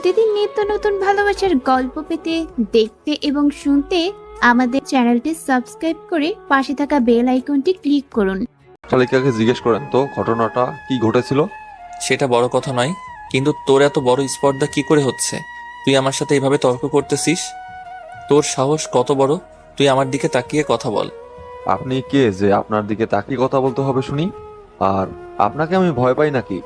প্রতিদিন নিত্য নতুন ভালোবাসার গল্প পেতে, দেখতে এবং শুনতে আমাদের চ্যানেলটি সাবস্ক্রাইব করে পাশে থাকা বেল আইকনটি ক্লিক করুন। শালিকাকে জিজ্ঞেস করেন তো ঘটনাটা কি ঘটেছিল। সেটা বড় কথা নয়, কিন্তু তোর এত বড় স্পর্ধা কি করে হচ্ছে? তুই আমার সাথে এইভাবে তর্ক করতেছিস? তোর সাহস কত বড়? তুই আমার দিকে তাকিয়ে কথা বল। আপনি কে যে আপনার দিকে তাকিয়ে কথা বলতে হবে শুনি? আর আপনাকে আমি ভয় পাই নাকি?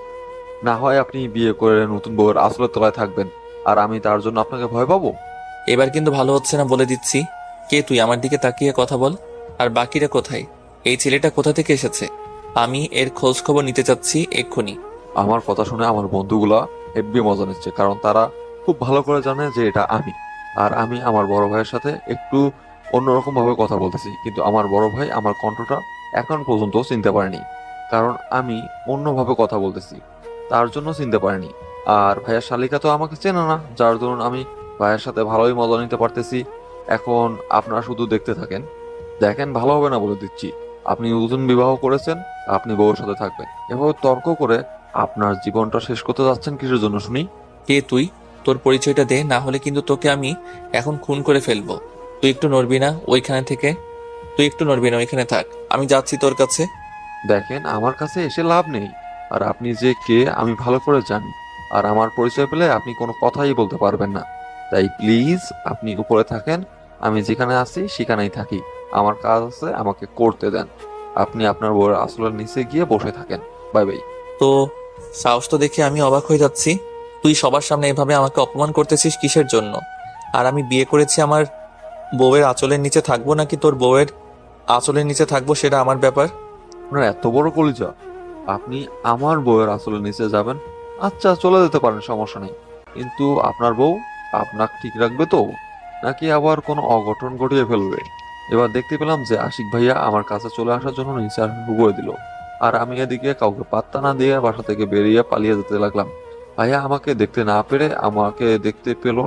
না হয় আপনি বিয়ে করে নতুন বউয়ের আসলের তলায় থাকবেন, আর আমি তার জন্য আপনাকে ভয় পাবো? এবার কিন্তু ভালো হচ্ছে না, বলে দিচ্ছি। কে তুই? আমার দিকে তাকিয়ে কথা বল। আর বাকিরা কোথায়? এই ছেলেটা কোথা থেকে এসেছে? আমি এর খোঁজ খবর নিতে চাচ্ছি এক্ষুনি। আমার কথা শুনে আমার বন্ধুগুলা হেব্বি মজা নিচ্ছে, কারণ তারা খুব ভালো করে জানে যে এটা আমি। আর আমি আমার বড় ভাইয়ের সাথে একটু অন্যরকম ভাবে কথা বলতেছি, কিন্তু আমার বড় ভাই আমার কণ্ঠটা এখন পর্যন্ত চিনতে পারেনি, কারণ আমি অন্যভাবে কথা বলতেছি, তার জন্য চিনতে পারেনি। আর ভাইয়ার শালিকা তো আমাকে চেনে না, যার দরুন আমি ভাইয়ের সাথে ভালোই মজা নিতে পারতেছি। এখন আপনারা শুধু দেখতে থাকেন, দেখেন ভালো হবে না বলে দিচ্ছি। আপনি নতুন বিবাহ করেছেন, আপনি বউয়ের সাথে থাকবেন, এভাবে তর্ক করে আপনার জীবনটা শেষ করতে যাচ্ছেন কিসের জন্য শুনি? কে তুই? তোর পরিচয়টা দে, না হলে কিন্তু তোকে আমি এখন খুন করে ফেলবো। তুই একটু নড়বি না ওইখানে থেকে? তুই একটু নড়বি না, ওইখানে থাক। আমি যাচ্ছি তোর কাছে। দেখেন আমার কাছে এসে লাভ নেই, আর আপনি যে কে আমি ভালো করে জানি, আর আমার পরিচয় পেলে আপনি কোনো কথাই বলতে পারবেন না। তাই প্লিজ আপনি উপরে থাকেন, আমি যেখানে আছি সেখানেই থাকি। আমার কাজ আছে, আমাকে করতে দেন। আপনি আপনার বউয়ের আসলের নিচে গিয়ে বসে থাকেন। Bye bye. তো সাহস তো দেখে আমি অবাক হয়ে যাচ্ছি। তুই সবার সামনে এভাবে আমাকে অপমান করতেছিস কিসের জন্য? আর আমি বিয়ে করেছি, আমার বউয়ের আঁচলের নিচে থাকবো নাকি তোর বউয়ের আঁচলের নিচে থাকবো সেটা আমার ব্যাপার। আপনার এত বড় কলিজা, আপনি আমার বউয়ের আসলের নিচে যাবেন? আচ্ছা চলে যেতে পারেন, সমস্যা নেই, কিন্তু আপনার বউ আপনাকে ঠিক রাখবে তো, নাকি আবার কোনো অঘটন ঘটিয়ে ফেলবে? এবার দেখতে পেলাম যে আশিক ভাইয়া আমার কাছে চলে আসার জন্য নিচে আসা শুরু করে দিল, আর আমি এদিকে কাউকে পাত্তা না দিয়ে বাসা থেকে বেরিয়ে পালিয়ে যেতে লাগলাম। ভাইয়া আমাকে দেখতে না পেরে আমাকে দেখতে পেলো,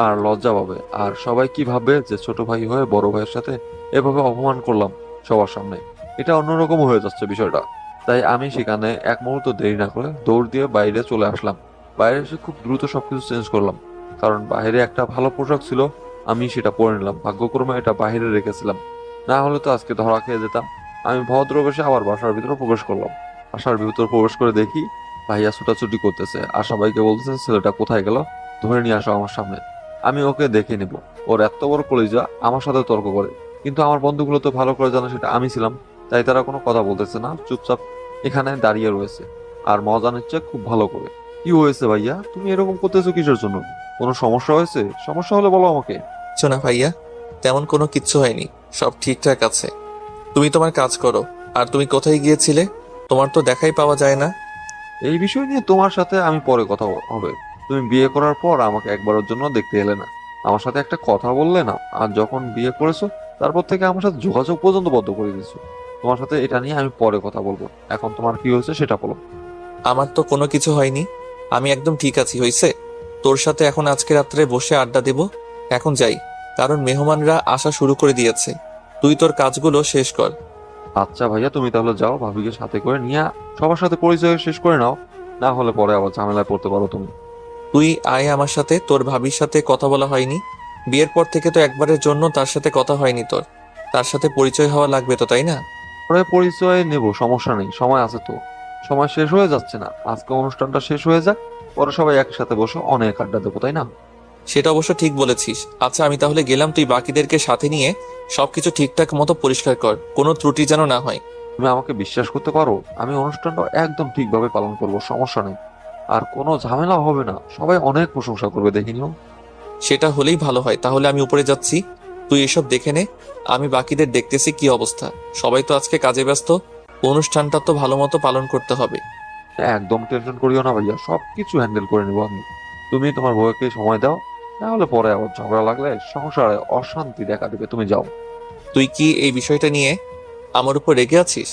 আর লজ্জা পাবে, আর সবাই কি ভাববে যে ছোট ভাই হয়ে বড় ভাইয়ের সাথে এভাবে অপমান করলাম সবার সামনে। এটা অন্যরকম হয়ে যাচ্ছে বিষয়টা। তাই আমি সেখানে এক মুহূর্ত দেরি না করে দৌড় দিয়ে বাইরে চলে আসলাম। বাইরে এসে খুব দ্রুত সবকিছু চেঞ্জ করলাম, কারণ বাইরে একটা ভালো পোশাক ছিল, আমি সেটা পরে নিলাম। ভাগ্যক্রমে এটা বাইরে রেখেছিলাম, না হলে তো আজকে ধরা খেয়ে যেতাম। আমি ভদ্রবেশে আবার বাসার ভিতরে প্রবেশ করলাম। বাসার ভিতর প্রবেশ করে দেখি ভাইয়া ছুটাছুটি করতেছে, আর সবাইকে বলতেছে ছেলেটা কোথায় গেল, ধরে নিয়ে আসো আমার সামনে, আমি ওকে দেখে নেব। ওর এত বড় কলিজা আমার সাথে তর্ক করে, কিন্তু আমার বন্ধুগুলো তো ভালো করে জানে সেটা আমি ছিলাম, তাই তারা কোনো কথা বলতেছে না, চুপচাপ এখানে দাঁড়িয়ে রয়েছে আর মজা নিচ্ছে খুব ভালো করে। কি হয়েছে ভাইয়া, তুমি এরকম করতেছো কিসের জন্য? কোনো সমস্যা হয়েছে? সমস্যা হলে বলো আমাকে। শোনা ভাইয়া, তেমন কোনো কিচ্ছু হয়নি, সব ঠিকঠাক আছে। তুমি তোমার কাজ করো। আর তুমি কোথায় গিয়েছিলে? তোমার তো দেখাই পাওয়া যায় না। এই বিষয় নিয়ে তোমার সাথে আমি পরে কথা হবে। তুমি বিয়ে করার পর আমাকে একবারের জন্য দেখতে এলে না, আমার সাথে একটা কথা বললে না, আর যখন বিয়ে করেছো তারপর থেকে আমার সাথে যোগাযোগ পর্যন্ত বন্ধ করে দিয়েছো। তোমার সাথে এটা নিয়ে আমি পরে কথা বলবো, এখন তোমার কি হয়েছে সেটা বলো। আমার তো কোনো কিছু হয়নি, আমি একদম ঠিক আছি। হয়েছে, তোর সাথে এখন আজকে রাত্রে বসে আড্ডা দেব। এখন যাই, কারণ মেহমানরা আসা শুরু করে দিয়েছে। তুই তোর কাজগুলো শেষ কর। আচ্ছা ভাইয়া, তুমি তাহলে যাও, ভাবিকে সাথে করে নিয়ে সবার সাথে পরিচয় শেষ করে নাও, না হলে পরে আবার ঝামেলায় পড়তে পারো তুমি। তুই আয় আমার সাথে। তোর ভাবির সাথে কথা বলা হয়নি? বিয়ের পর থেকে তো একবারের জন্য তার সাথে কথা হয়নি তোর। তার সাথে পরিচয় হওয়া লাগবে তো, তাই না? পরে পরিচয় নেব, সমস্যা নেই, সময় আছে তো। সময় শেষ হয়ে যাচ্ছে না? আজকে অনুষ্ঠানটা শেষ হয়ে যাক, পরে সবাই একসাথে বসে অনেক আড্ডা দেবো, তাই না? সেটা অবশ্য ঠিক বলেছিস। আচ্ছা আমি তাহলে গেলাম, তুই বাকিদেরকে সাথে নিয়ে সবকিছু ঠিকঠাক মতো পরিষ্কার কর, কোনো ত্রুটি যেন না হয়। তুমি আমাকে বিশ্বাস করতে পারো, আমি অনুষ্ঠানটা একদম ঠিকভাবে পালন করবো, সমস্যা নেই, আর কোনো ঝামেলা হবে না, সবাই অনেক প্রশংসা করবে, দেখে নিও। সেটা হলেই ভালো হয়। তাহলে আমি উপরে যাচ্ছি, তুই এসব দেখে নে। আমি বাকিদের দেখতেছি কি অবস্থা। সবাই তো আজকে কাজে ব্যস্ত, অনুষ্ঠানটা তো ভালো মতো পালন করতে হবে। একদম টেনশন করিও না ভাইয়া, সবকিছু হ্যান্ডেল করে নেবো আমি। তুমি তোমার বউকে সময় দাও, না হলে পরে আবার ঝগড়া লাগলে সংসারে অশান্তি দেখা দেবে, তুমি যাও। তুই কি এই বিষয়টা নিয়ে আমার উপর রেগে আছিস?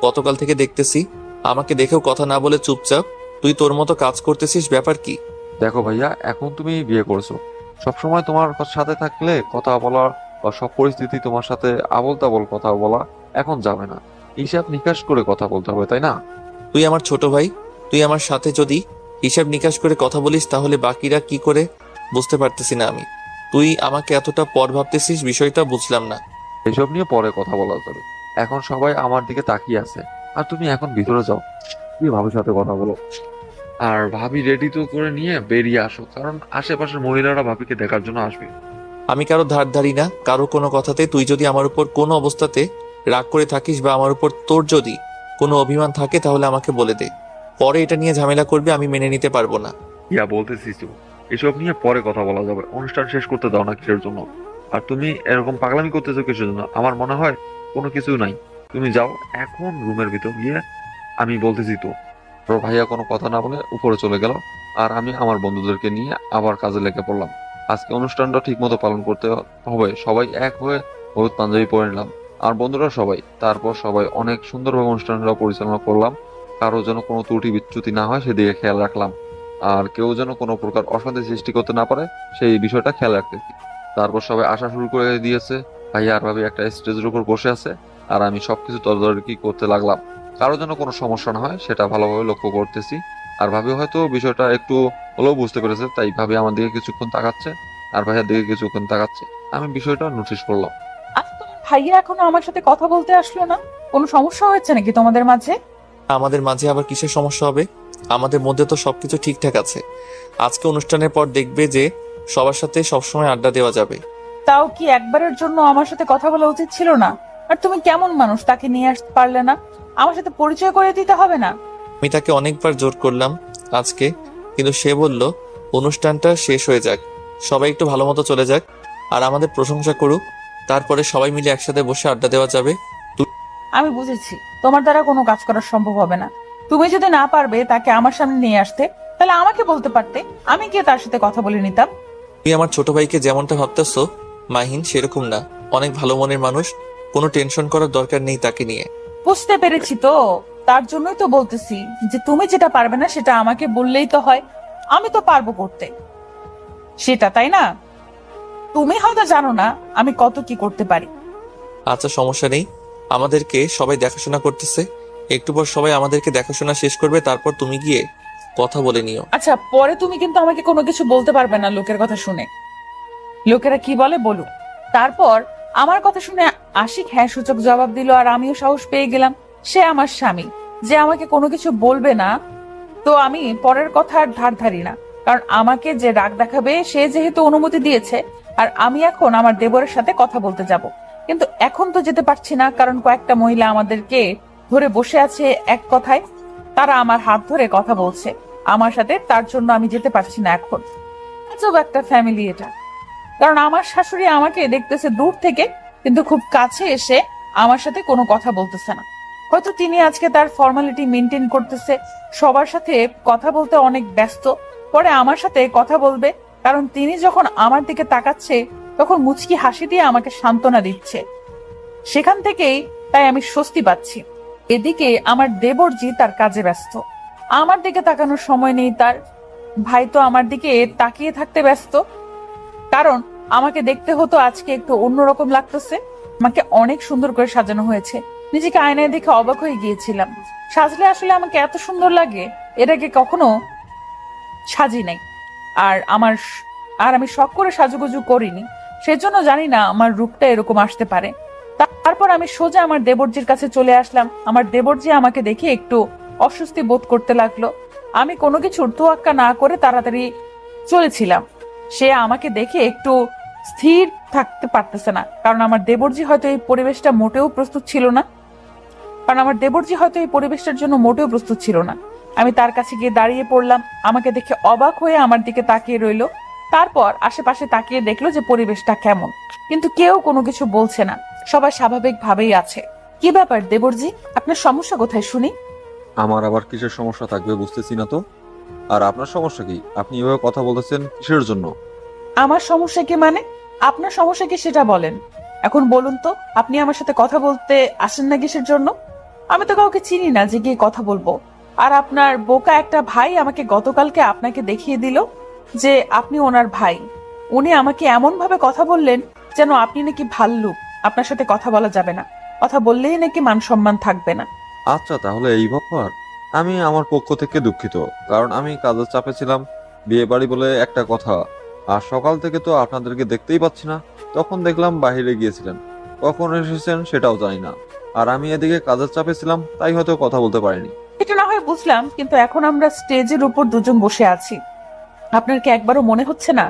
গতকাল থেকে দেখতেছি আমাকে দেখেও কথা না বলে চুপচাপ তুই তোর মতো কাজ করতেছিস, ব্যাপার কি? দেখো ভাইয়া, এখন তুমি বিয়ে করেছো, সবসময় তোমার সাথে থাকলে কথা বলা বা সব পরিস্থিতি তোমার সাথে আবোল তাবোল কথা বলা এখন যাবে না, হিসাব নিকাশ করে কথা বলতে হবে, তাই না? তুই আমার ছোট ভাই, তুই আমার সাথে যদি হিসাব নিকাশ করে কথা বলিস, তাহলে বাকিরা কি করে বুঝতে পারতেছি না আমি। তুই আমাকে এতটা পর ভাবতেছিস, বিষয়টা বুঝলাম না। এসব নিয়ে পরে কথা বলা যাবে। এখন সবাই আমার দিকে তাকিয়ে আছে। আর তুমি এখন ভিতরে যাও, তুমি ভাবির সাথে কথা বলো। আর ভাবি রেডি তো করে নিয়ে বেরিয়ে আসো, কারণ আশেপাশের মহিলারা ভাবিকে দেখার জন্য আসবে। আমি কারো ধার ধারি না, কারো কোনো কথাতে। তুই যদি আমার উপর কোনো অবস্থাতে রাগ করে থাকিস বা আমার উপর তোর যদি কোনো অভিমান থাকে, তাহলে আমাকে বলে দে। পরে এটা নিয়ে ঝামেলা করবে, আমি মেনে নিতে পারবো না। ইয়া বলতেছিস তো, এসব নিয়ে পরে কথা বলা যাবে। অনুষ্ঠান শেষ করতে দাও না কিসের জন্য? আর তুমি এরকম পাগলামি করতেছো কিসের জন্য? আমার মনে হয় কোনো কিছু নাই। তুমি যাও এখন রুমের ভিতর গিয়ে, আমি বলতেছি তো। তোর ভাইয়া কোনো কথা না বলে উপরে চলে গেল, আর আমি আমার বন্ধুদেরকে নিয়ে আবার কাজে লেগে পড়লাম। আজকে অনুষ্ঠানটা ঠিক মতো পালন করতে হবে। সবাই এক হয়ে হলুদ পাঞ্জাবি পরে নিলাম, আর বন্ধুরা সবাই। তারপর সবাই অনেক সুন্দরভাবে অনুষ্ঠানটা পরিচালনা করলাম। কারো যেন কোনো ত্রুটি বিচ্যুতি না হয় সেদিকে খেয়াল রাখলাম, আর কেউ যেন কোনো প্রকার অশান্তি সৃষ্টি করতে না পারে সেই বিষয়টা খেয়াল রাখতেছি। তারপর সবাই আসা শুরু করে দিয়েছে। ভাইয়া আর ভাবি একটা স্টেজের উপর বসে আছে, আর আমি সবকিছু তদারকি করতে লাগলাম। কারো যেন কোনো সমস্যা না হয় সেটা ভালোভাবে লক্ষ্য করতেছি। আর ভাবি হয়তো বিষয়টা একটু হলেও বুঝতে পেরেছে, তাই ভাবি আমার দিকে কিছুক্ষণ তাকাচ্ছে, আর ভাইয়ার দিকে কিছুক্ষণ তাকাচ্ছে। আমি বিষয়টা নোটিস করলাম। আচ্ছা, তোমার ভাইয়া এখনো আমার সাথে কথা বলতে আসলো না? কোনো সমস্যা হয়েছে নাকি তোমাদের মাঝে? আমাদের মাঝে আবার কিসের সমস্যা হবে? আমাদের মধ্যে তো সবকিছু ঠিকঠাক আছে। আজকে অনুষ্ঠানের পর দেখবে যে সবার সাথে সবসময় আড্ডা দেওয়া যাবে। তাও কি একবারের জন্য আমার সাথে কথা বলা উচিত ছিল না? আর তুমি কেমন মানুষ, তাকে নিয়ে আসতে পারলে না? আমার সাথে পরিচয় করে দিতে হবে না? আমি তাকে অনেকবার জোর করলাম আজকে, কিন্তু সে বলল অনুষ্ঠানটা শেষ হয়ে যাক, সবাই একটু ভালো মতো চলে যাক, আর আমাদের প্রশংসা করুক, তারপরে সবাই মিলে একসাথে বসে আড্ডা দেওয়া যাবে। আমি বুঝেছি তোমার দ্বারা কোনো কাজ করা সম্ভব হবে না। তুমি যদি না পারবে তাকে আমার সামনে নিয়ে আসতে, তাহলে আমাকে বলতে পারতে, আমি গিয়ে তার সাথে কথা বলে নিতাম। তুমি আমার ছোট ভাইকে যেমনটা ভাবতেছো মাহিন, সেরকম না। অনেক ভালো মনের মানুষ, কোনো টেনশন করার দরকার নেই তাকে নিয়ে। বুঝতে পেরেছি তো, তার জন্যই তো বলতেছি যে তুমি যেটা পারবে না সেটা আমাকে বললেই তো হয়। আমি তো পারবো করতে সেটা, তাই না? তুমি হয়তো জানো না আমি কত কি করতে পারি। আচ্ছা, সমস্যা নেই, আমাদেরকে সবাই দেখাশোনা করতেছে, একটু পর সবাই আমাদেরকে দেখাশোনা শেষ করবে, তারপর তুমি গিয়ে কথা বলে নিও। আচ্ছা, পরে তুমি কিন্তু আমাকে কোনো কিছু বলতে পারবে না লোকের কথা শুনে। লোকেরা কি বলে বলুক। তারপর আমার কথা শুনে আশিক হ্যাঁ সূচক জবাব দিল, আর আমিও সাহস পেয়ে গেলাম। সে আমার স্বামী, যে আমাকে কোনো কিছু বলবে না, তো আমি পরের কথা আর ধার ধারি না। কারণ আমাকে যে রাগ দেখাবে সে যেহেতু অনুমতি দিয়েছে, আর আমি এখন আমার দেবরের সাথে কথা বলতে যাব। কিন্তু এখন তো যেতে পারছি না, কারণ কয়েকটা মহিলা আমাদেরকে ধরে বসে আছে এক কথায়। তারা আমার হাত ধরে কথা বলছে আমার সাথে, তার জন্য আমি যেতে পারছি না এখন। আজব একটা ফ্যামিলি এটা। কারণ আমার শাশুড়ি আমাকে দেখতেছে দূর থেকে, কিন্তু খুব কাছে এসে আমার সাথে কোনো কথা বলতেছে না। হয়তো তিনি আজকে তার ফর্মালিটি মেনটেন করতেছে, সবার সাথে কথা বলতে অনেক ব্যস্ত, পরে আমার সাথে কথা বলবে। কারণ তিনি যখন আমার দিকে তাকাচ্ছে তখন মুচকি হাসি দিয়ে আমাকে সান্ত্বনা দিচ্ছে। সেখান থেকেই তাই আমি স্বস্তি পাচ্ছি। এদিকে আমার দেবরজি তার কাজে ব্যস্ত, আমার দিকে তাকানোর সময় নেই তার। ভাই তো আমার দিকে তাকিয়ে থাকতে ব্যস্ত, কারণ আমাকে দেখতে হতো আজকে একটু অন্যরকম লাগতেছে। আমাকে অনেক সুন্দর করে সাজানো হয়েছে, নিজেকে আয়নায় দেখে অবাক হয়ে গিয়েছিলাম। সাজলে আসলে আমাকে এত সুন্দর লাগে, এর আগে কখনো সাজি নাই। আর আমি শখ করে সাজুগুজু করিনি, সেজন্য জানি না আমার রূপটা এরকম আসতে পারে। তারপর আমি সোজা আমার দেবরজির কাছে চলে আসলাম। আমার দেবরজি আমাকে দেখে একটু অস্বস্তি বোধ করতে লাগলো। আমি কোনো কিছুর তোয়াক্কা না করে তাড়াতাড়ি চলেছিলাম। সে আমাকে দেখে একটু স্থির থাকতে পারতেছে না, কারণ আমার দেবরজি হয়তো এই পরিবেশটা মোটেও প্রস্তুত ছিল না। আমি তার কাছে গিয়ে দাঁড়িয়ে পড়লাম। আমাকে দেখে অবাক হয়ে আমার দিকে তাকিয়ে রইলো। তারপর আশেপাশে তাকিয়ে দেখলো যে পরিবেশটা কেমন, কিন্তু কেউ কোনো কিছু বলছে না, সবাই স্বাভাবিক ভাবেই আছে। কি ব্যাপার দেবরজি, আপনার সমস্যা কোথায় শুনি? আমার আবার কিসের সমস্যা থাকবে বুঝতেছি না তো। আর আপনার সমস্যা কি? আপনি এভাবে কথা বলতেছেন কিসের জন্য? আমার সমস্যা কি মানে? আপনার সমস্যা কি সেটা বলেন। এখন বলুন তো, আপনি আমার সাথে কথা বলতে আসেন না কিসের জন্য? আমি তো কাউকে চিনি না যে গিয়ে কথা বলবো। আর আপনার বোকা একটা ভাই আমাকে গতকালকে আপনাকে দেখিয়ে দিল যে আপনি ওনার ভাই। উনি আমাকে এমন ভাবে কথা বললেন যেন আপনি নাকি ভাল্লুক, আপনার সাথে কথা বলা যাবে না, কথা বললেই নাকি মান সম্মান থাকবে না। আচ্ছা, তাহলে এই ব্যাপার। আমি আমার পক্ষ থেকে দুঃখিত, কারণ আমি কাজের চাপে ছিলাম, বিয়ে বাড়ি বলে একটা কথা। আর সকাল থেকে তো আপনাদেরকে দেখতেই পাচ্ছি না। তখন দেখলাম বাইরে গিয়েছিলেন, কখন এসেছেন সেটাও জানি না। আর আমি এদিকে কাজের চাপে ছিলাম, তাই হয়তো কথা বলতে পারিনি। এটা না হয় বুঝলাম, কিন্তু এখন আমরা স্টেজের উপর দুজন বসে আছি। আপনার কি একবারও মনে হচ্ছে না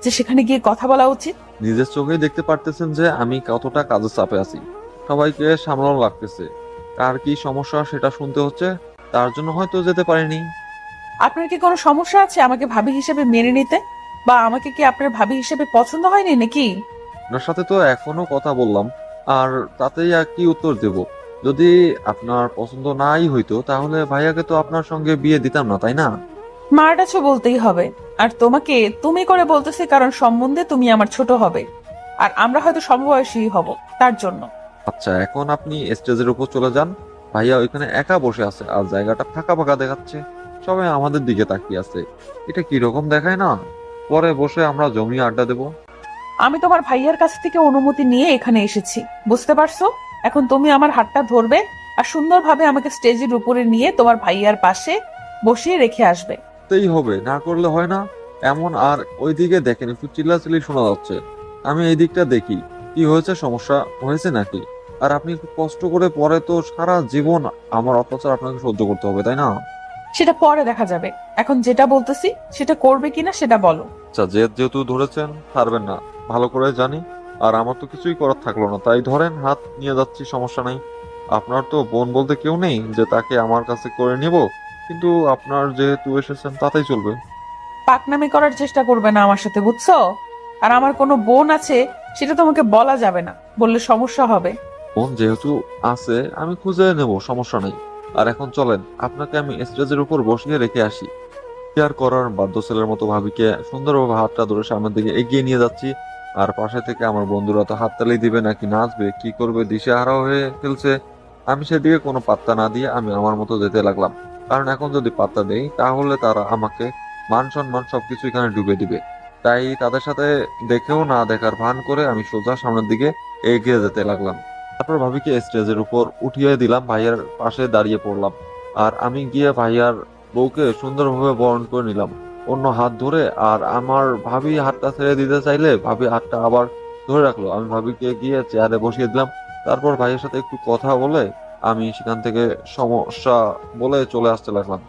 যে সেখানে গিয়ে কথা বলা উচিত? নিজের চোখেই দেখতে পারতেছেন যে আমি কতটা কাজের চাপে আছি। সবাইকে সামলানো লাগতেছে, কার কি সমস্যা সেটা শুনতে হচ্ছে, তার জন্য হয়তো যেতে পারিনি। আপনার কি কোনো সমস্যা আছে আমাকে ভাবি হিসেবে মেনে নিতে, বা আমাকে কি আপনার ভাবি হিসেবে পছন্দ হয়নি নাকি? আপনার সাথে তো এখনো কথা বললাম, আর তাতেই আর কি উত্তর দেব? যদি আপনার পছন্দ নাই হইতো তাহলে ভাইয়াকে তো আপনার সঙ্গে বিয়ে দিতাম না, তাই না? মারটাছো বলতেই হবে। আর তোমাকে তুমি করে বলতেছি কারণ সম্বন্ধে তুমি আমার ছোট হবে, আর আমরা হয়তো সমবয়সী হব, তার জন্য। আচ্ছা, এখন আপনি স্টেজের উপর চলে যান। ভাইয়া ওইখানে একা বসে আছে আর জায়গাটা ফাঁকা ফাঁকা দেখাচ্ছে। সবাই আমাদের দিকে তাকিয়ে আছে, এটা কি রকম দেখায় না? পরে বসে আমরা জমিয়ে আড্ডা দেবো। আমি তোমার ভাইয়ার কাছ থেকে অনুমতি নিয়ে এখানে এসেছি, বুঝতে পারছো? এখন তুমি আমার হাতটা ধরবে আর সুন্দরভাবে আমাকে স্টেজের উপরে নিয়ে তোমার ভাইয়ার পাশে বসিয়ে রেখে আসবে। তাই হবে, না করলে হয় না এমন। আর ওইদিকে দেখেন একটু চিল্লাচিল্লি শোনা যাচ্ছে, আমি এই দিকটা দেখি। কি হয়েছে, সমস্যা হয়েছে নাকি? আর আপনি একটু কষ্ট করে পরে তো সারা জীবন আমার অত্যাচার আপনাকে সহ্য করতে হবে, তাই না? সেটা পরে দেখা যাবে, এখন যেটা বলতেছি সেটা করবে কিনা সেটা বলো। আচ্ছা, যেহেতু ধরেছেন, ছাড়বেন না ভালো করে জানি। আর আমার তো কিছুই করার থাকলো না, তাই ধরেন হাত নিয়ে যাচ্ছি, সমস্যা নেই। আপনার তো বোন বলতে কেউ নেই যে তাকে আমার কাছে করে নিব, কিন্তু আপনার যেহেতু এসেছেন তাতেই চলবে। পাকনামি করার চেষ্টা করবে না আমার সাথে, বুঝছো? আর আমার কোনো বোন আছে সেটা তোমাকে বলা যাবে না, বললে সমস্যা হবে। বোন যেহেতু আছে আমি খুঁজে নেব, সমস্যা নেই। আর এখন চলেন, আপনাকে আমি স্টেজের উপর বসিয়ে রেখে আসি। কি আর করার, বাধ্য ছেলের মতো ভাবিকে সুন্দরভাবে হাতটা ধরে সামনের দিকে এগিয়ে নিয়ে যাচ্ছি। আর পাশে থেকে আমার বন্ধুরা তো হাততালি দিবে নাকি নাচবে কি করবে দিশেহারা হয়ে ফেলছে। আমি সেদিকে কোনো পাত্তা না দিয়ে আমি আমার মতো যেতে লাগলাম, কারণ এখন যদি পাত্তা দেই তাহলে তারা আমাকে মান সম্মান সবকিছু এখানে ডুবে দিবে। তাই তাদের সাথে দেখেও না দেখার ভান করে আমি সোজা সামনের দিকে এগিয়ে যেতে লাগলাম। তারপর ভাবিকে স্টেজের উপর উঠিয়ে দিলাম, ভাইয়ার পাশে দাঁড়িয়ে পড়লাম। আর আমি গিয়ে ভাইয়ার বউকে সুন্দরভাবে বরণ করে নিলাম অন্য হাত ধরে। আর আমার ভাবি হাতটা ছেড়ে দিতে চাইলে ভাবি হাতটা আবার ধরে রাখলো। আমি ভাবিকে গিয়ে চেয়ারে বসিয়ে দিলাম। তারপর ভাইয়ের সাথে একটু কথা বলে আমি সেখান থেকে সমস্যা বলে চলে আসতে লাগলাম।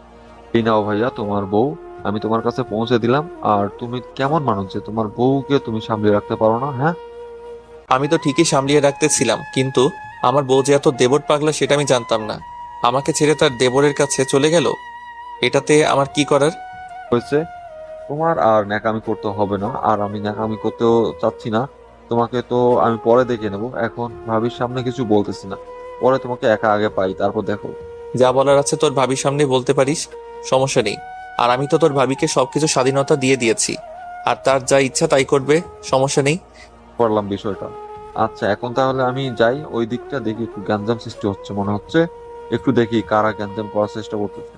এই নাও ভাইয়া তোমার বউ, আমি তোমার কাছে পৌঁছে দিলাম। আর তুমি কেমন মানুষ যে তোমার বউকে তুমি সামলে রাখতে পারো না, হ্যাঁ? আমি তো ঠিকই সামলিয়ে রাখতেছিলাম, কিন্তু আমার বউ যে এত দেবর পাগলা সেটা আমি জানতাম না। আমাকে ছেড়ে তার দেবরের কাছে চলে গেল, এটাতে আমার কি করার? হয়েছে, তোমার আর ন্যাকামি করতে হবে না, আর আমি ন্যাকামি করতেও চাচ্ছি না। তোমাকে তো আমি পরে দেখে নেব, এখন ভাবির সামনে কিছু বলতেছি না। পরে তোমাকে একা আগে পাই, তারপর দেখো। যা বলার আছে তোর ভাবির সামনে বলতে পারিস, সমস্যা নেই। আর আমি তো তোর ভাবিকে সবকিছু স্বাধীনতা দিয়ে দিয়েছি, আর তার যা ইচ্ছা তাই করবে, সমস্যা নেই। করলাম বিষয়টা। আচ্ছা, এখন তাহলে আমি যাই ওই দিকটা দেখি, একটু গ্যাঞ্জাম সৃষ্টি হচ্ছে মনে হচ্ছে। একটু দেখি কারা গ্যাঞ্জাম করার চেষ্টা করতেছে।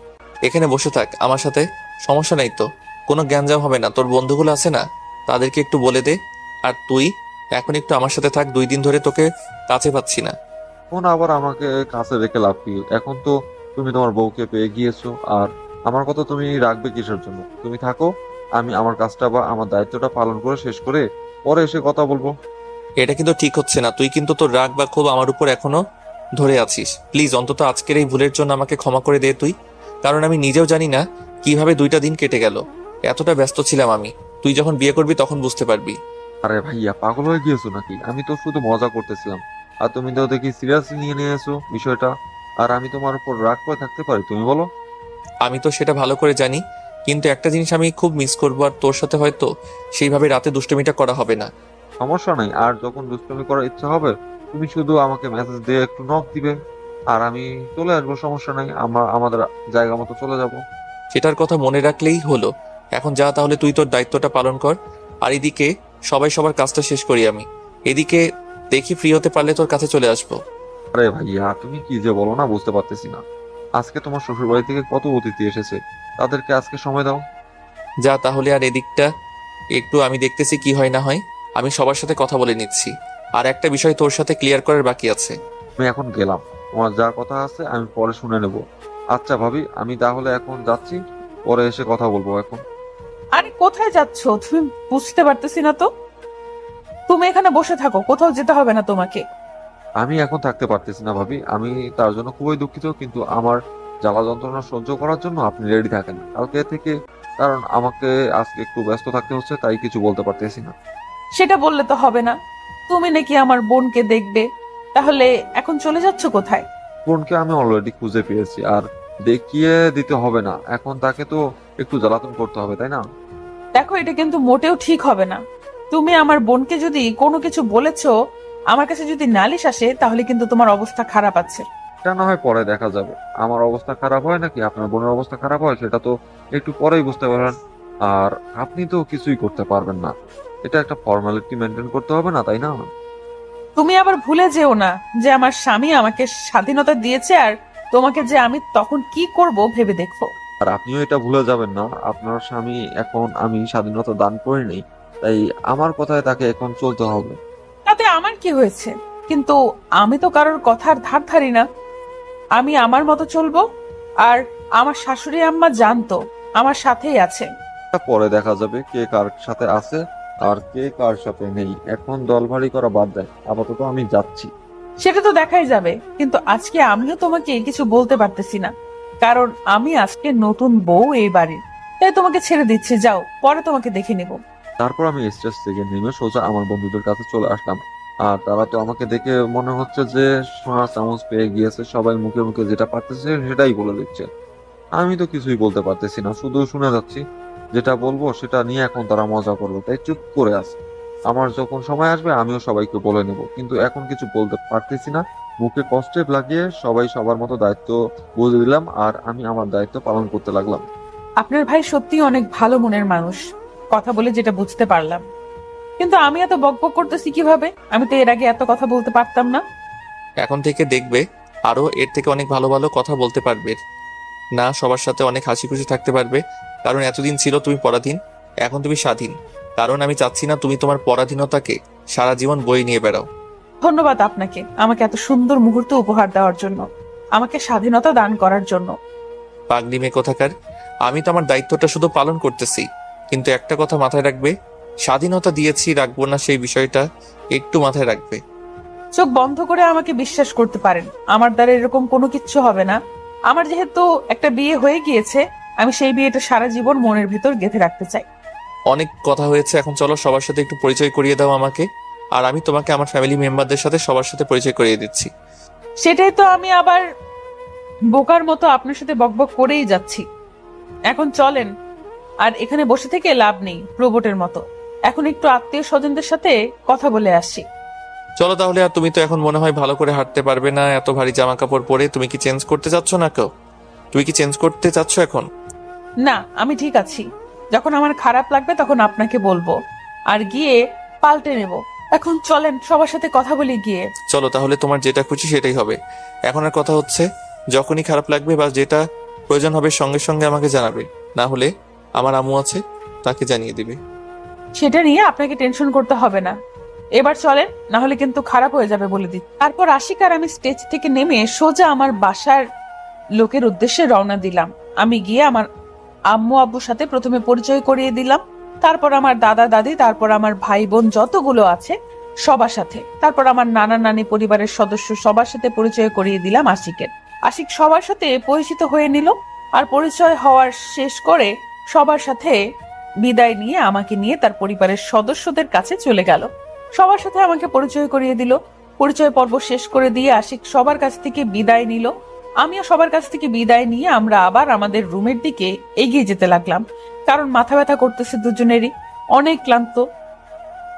এখানে বসে থাক আমার সাথে, সমস্যা নেই তো। কোনো গ্যাঞ্জাম হবে না, তোর বন্ধুগুলো আছে না, তাদেরকে একটু বলে দে। আর তুই এখন একটু আমার সাথে থাক, 2 দিন ধরে তোকে কাছে পাচ্ছি না। এখন আবার আমাকে কাছে রেখে লাভ কি? এখন তো তুমি তোমার বউকে পেয়ে গিয়েছো, আর আমার কথা তুমি রাখবে কিসের জন্য? তুমি থাকো, আমি আমার কাজটা বা আমার দায়িত্বটা পালন করে শেষ করে পরে এসে কথা বলবো। এটা কিন্তু ঠিক হচ্ছে না, তুই কিন্তু তোর রাগ বা ক্ষোভ আমার উপর এখনো ধরে আছিস। প্লিজ অন্তত আজকের এই ভুলের জন্য আমাকে ক্ষমা করে দে তুই, কারণ আমি নিজেও জানি না কিভাবে 2টা দিন কেটে গেল। এতটা ব্যস্ত ছিলাম আমি, তুই যখন বিয়ে করবি তখন বুঝতে পারবি। আরে ভাইয়া, পাগল হয়ে গিয়েছো নাকি? আমি তো শুধু মজা করতেছিলাম, আর তুমি তো দেখি সিরিয়াসলি নিয়ে নিয়েছো বিষয়টা। আর আমি তোমার উপর রাগ করে থাকতে পারি, তুমি বলো? আমি তো সেটা ভালো করে জানি, কিন্তু একটা জিনিস আমি খুব মিস করবো, আর তোর সাথে হয়তো সেইভাবে রাতে দুষ্টুমিটা করা হবে না। সমস্যা নাই, আর যখন দুষ্টুমি করার ইচ্ছা হবে তুমি শুধু আমাকে মেসেজ দিয়ে একটু নক দিবে, আর আমি চলে আসবো, সমস্যা নাই। আমরা আমাদের জায়গা মতো চলে যাব। সেটার কথা মনে রাখলেই হলো। এখন যা, তাহলে তুই তোর দায়িত্বটা পালন কর, আর এদিকে সবাই সবার কাজটা শেষ করি আমি। এদিকে দেখি ফ্রি হতে পারলে তোর কাছে চলে আসবো। আরে ভাইয়া, তুমি কি যে বলো না বুঝতে পারতেছি না। আজকে তোমার শ্বশুর বাড়ি থেকে কত অতিথি এসেছে, তাদেরকে আজকে সময় দাও। যা তাহলে, আর এদিকটা একটু আমি দেখতেছি কি হয় না হয়। আমি সবার সাথে কথা বলে নিচ্ছি। আর একটা বিষয় তোর সাথে ক্লিয়ার করার বাকি আছে। আমি এখন গেলাম, তোমার যা কথা আছে আমি পরে শুনে নেব। আচ্ছা ভাবি, আমি তাহলে এখন যাচ্ছি, পরে এসে কথা বলবো এখন। আরে কোথায় যাচ্ছ তুমি? বুঝতে পারতেছি না তো। তুমি এখানে বসে থাকো, কোথাও যেতে হবে না তোমাকে। আমি এখন থাকতে পারতেছি না ভাবি, আমি তার জন্য খুবই দুঃখিত, কিন্তু আমার জ্বালা যন্ত্রণা সহ্য করার জন্য আপনি রেডি থাকেন কালকে থেকে, কারণ আমাকে আজকে একটু ব্যস্ত থাকতে হচ্ছে, তাই কিছু বলতে পারতেছি না। সেটা বললে তো হবে না। তুমি নাকি আমার বোনকে দেখবে, তাহলে এখন চলে যাচ্ছ কোথায়? বোনকে আমি অলরেডি খুঁজে পেয়েছি, আর দেখিয়ে দিতে হবে না, এখন তাকে তো একটু জ্বালাতন করতে হবে, তাই না? দেখো, এটা কিন্তু মোটেও ঠিক হবে না। তুমি আমার বোনকে যদি কোনো কিছু বলেছো, আমার কাছে যদি নালিশ আসে, তাহলে কিন্তু তোমার অবস্থা খারাপ আছে। এটা না হয় পরে দেখা যাবে, আমার অবস্থা খারাপ হয় নাকি আপনার বোনের অবস্থা খারাপ হয় সেটা তো একটু পরেই বুঝতে পারবেন। আর আপনি তো কিছুই করতে পারবেন না, এটা একটা ফর্মালিটি মেনটেন করতে হবে না, তাই না? তুমি আবার ভুলে যেও না যে আমার স্বামী আমাকে স্বাধীনতা দিয়েছে, আর তোমাকে যে আমি তখন কি করব ভেবে দেখো। আর আপনিও এটা ভুলে যাবেন না, আপনার স্বামী এখন আমি স্বাধীনতা দান করিনি, তাই আমার কথায় তাকে এখন চলতে হবে। তাতে আমার কি হয়েছে? কিন্তু আমি তো কারোর কথার ধার ধারি না। আমি আমার মতো চলবো। আর আমার শাশুড়ি আম্মা জানতো আমার সাথেই আছে। এটা পরে দেখা যাবে কে কার সাথে আছে আর কে কার সাথে নেই, এখন দল ভারী করা বাদ দেয়, আপাতত আমি যাচ্ছি। সেটা তো দেখাই যাবে, কিন্তু আজকে আমিও তোমাকে কিছু বলতে পারতেছি না, কারণ আমি আজকে নতুন বউ এই বাড়ির। তাই তোমাকে ছেড়ে দিচ্ছি, যাও, পরে তোমাকে দেখে নিব। তারপর আমি স্টেজ থেকে নেমে সোজা আমার বন্ধুদের কাছে চলে আসলাম। আর তারা তো আমাকে দেখে মনে হচ্ছে যে সোনার চামচ পেয়ে গিয়েছে, সবাই মুখে মুখে যেটা পারতেছে সেটাই বলে দিচ্ছে। আমি তো কিছুই বলতে পারতেছি না, শুধু শুনে যাচ্ছি। যেটা বলবো সেটা নিয়ে এখন তারা মজা করবে, তাই চুপ করে আছে। আমার যখন সময় আসবে আমিও সবাইকে বলে নেব, কিন্তু এখন কিছু বলতে পারতেছি না। মুখে কষ্টে লাগিয়ে সবাই সবার মতো দায়িত্ব বুঝে দিলাম, আর আমি আমার দায়িত্ব পালন করতে লাগলাম। আপনার ভাই সত্যি অনেক ভালো মনের মানুষ, কথা বলে যেটা বুঝতে পারলাম। কিন্তু আমি এত বকবক করতেছি কিভাবে? আমি তো এর আগে এত কথা বলতে পারতাম না। এখন থেকে দেখবে আরো এর থেকে অনেক ভালো ভালো কথা বলতে পারবে, না সবার সাথে অনেক হাসি খুশি থাকতে পারবে। কারণ এতদিন ছিল তুমি পরাধীন, এখন তুমি স্বাধীন। কারণ আমি চাচ্ছি না তুমি তোমার পরাধীনতাকে সারা জীবন বয়ে নিয়ে বেড়াও। ধন্যবাদ আপনাকে আমাকে এত সুন্দর মুহূর্ত উপহার দেওয়ার জন্য, আমাকে স্বাধীনতা দান করার জন্য। পাগলি মেয়ে কোথাকার, আমি তো আমার দায়িত্বটা শুধু পালন করতেছি, কিন্তু একটা কথা মাথায় রাখবে, স্বাধীনতা দিয়েছি রাখবো না সেই বিষয়টা একটু মাথায় রাখবে। চোখ বন্ধ করে আমাকে বিশ্বাস করতে পারেন, আমার দ্বারা এরকম কোনো কিচ্ছু হবে না। আমার যেহেতু একটা বিয়ে হয়ে গিয়েছে, আমি সেই বিয়েটা সারা জীবন মনের ভিতর গেঁথে রাখতে চাই। অনেক কথা হয়েছে, এখন চলো সবার সাথে একটু পরিচয় করিয়ে দাও আমাকে, আর আমি তোমাকে আমার ফ্যামিলি মেম্বারদের সাথে সবার সাথে পরিচয় করিয়ে দিচ্ছি। সেটাই তো আমি আবার বোকার মতো আপনার সাথে বকবক করেই যাচ্ছি। এখন চলেন, আর এখানে বসে থেকে লাভ নেই রোবটের মতো। এখন একটু আত্মীয় স্বজনদের সাথে কথা বলে আসি। চলো তাহলে। আর তুমি তো এখন মনে হয় ভালো করে হাঁটতে পারবে না এত ভারী জামা কাপড় পরে, তুমি কি চেঞ্জ করতে চাচ্ছ না কেউ? তুমি কি চেঞ্জ করতে চাচ্ছ এখন? না, আমি ঠিক আছি। যখন আমার খারাপ লাগবে তখন আপনাকে বলবো, আর গিয়ে পাল্টে নেব। এখন চলেন সবার সাথে কথা বলি গিয়ে। চলো তাহলে, তোমার যেটা খুশি সেটাই হবে। এখন আর কথা হচ্ছে, যখনই খারাপ লাগবে বা যেটা প্রয়োজন হবে সঙ্গে সঙ্গে আমাকে জানাবে, না হলে আমার আম্মু আছে, তাকে জানিয়ে দিবে। সেটা নিয়ে আপনাকে টেনশন করতে হবে না। এবার চলেন, না হলে কিন্তু খারাপ হয়ে যাবে বলে দিই। তারপর আশিক আর আমি স্টেজ থেকে নেমে সোজা আমার বাসার লোকের উদ্দেশ্যে রওনা দিলাম। আমি গিয়ে আমার আম্মু আব্বুর সাথে প্রথমে পরিচয় করিয়ে দিলাম, তারপর আমার দাদা দাদি, তারপর আমার ভাই বোন যতগুলো আছে সবার সাথে, তারপর আমার নানা নানি পরিবারের সদস্য সবার সাথে পরিচয় করিয়ে দিলাম আশিকের। আশিক সবার সাথে পরিচিত হয়ে নিল, আর পরিচয় হওয়ার শেষ করে সবার সাথে বিদায় নিয়ে আমাকে নিয়ে তার পরিবারের সদস্যদের কাছে চলে গেল। সবার সাথে আমাকে পরিচয় করিয়ে দিল। পরিচয় পর্ব শেষ করে দিয়ে আশিক সবার কাছ থেকে বিদায় নিল। আমিও সবার কাছ থেকে বিদায় নিয়ে আমরা আবার আমাদের রুমের দিকে এগিয়ে যেতে লাগলাম, কারণ মাথা ব্যথা করতেছে দুজনেরই, অনেক ক্লান্ত।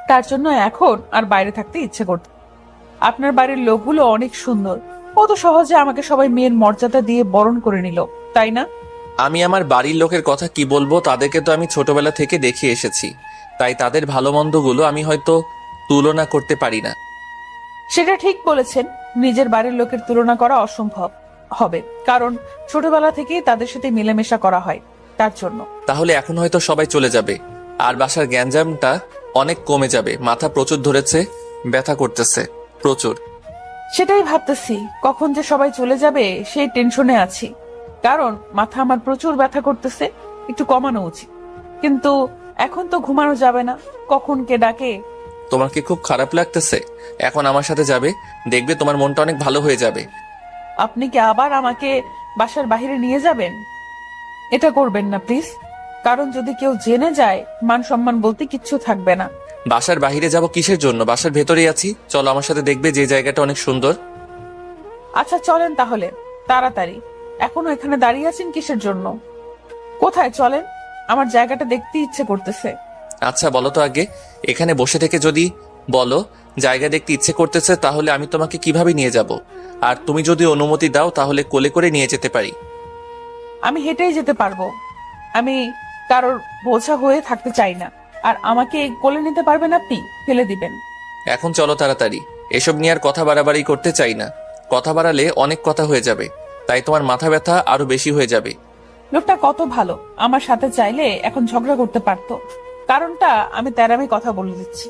তার জন্য এখন আর বাইরে থাকতে ইচ্ছে করত। আপনার বাড়ির লোকগুলো অনেক সুন্দর, কত সহজে আমাকে সবাই মেয়ের মর্যাদা দিয়ে বরণ করে নিল, তাই না? আমি আমার বাড়ির লোকের কথা কি বলবো, তাদেরকে তো আমি ছোটবেলা থেকে দেখে এসেছি, তাই তাদের ভালো মন্দগুলো আমি হয়তো তুলনা করতে পারি না। সেটা ঠিক বলেছেন, নিজের বাড়ির লোকের তুলনা করা অসম্ভব হবে, কারণ ছোটবেলা থেকেই তাদের সাথে মেলামেশা করা হয়, তার জন্য। তাহলে এখন হয়তো সবাই চলে যাবে, আর বাসার গ্যাঞ্জামটা অনেক কমে যাবে। মাথা প্রচুর ধরেছে, ব্যথা করতেছে প্রচুর। সেটাই ভাবতেছি, কখন যে সবাই চলে যাবে সেই টেনশনে আছি। কারণ মাথা আমার প্রচুর ব্যথা করতেছে, একটু কমানো উচিত। কিন্তু এখন তো ঘুমানো যাবে না, কখন কে ডাকে। তোমার কি খুব খারাপ লাগতেছে? এখন আমার সাথে যাবে, দেখবে তোমার মনটা অনেক ভালো হয়ে যাবে। আপনি কি আবার আমাকে বাসার বাইরে নিয়ে যাবেন? এটা করবেন না প্লিজ, কারণ যদি কেউ জেনে যায় মান সম্মান বলতে কিচ্ছু থাকবে না। বাসার বাইরে যাব কিসের জন্য? বাসার ভেতরেই আছি, চলো আমার সাথে, দেখবে যে জায়গাটা অনেক সুন্দর। আচ্ছা চলেন তাহলে, তাড়াতাড়ি। এখনো এখানে দাঁড়িয়ে আছেন কিসের জন্য? কোথায় চলেন, আমার জায়গাটা দেখতে ইচ্ছে করতেছে। আচ্ছা বলো তো আগে, এখানে বসে থেকে যদি বলো জায়গা দেখতে ইচ্ছে করতেছে, তাহলে আমি তোমাকে কিভাবে নিয়ে যাব? আর তুমি যদি অনুমতি দাও তাহলে কোলে করে নিয়ে যেতে পারি। আমি হেঁটেই যেতে পারবো। আমি কারোর বোঝা হয়ে থাকতে চাই না। আর আমাকে কোলে নিতে পারবেন আপনি, ফেলে দিবেন। এখন চলো তাড়াতাড়ি, এসব নিয়ে আর কথা বাড়াবাড়ি করতে চাই না। কথা বাড়ালে অনেক কথা হয়ে যাবে, তাই তোমার মাথা ব্যথা আরো বেশি হয়ে যাবে। লোকটা কত ভালো, আমার সাথে চাইলে এখন ঝগড়া করতে পারতো। কারণটা আমি তেরামি কথা বলে দিচ্ছি।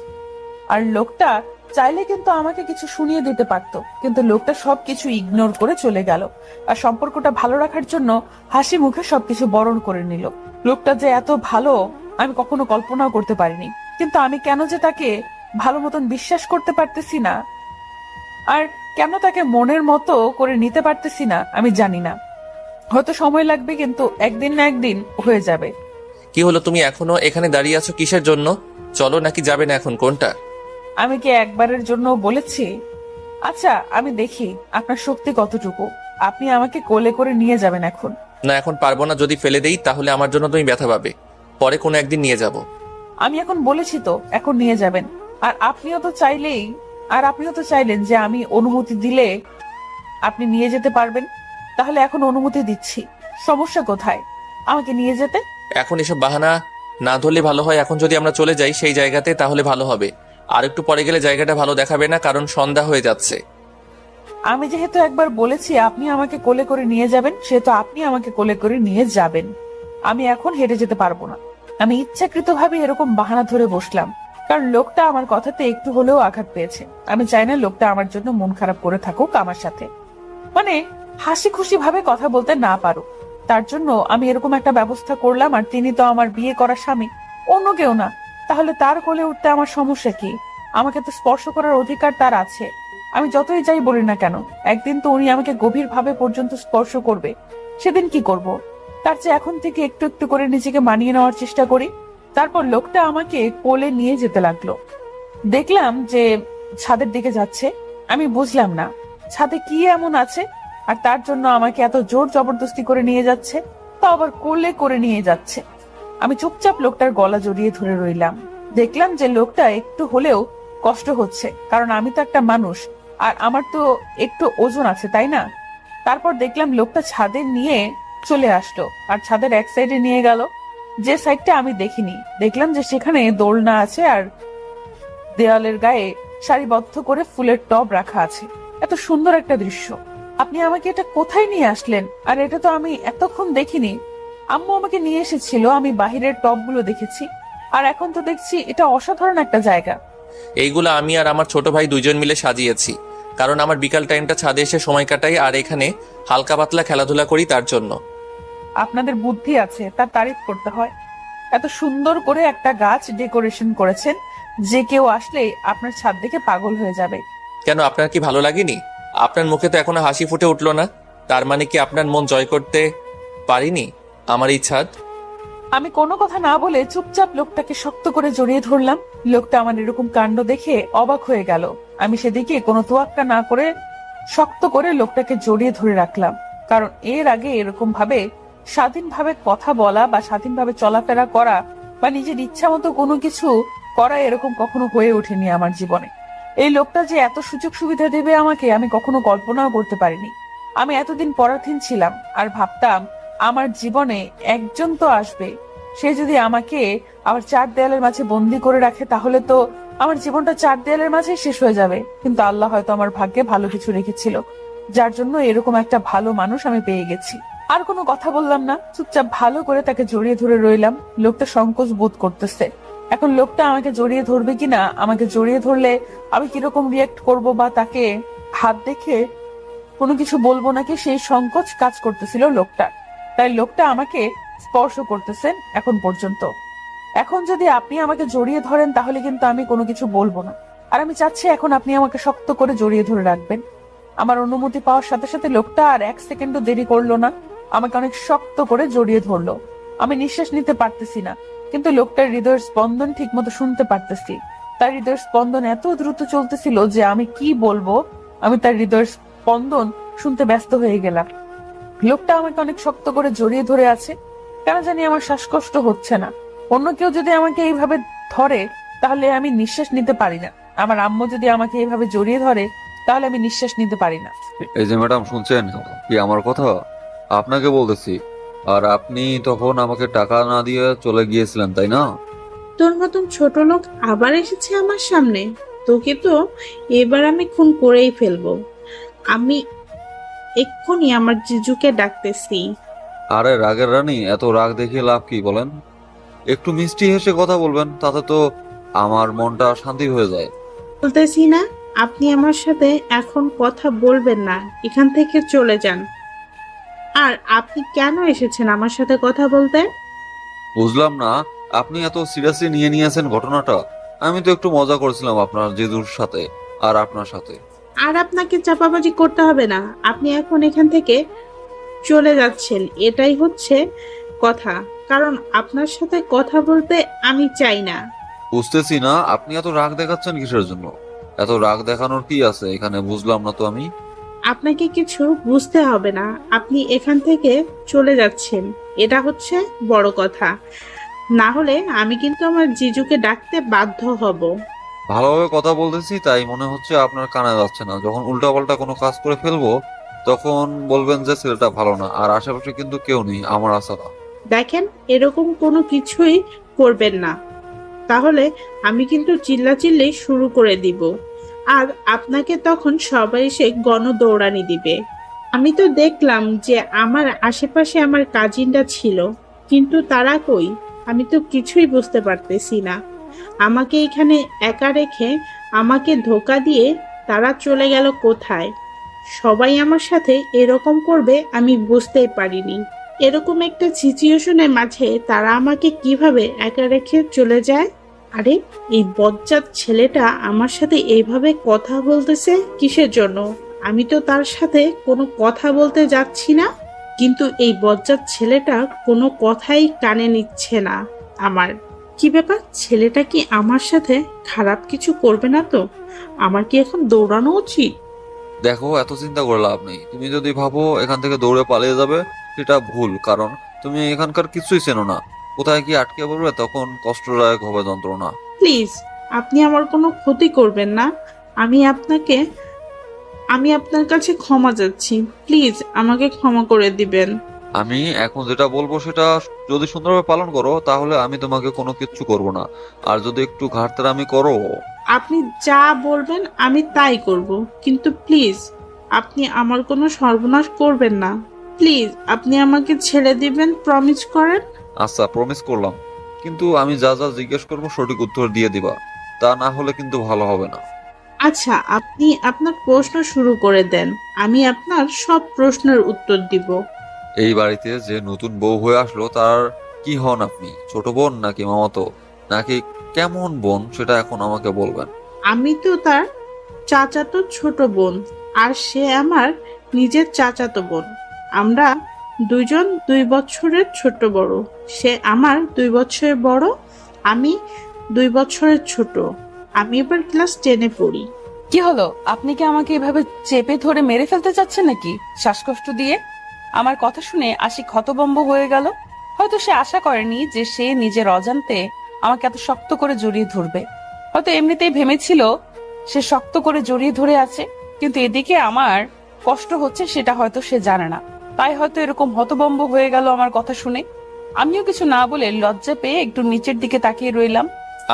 আর লোকটা চাইলে কিন্তু আমাকে কিছু শুনিয়ে দিতে পারতো, কিন্তু লোকটা সবকিছু ইগনোর করে চলে গেল। আর সম্পর্কটা ভালো রাখার জন্য হাসি মুখে সবকিছু বরণ করে নিল। লোকটা যে এত ভালো আমি কখনো কল্পনাও করতে পারিনি, কিন্তু আমি কেন যে তাকে ভালো মতন বিশ্বাস করতে পারতেছি না, আর কেন তাকে মনের মতো করে নিতে পারতেছি না আমি জানি না। হয়তো সময় লাগবে, কিন্তু একদিন না একদিন হয়ে যাবে। কি হলো, তুমি এখনো এখানে দাঁড়িয়ে আছো কিসের জন্য? চলো, নাকি যাবে না এখন, কোনটা? আমি কি একবারের জন্য বলেছি? আচ্ছা আমি দেখি আপনার শক্তি কতটুকু, আপনি আমাকে কোলে করে নিয়ে যাবেন এখন। না, এখন পারবো না। যদি ফেলে দেই তাহলে আমার জন্য তুমি ব্যথা পাবে, পরে কোনো একদিন নিয়ে যাব। আমি এখন বলেছি তো এখন নিয়ে যাবেন। আর আপনিও তো চাইলেন যে আমি অনুমতি দিলে আপনি নিয়ে যেতে পারবেন। তাহলে এখন অনুমতি দিচ্ছি, সমস্যা কোথায় আমাকে নিয়ে যেতে? এখন এসব বাহানা না ধরলে ভালো হয়। এখন যদি আমরা চলে যাই সেই জায়গাতে তাহলে ভালো হবে। আর একটু পরে গেলে জায়গাটা ভালো দেখাবে না, কারণ সন্ধ্যা হয়ে যাচ্ছে। আমি যেহেতু একবার বলেছি আপনি আমাকে কোলে করে নিয়ে যাবেন, সেহেতু আপনি আমাকে কোলে করে নিয়ে যাবেন। আমি এখন হেঁটে যেতে পারবো না। আমি ইচ্ছাকৃতভাবে এরকম বাহানা ধরে বসলাম, কারণ লোকটা আমার কথাতে একটু হলেও আঘাত পেয়েছে। আমি চাই না লোকটা আমার জন্য মন খারাপ করে থাকুক আমার সাথে, মানে হাসি খুশি ভাবে কথা বলতে না পারুক। তার জন্য আমি এরকম একটা ব্যবস্থা করলাম। আর তিনি তো আমার বিয়ে করা স্বামী, অন্য কেউ না। তাহলে তার কোলে উঠতে আমার সমস্যা কি? আমাকে তো স্পর্শ করার অধিকার তার আছে। আমি যতই যাই বলি না কেন, একদিন তো উনি আমাকে গভীর ভাবে পর্যন্ত স্পর্শ করবে। সেদিন কি করব? তার চেয়ে এখন থেকে একটু একটু করে নিজেকে মানিয়ে নেওয়ার চেষ্টা করি। তারপর লোকটা আমাকে কোলে নিয়ে যেতে লাগলো। দেখলাম যে ছাদের দিকে যাচ্ছে। আমি বুঝলাম না ছাদে কি এমন আছে, আর তার জন্য আমাকে এত জোর জবরদস্তি করে নিয়ে যাচ্ছে, তা আবার কোলে করে নিয়ে যাচ্ছে। আমি চুপচাপ লোকটার গলা জড়িয়ে ধরে রইলাম। দেখলাম যে লোকটা একটু হলেও কষ্ট হচ্ছে, কারণ আমি তো একটা মানুষ, আর আমার তো একটু ওজন আছে তাই না? তারপর দেখলাম লোকটা ছাদে নিয়ে চলে আসলো, আর ছাদের এক সাইডে নিয়ে গেল, যে সাইডটা আমি দেখিনি। দেখলাম যে সেখানে দোলনা আছে, আর দেওয়ালের গায়ে সারিবদ্ধ করে ফুলের টব রাখা আছে। এত সুন্দর একটা দৃশ্য। আপনি আমাকে এটা কোথায় নিয়ে আসলেন? আর এটা তো আমি এতক্ষণ দেখিনি। আম্মু আমাকে নিয়ে এসেছিল, আমি বাহিরের টবগুলো দেখেছি, আর এখন তো দেখছি এটা অসাধারণ একটা জায়গা। এইগুলো আমি আর আমার ছোট ভাই দুইজন মিলে সাজিয়েছি, কারণ আমার বিকাল টাইমটা ছাদে এসে সময় কাটাই, আর এখানে হালকা পাতলা খেলাধুলা করি তার জন্য। আপনাদের বুদ্ধি আছে, তার তারিফ করতে হয়। এত সুন্দর করে একটা গাছ ডেকোরেশন করেছেন, যে কেউ আসলেই আপনার ছাদ দেখে পাগল হয়ে যাবে। কেন, আপনার কি ভালো লাগেনি? আপনার মুখে তো এখনো হাসি ফুটে উঠলো না, তার মানে কি আপনার মন জয় করতে পারিনি আমার এই ছাদ? আমি কোনো কথা না বলে চুপচাপ লোকটাকে শক্ত করে জড়িয়ে ধরলাম। লোকটা আমার এরকম কাণ্ড দেখে অবাক হয়ে গেল। আমি সেদিকে কোনো তোয়াক্কা না করে শক্ত করে লোকটাকে জড়িয়ে ধরে রাখলাম, কারণ এর আগে এরকম ভাবে স্বাধীনভাবে কথা বলা বা স্বাধীনভাবে চলাফেরা করা বা নিজের ইচ্ছা মতো কোনো কিছু করা এরকম কখনো হয়ে ওঠেনি আমার জীবনে। এই লোকটা যে এত সুযোগ সুবিধা দেবে আমাকে, আমি কখনো কল্পনাও করতে পারিনি। আমি এতদিন পরাধীন ছিলাম, আর ভাবতাম আমার জীবনে একজন তো আসবে, সে যদি আমাকে আবার চার দেয়ালের মাঝে বন্দি করে রাখে, তাহলে তো আমার জীবনটা চার দেয়ালের মাঝে শেষ হয়ে যাবে। কিন্তু আল্লাহ হয়তো আমার ভাগ্যে ভালো কিছু রেখেছিল, যার জন্য এরকম একটা ভালো মানুষ আমি পেয়ে গেছি। আর কোনো কথা বললাম না, চুপচাপ ভালো করে তাকে জড়িয়ে ধরে রইলাম। লোকটা সংকোচ বোধ করতেছে। এখন লোকটা আমাকে জড়িয়ে ধরবে কিনা, আমাকে জড়িয়ে ধরলে আমি কিরকম রিয়েক্ট করব, বা তাকে হাত দেখে কোনো কিছু বলবো নাকি, সেই সংকোচ কাজ করতেছিল লোকটা। তাই লোকটা আমাকে স্পর্শ করতেছেন এখন পর্যন্ত। এখন যদি আপনি আমাকে জড়িয়ে ধরেন তাহলে কিন্তু আমি কোনো কিছু বলবো না। আর আমি চাচ্ছি এখন আপনি আমাকে শক্ত করে জড়িয়ে ধরে রাখবেন। আমার অনুমতি পাওয়ার সাথে সাথে লোকটা আর 1 সেকেন্ডও দেরি করলো না, আমাকে অনেক শক্ত করে জড়িয়ে ধরলো। আমি নিঃশ্বাস নিতে পারতেছি না, কিন্তু লোকটার হৃদয়ের স্পন্দন ঠিক মতো শুনতে পারতেছি। তার হৃদয়ের স্পন্দন এত দ্রুত চলতেছিল যে আমি কি বলবো, আমি তার হৃদয়ের স্পন্দন শুনতে ব্যস্ত হয়ে গেলাম। লোকটা আমাকে অনেক শক্ত করে জড়িয়ে ধরে আছে, কেন জানি আমার শ্বাসকষ্ট হচ্ছে না। অন্য কেউ যদি আমাকে এইভাবে ধরে তাহলে আমি নিঃশ্বাস নিতে পারি না। আমার আম্মু যদি আমাকে এইভাবে জড়িয়ে ধরে তাহলে আমি নিঃশ্বাস নিতে পারি না। এই যে ম্যাডাম, শুনছেন কি আমার কথা? আপনাকে বলতেছি। আর আপনি তখন আমাকে টাকা না দিয়ে চলে গিয়েছিলেন, তাই না? তোর মতন ছোট লোক আবার এসেছে আমার সামনে। তোকে তো এবার আমি খুন করেই ফেলবো। আমি এক্ষুনি আমার জিজুকে ডাকতেছি। আরে রাগের রানী, এত রাগ দেখিয়ে লাভ কি বলেন? একটু মিষ্টি হেসে কথা বলবেন, তাতে তো আমার মনটা শান্তি হয়ে যায়। বলতেছি না, আপনি আমার সাথে এখন কথা বলবেন না, এখান থেকে চলে যান। আর আপনি কেন এসেছেন আমার সাথে কথা বলতে? বুঝলাম না, আপনি এত সিরিয়াসলি নিয়ে নিয়েছেন ঘটনাটা। আমি তো একটু মজা করছিলাম আপনার জিজুর সাথে আর আপনার সাথে। আর আপনাকে চাপাবাজি করতে হবে না, আপনি এখন এখান থেকে চলে যাচ্ছেন, এটাই হচ্ছে কথা। কারণ আপনার সাথে কথা বলতে আমি চাই না। বুঝতেছি না আপনি এত রাগ দেখাচ্ছেন কিসের জন্য? এত রাগ দেখানোর কি আছে এখানে, বুঝলাম না তো আমি। আপনাকে কিছু বুঝতে হবে না, আপনি এখান থেকে চলে যাচ্ছেন, এটা হচ্ছে বড় কথা। না হলে আমি কিন্তু আমার জিজুকে ডাকতে বাধ্য হব। ভালোভাবে কথা বলতেছি তাই মনে হচ্ছে আপনার কানে যাচ্ছে না। যখন উল্টাপাল্টা কোনো কাজ করে ফেলবো তখন বলবেন যে ছেলেটা ভালো না। আর আশেপাশে কিন্তু কেউ নেই আমার আসারা। দেখেন, এরকম কোনো কিছুই করবেন না, তাহলে আমি কিন্তু চিল্লাচিল্লি শুরু করে দিব। আর আপনাকে তখন সবাই এসে গণদৌড়ানি দিবে। আমি তো দেখলাম যে আমার আশেপাশে আমার কাজিনরা ছিল, কিন্তু তারা কই? আমি তো কিছুই বুঝতে পারতেছি না। আমাকে এখানে একা রেখে আমাকে ধোকা দিয়ে তারা চলে গেল কোথায়? সবাই আমার সাথে এরকম করবে আমি বুঝতেই পারিনি। এরকম একটা সিচুয়েশনের মাঝে তারা আমাকে কিভাবে একা রেখে চলে যায়? আরে, এই বজ্জাত ছেলেটা আমার সাথে এইভাবে কথা বলতেছে কিসের জন্য? আমি তো তার সাথে কোনো কথা বলতে যাচ্ছি না, কিন্তু এই বজ্জাত ছেলেটা কোনো কথাই কানে নিচ্ছে না আমার। কি ব্যাপার, ছেলেটা কি আমার সাথে খারাপ কিছু করবে না তো? আমার কি এখন দৌড়ানো উচিত? দেখো, এত চিন্তা করে লাভ নেই। তুমি যদি ভাবো এখান থেকে দৌড়ে পালিয়ে যাবে, সেটা ভুল। কারণ তুমি এখানকার কিছুই চেনো না। কোথায় কি আটকে পড়বে তখন কষ্টদায়ক হবে যন্ত্রণা। প্লিজ, আপনি আমার কোনো ক্ষতি করবেন না। আমি আপনাকে আমি আপনার কাছে ক্ষমা চাচ্ছি, প্লিজ আমাকে ক্ষমা করে দিবেন। আমি এখন যেটা বলবো সেটা যদি সুন্দরভাবে পালন করো তাহলে আমি তোমাকে কোনো কিচ্ছু করব না। আর যদি একটু ঘাটতারামি করো। আপনি যা বলবেন আমি তাই করব, কিন্তু প্লিজ আপনি আমার কোনো সর্বনাশ করবেন না। প্লিজ আপনি আমাকে ছেড়ে দিবেন, প্রমিস করেন। আচ্ছা, প্রমিস করলাম। কিন্তু আমি যা যা জিজ্ঞেস করবো সঠিক উত্তর দিয়ে দিবা। তা না হলে কিন্তু ভালো হবে না। আচ্ছা, আপনি আপনার প্রশ্ন শুরু করে দেন, আমি আপনার সব প্রশ্নের উত্তর দিব। এই বাড়িতে যে নতুন বউ হয়ে আসলো তার কি হন আপনি? ছোট বোন নাকি মামাতো নাকি কেমন বোন, সেটা এখন আমাকে বলবেন। আমি তো তার চাচাতো ছোট বোন, আর সে আমার নিজের চাচাতো বোন। আমরা দুইজন 2 বছরের ছোট বড়। সে আমার 2 বছরের বড়, আমি 2 বছরের ছোট। আমি এবার ক্লাস 10-এ পড়ি। কি হলো, আপনি কি আমাকে এভাবে চেপে ধরে মেরে ফেলতে চাচ্ছেন নাকি শ্বাসকষ্ট দিয়ে? আমার কথা শুনে আশিক হতভম্ব হয়ে গেল। হয়তো সে আশা করেনি যে সে নিজের অজান্তে আমাকে এত শক্ত করে জড়িয়ে ধরবে। হয়তো এমনিতেই ভেবেছিল সে শক্ত করে জড়িয়ে ধরে আছে, কিন্তু এদিকে আমার কষ্ট হচ্ছে সেটা হয়তো সে জানে না। তাই হয়তো এরকম হতভম্ব হয়ে গেল আমার কথা শুনে। আমিও কিছু না বলে লজ্জা পেয়ে একটু নিচের দিকে তাকিয়ে রইলাম।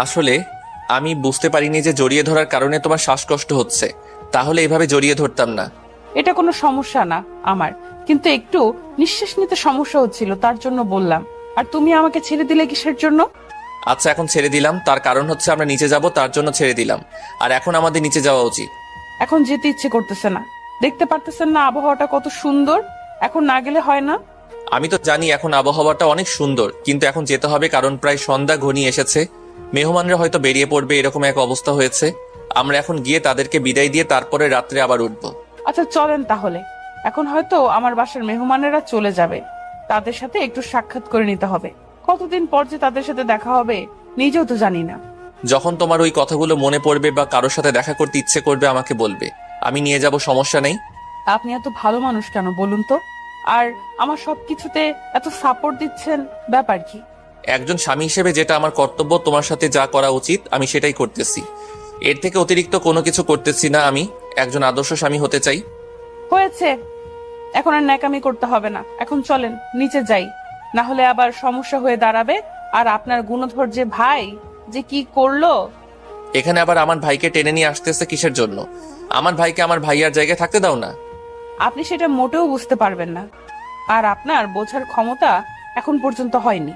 আসলে আমি বুঝতে পারিনি যে জড়িয়ে ধরার কারণে তোমার শ্বাসকষ্ট হচ্ছে, তাহলে এভাবে জড়িয়ে ধরতাম না। এটা কোনো সমস্যা না আমার, কিন্তু একটু নিঃশ্বাস নিতে সমস্যা হচ্ছিল, তার জন্য বললাম। আর তুমি আমাকে ছেড়ে দিলে কিসের জন্য? আচ্ছা, এখন ছেড়ে দিলাম, তার কারণ হচ্ছে আমরা নিচে যাব, তার জন্য ছেড়ে দিলাম। আর এখন আমাদের নিচে যাওয়া উচিত। এখন যেতে ইচ্ছে করতেছে না। দেখতে পারতেছেন না আবহাওয়াটা কত সুন্দর? এখন না গেলে হয় না? আমি তো জানি এখন আবহাওয়াটা অনেক সুন্দর, কিন্তু এখন যেতে হবে কারণ প্রায় সন্ধ্যা ঘনিয়ে এসেছে। মেহমানরা হয়তো বেরিয়ে পড়বে, এরকম এক অবস্থা হয়েছে। আমরা এখন গিয়ে তাদেরকে বিদায় দিয়ে তারপরে রাত্রে আবার উঠবো। আচ্ছা চলেন তাহলে। এখন হয়তো আমার বাসার মেহমানেরা চলে যাবে, তাদের সাথে একটু সাক্ষাৎ করে নিতে হবে। কতদিন পর যে তাদের সাথে দেখা হবে নিজেও তো জানি না। যখন তোমার ওই কথাগুলো মনে পড়বে বা কারোর সাথে দেখা করতে ইচ্ছে করবে আমাকে বলবে, আমি নিয়ে যাব, সমস্যা নেই। আপনি এত ভালো মানুষ কেন বলুন তো? আর আমার সবকিছুতে এত সাপোর্ট দিচ্ছেন, ব্যাপার কি? একজন স্বামী হিসেবে যেটা আমার কর্তব্য, তোমার সাথে যা করা উচিত আমি সেটাই করতেছি। এর থেকে অতিরিক্ত কোনো কিছু করতেছি না। আমি একজন আদর্শ স্বামী হতে চাই। হয়েছে, এখন আর ন্যাকামি করতে হবে না। এখন চলেন নিচে যাই, না হলে আবার সমস্যা হয়ে দাঁড়াবে। আর আপনার গুণধর যে ভাই যে কি করলো। এখানে আবার আমার ভাইকে টেনে নিয়ে আসতেছে কিসের জন্য? আমার ভাইকে আমার ভাইয়ার জায়গায় থাকতে দাও না। আপনি সেটা মোটেও বুঝতে পারবেন না, আর আপনার বোঝার ক্ষমতা এখন পর্যন্ত হয়নি।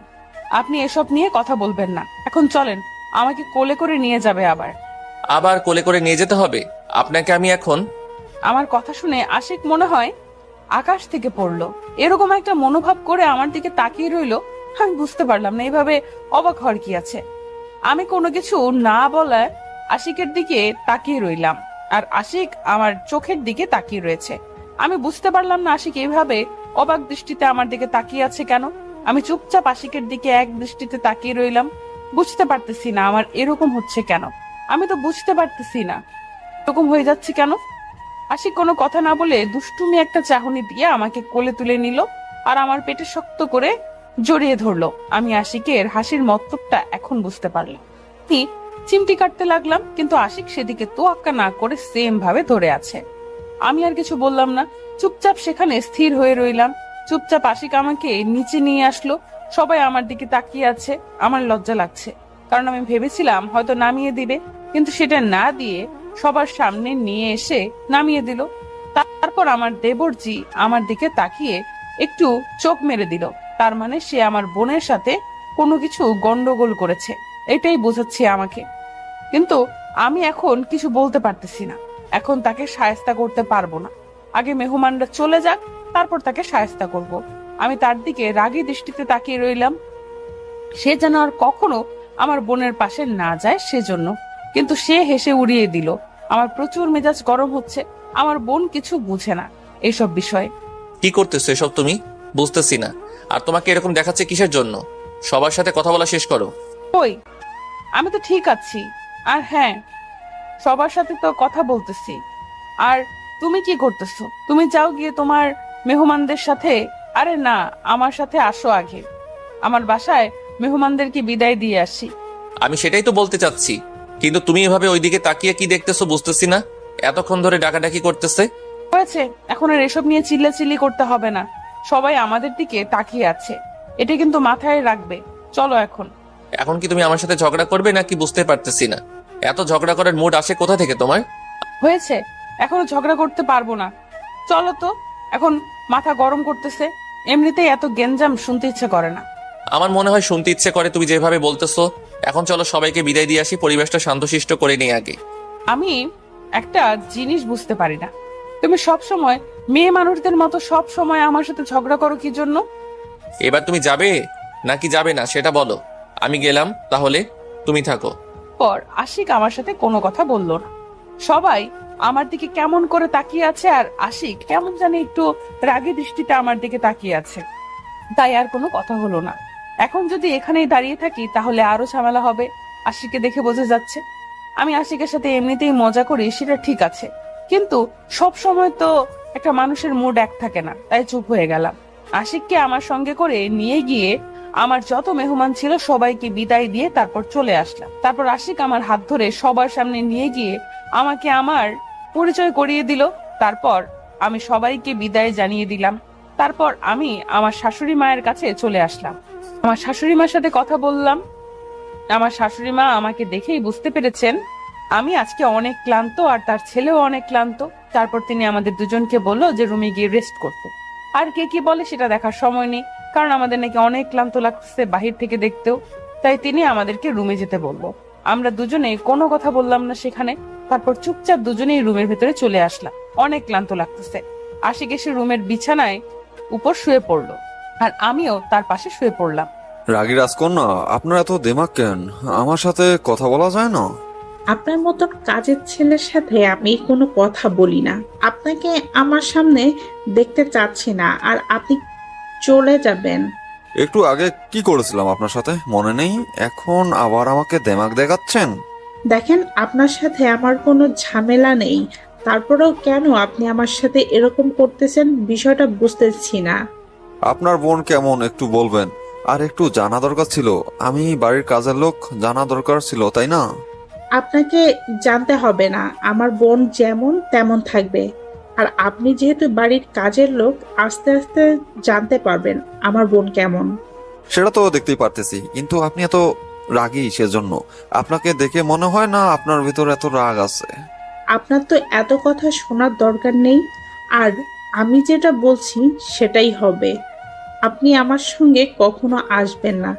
আপনি এসব নিয়ে কথা বলবেন না। এখন চলেন, আমাকে কোলে করে নিয়ে যাবে আবার। আবার কোলে করে নিয়ে যেতে হবে আপনাকে? আমি এখন আমার কথা শুনে আশিক মনে হয় আকাশ থেকে পড়লো, এরকম একটা মনোভাব করে আমার দিকে তাকিয়ে রইলো। আমি বুঝতে পারলাম না এইভাবে অবাক হওয়ার কি আছে। আমি কোনো কিছু না বলায় আশিকের দিকে তাকিয়ে রইলাম, আর আশিক আমার চোখের দিকে তাকিয়ে রয়েছে। আমি বুঝতে পারলাম না আশিক এইভাবে অবাক দৃষ্টিতে আমার দিকে তাকিয়ে আছে কেন। আমি চুপচাপ আশিকের দিকে এক দৃষ্টিতে তাকিয়ে রইলাম। বুঝতে পারতেছি না আমার এরকম হচ্ছে কেন। আমি তো বুঝতে পারতেছি না এরকম হয়ে যাচ্ছে কেন। আশিক কোনো কথা না বলে দুষ্টুমি একটা চাহনি দিয়ে আমাকে কোলে তুলে নিল আর আমার পেটে শক্ত করে জড়িয়ে ধরলো। আমি আশিকের হাসির মতলবটা এখন বুঝতে পারলাম। চিমটি কাটতে লাগলাম, কিন্তু আশিক সেদিকে তোয়াক্কা না করে সেম ভাবে ধরে আছে। আমি আর কিছু বললাম না, চুপচাপ সেখানে স্থির হয়ে রইলাম। চুপচাপ আশিক আমাকে নিচে নিয়ে আসলো। সবাই আমার দিকে তাকিয়ে আছে। আমার লজ্জা লাগছে, কারণ আমি ভেবেছিলাম হয়তো নামিয়ে দিবে, কিন্তু সেটা না দিয়ে সবার সামনে নিয়ে এসে নামিয়ে দিল। তারপর আমার দেবরজি আমার দিকে তাকিয়ে একটু চোখ মেরে দিল। তার মানে সে আমার বোনের সাথে কোনো কিছু গন্ডগোল করেছে, এটাই বোঝাচ্ছে আমাকে। কিন্তু আমি এখন কিছু বলতে পারতেছি না। এখন তাকে শায়েস্তা করতে পারবো না। আগে মেহমানরা চলে যাক, তারপর তাকে শায়েস্তা করব। আমি তার দিকে রাগী দৃষ্টিতে তাকিয়ে রইলাম, সে যেন আর কখনো আমার বোনের পাশে না যায় সেজন্য। কিন্তু সে হেসে উড়িয়ে দিল। আমার প্রচুর মেজাজ গরম হচ্ছে। আমার বোন কিছু বুঝে না এইসব বিষয়ে। কি করতেছো এসব তুমি? বুঝতেছি না। আর তোমাকে এরকম দেখাচ্ছে কিসের জন্য? সবার সাথে কথা বলা শেষ করো। ওই, আমি তো ঠিক আছি। আর হ্যাঁ, সবার সাথে তো কথা বলতেছি। আর তুমি কি করতেছো? তুমি যাও গিয়ে তোমার মেহমানদের সাথে। আরে না, আমার সাথে আসো আগে, আমার বাসায় মেহমানদেরকে বিদায় দিয়ে আসি। আমি সেটাই তো বলতে চাচ্ছি, কিন্তু তুমি এভাবে ওইদিকে তাকিয়ে কি দেখতেছো বুঝতেছি না। এতক্ষণ ধরে ডাকাডাকি করতেছে। হয়েছে, এখন আর এসব নিয়ে চিল্লাচিল্লি করতে হবে না। সবাই আমাদের দিকে তাকিয়ে আছে, এটা কিন্তু মাথায় রাখবে। চলো এখন। এখন কি তুমি আমার সাথে ঝগড়া করবে নাকি বুঝতে পারতেছি না। এত ঝগড়া করার মুড আসে কোথা থেকে তোমার? হয়েছে, এখনো ঝগড়া করতে পারবো না। চলো তো, এখন মাথা গরম করতেছে। এমনিতেই এত গেঞ্জাম শুনতে ইচ্ছে করে না। আমার মনে হয় শুনতে ইচ্ছে করে তুমি যেভাবে বলতেছো। এখন চলো সবাইকে বিদায় দিয়ে আসি, পরিবেশটা শান্তশিষ্ট করে নিই আগে। আমি একটা জিনিস বুঝতে পারি না, তুমি সব সময় মেয়ে মানুষদের মতো সব সময় আমার সাথে ঝগড়া করো কি জন্য? এবার তুমি যাবে নাকি যাবে না সেটা বলো। আমি গেলাম, তাহলে তুমি থাকো। পর আশিক আমার সাথে কোনো কথা বললো না। সবাই আমার দিকে কেমন করে তাকিয়ে আছে, আর আশিক কেমন জানি একটু রাগী দৃষ্টিতে আমার দিকে তাকিয়ে আছে। তাই আর কোনো কথা হলো না। এখন যদি এখানেই দাঁড়িয়ে থাকি তাহলে আরো ঝামেলা হবে। আশিককে দেখে বোঝা যাচ্ছে আমি আশিকের সাথে এমনিতেই মজা করি, সেটা ঠিক আছে, কিন্তু সব সময় তো একটা মানুষের মুড এক থাকে না। তাই চুপ হয়ে গেলাম। আশিককে আমার সঙ্গে করে নিয়ে গিয়ে আমার যত মেহমান ছিল সবাইকে বিদায় দিয়ে তারপর চলে আসলাম। তারপর আশিক আমার হাত ধরে সবার সামনে নিয়ে গিয়ে আমাকে আমার পরিচয় করিয়ে দিল। তারপর আমি সবাইকে বিদায় জানিয়ে দিলাম। তারপর আমি আমার শাশুড়ি মায়ের কাছে চলে আসলাম। আমার শাশুড়ি মার সাথে কথা বললাম। আমার শাশুড়ি মা আমাকে দেখেই বুঝতে পেরেছেন আমি আজকে অনেক ক্লান্ত, আর তার ছেলেও অনেক ক্লান্ত। তারপর তিনি আমাদের দুজনকে বললো যে রুমে গিয়ে রেস্ট করতে। আর কে কি বলে সেটা দেখার সময় নেই, কারণ আমাদের নাকি অনেক ক্লান্ত লাগছে বাহির থেকে দেখতেও। তাই তিনি আমাদেরকে রুমে যেতে বললো। আমরা দুজনে কোনো কথা বললাম না সেখানে। তারপর চুপচাপ দুজনেই রুমের ভেতরে চলে আসলাম। অনেক ক্লান্ত লাগতেছে। আশিক এসে রুমের বিছানায় উপর শুয়ে পড়লো। আর আমিও তার পাশে শুয়ে পড়লাম। রাগী রাজকন্যা, আপনার এত দেমাগ কেন? আমার সাথে কথা বলা যায় না? আপনার মতন কাজের ছেলের সাথে আমি কোনো কথা বলি না। আপনাকে আমার সামনে দেখতে চাচ্ছি না, আর আপনি চলে যাবেন। একটু আগে কি করেছিলাম আপনার সাথে মনে নেই? এখন আবার আমাকে দেমাগ দেখাচ্ছেন? দেখেন, আপনার সাথে আমার কোনো ঝামেলা নেই, তারপরেও কেন আপনি আমার সাথে এরকম করতেছেন বিষয়টা বুঝতেছি না। আপনার বোন কেমন একটু বলবেন? আর একটু জানা দরকার ছিল। আমি বাড়ির কাজের লোক, জানা দরকার ছিল, তাই না? আপনাকে জানতে হবে না, আমার বোন যেমন তেমন থাকবে। আর আপনি যেহেতু বাড়ির কাজের লোক, আস্তে আস্তে জানতে পারবেন আমার বোন কেমন। সেটা তো দেখতেই পারতেছি, কিন্তু আপনি এত রাগী সেজন্য। আপনাকে দেখে মনে হয় না আপনার ভিতর এত রাগ আছে। আপনার তো এত কথা শোনার দরকার নেই, আর আমি যেটা বলছি সেটাই হবে। আপনি আমার সঙ্গে কখনো আসবেন না,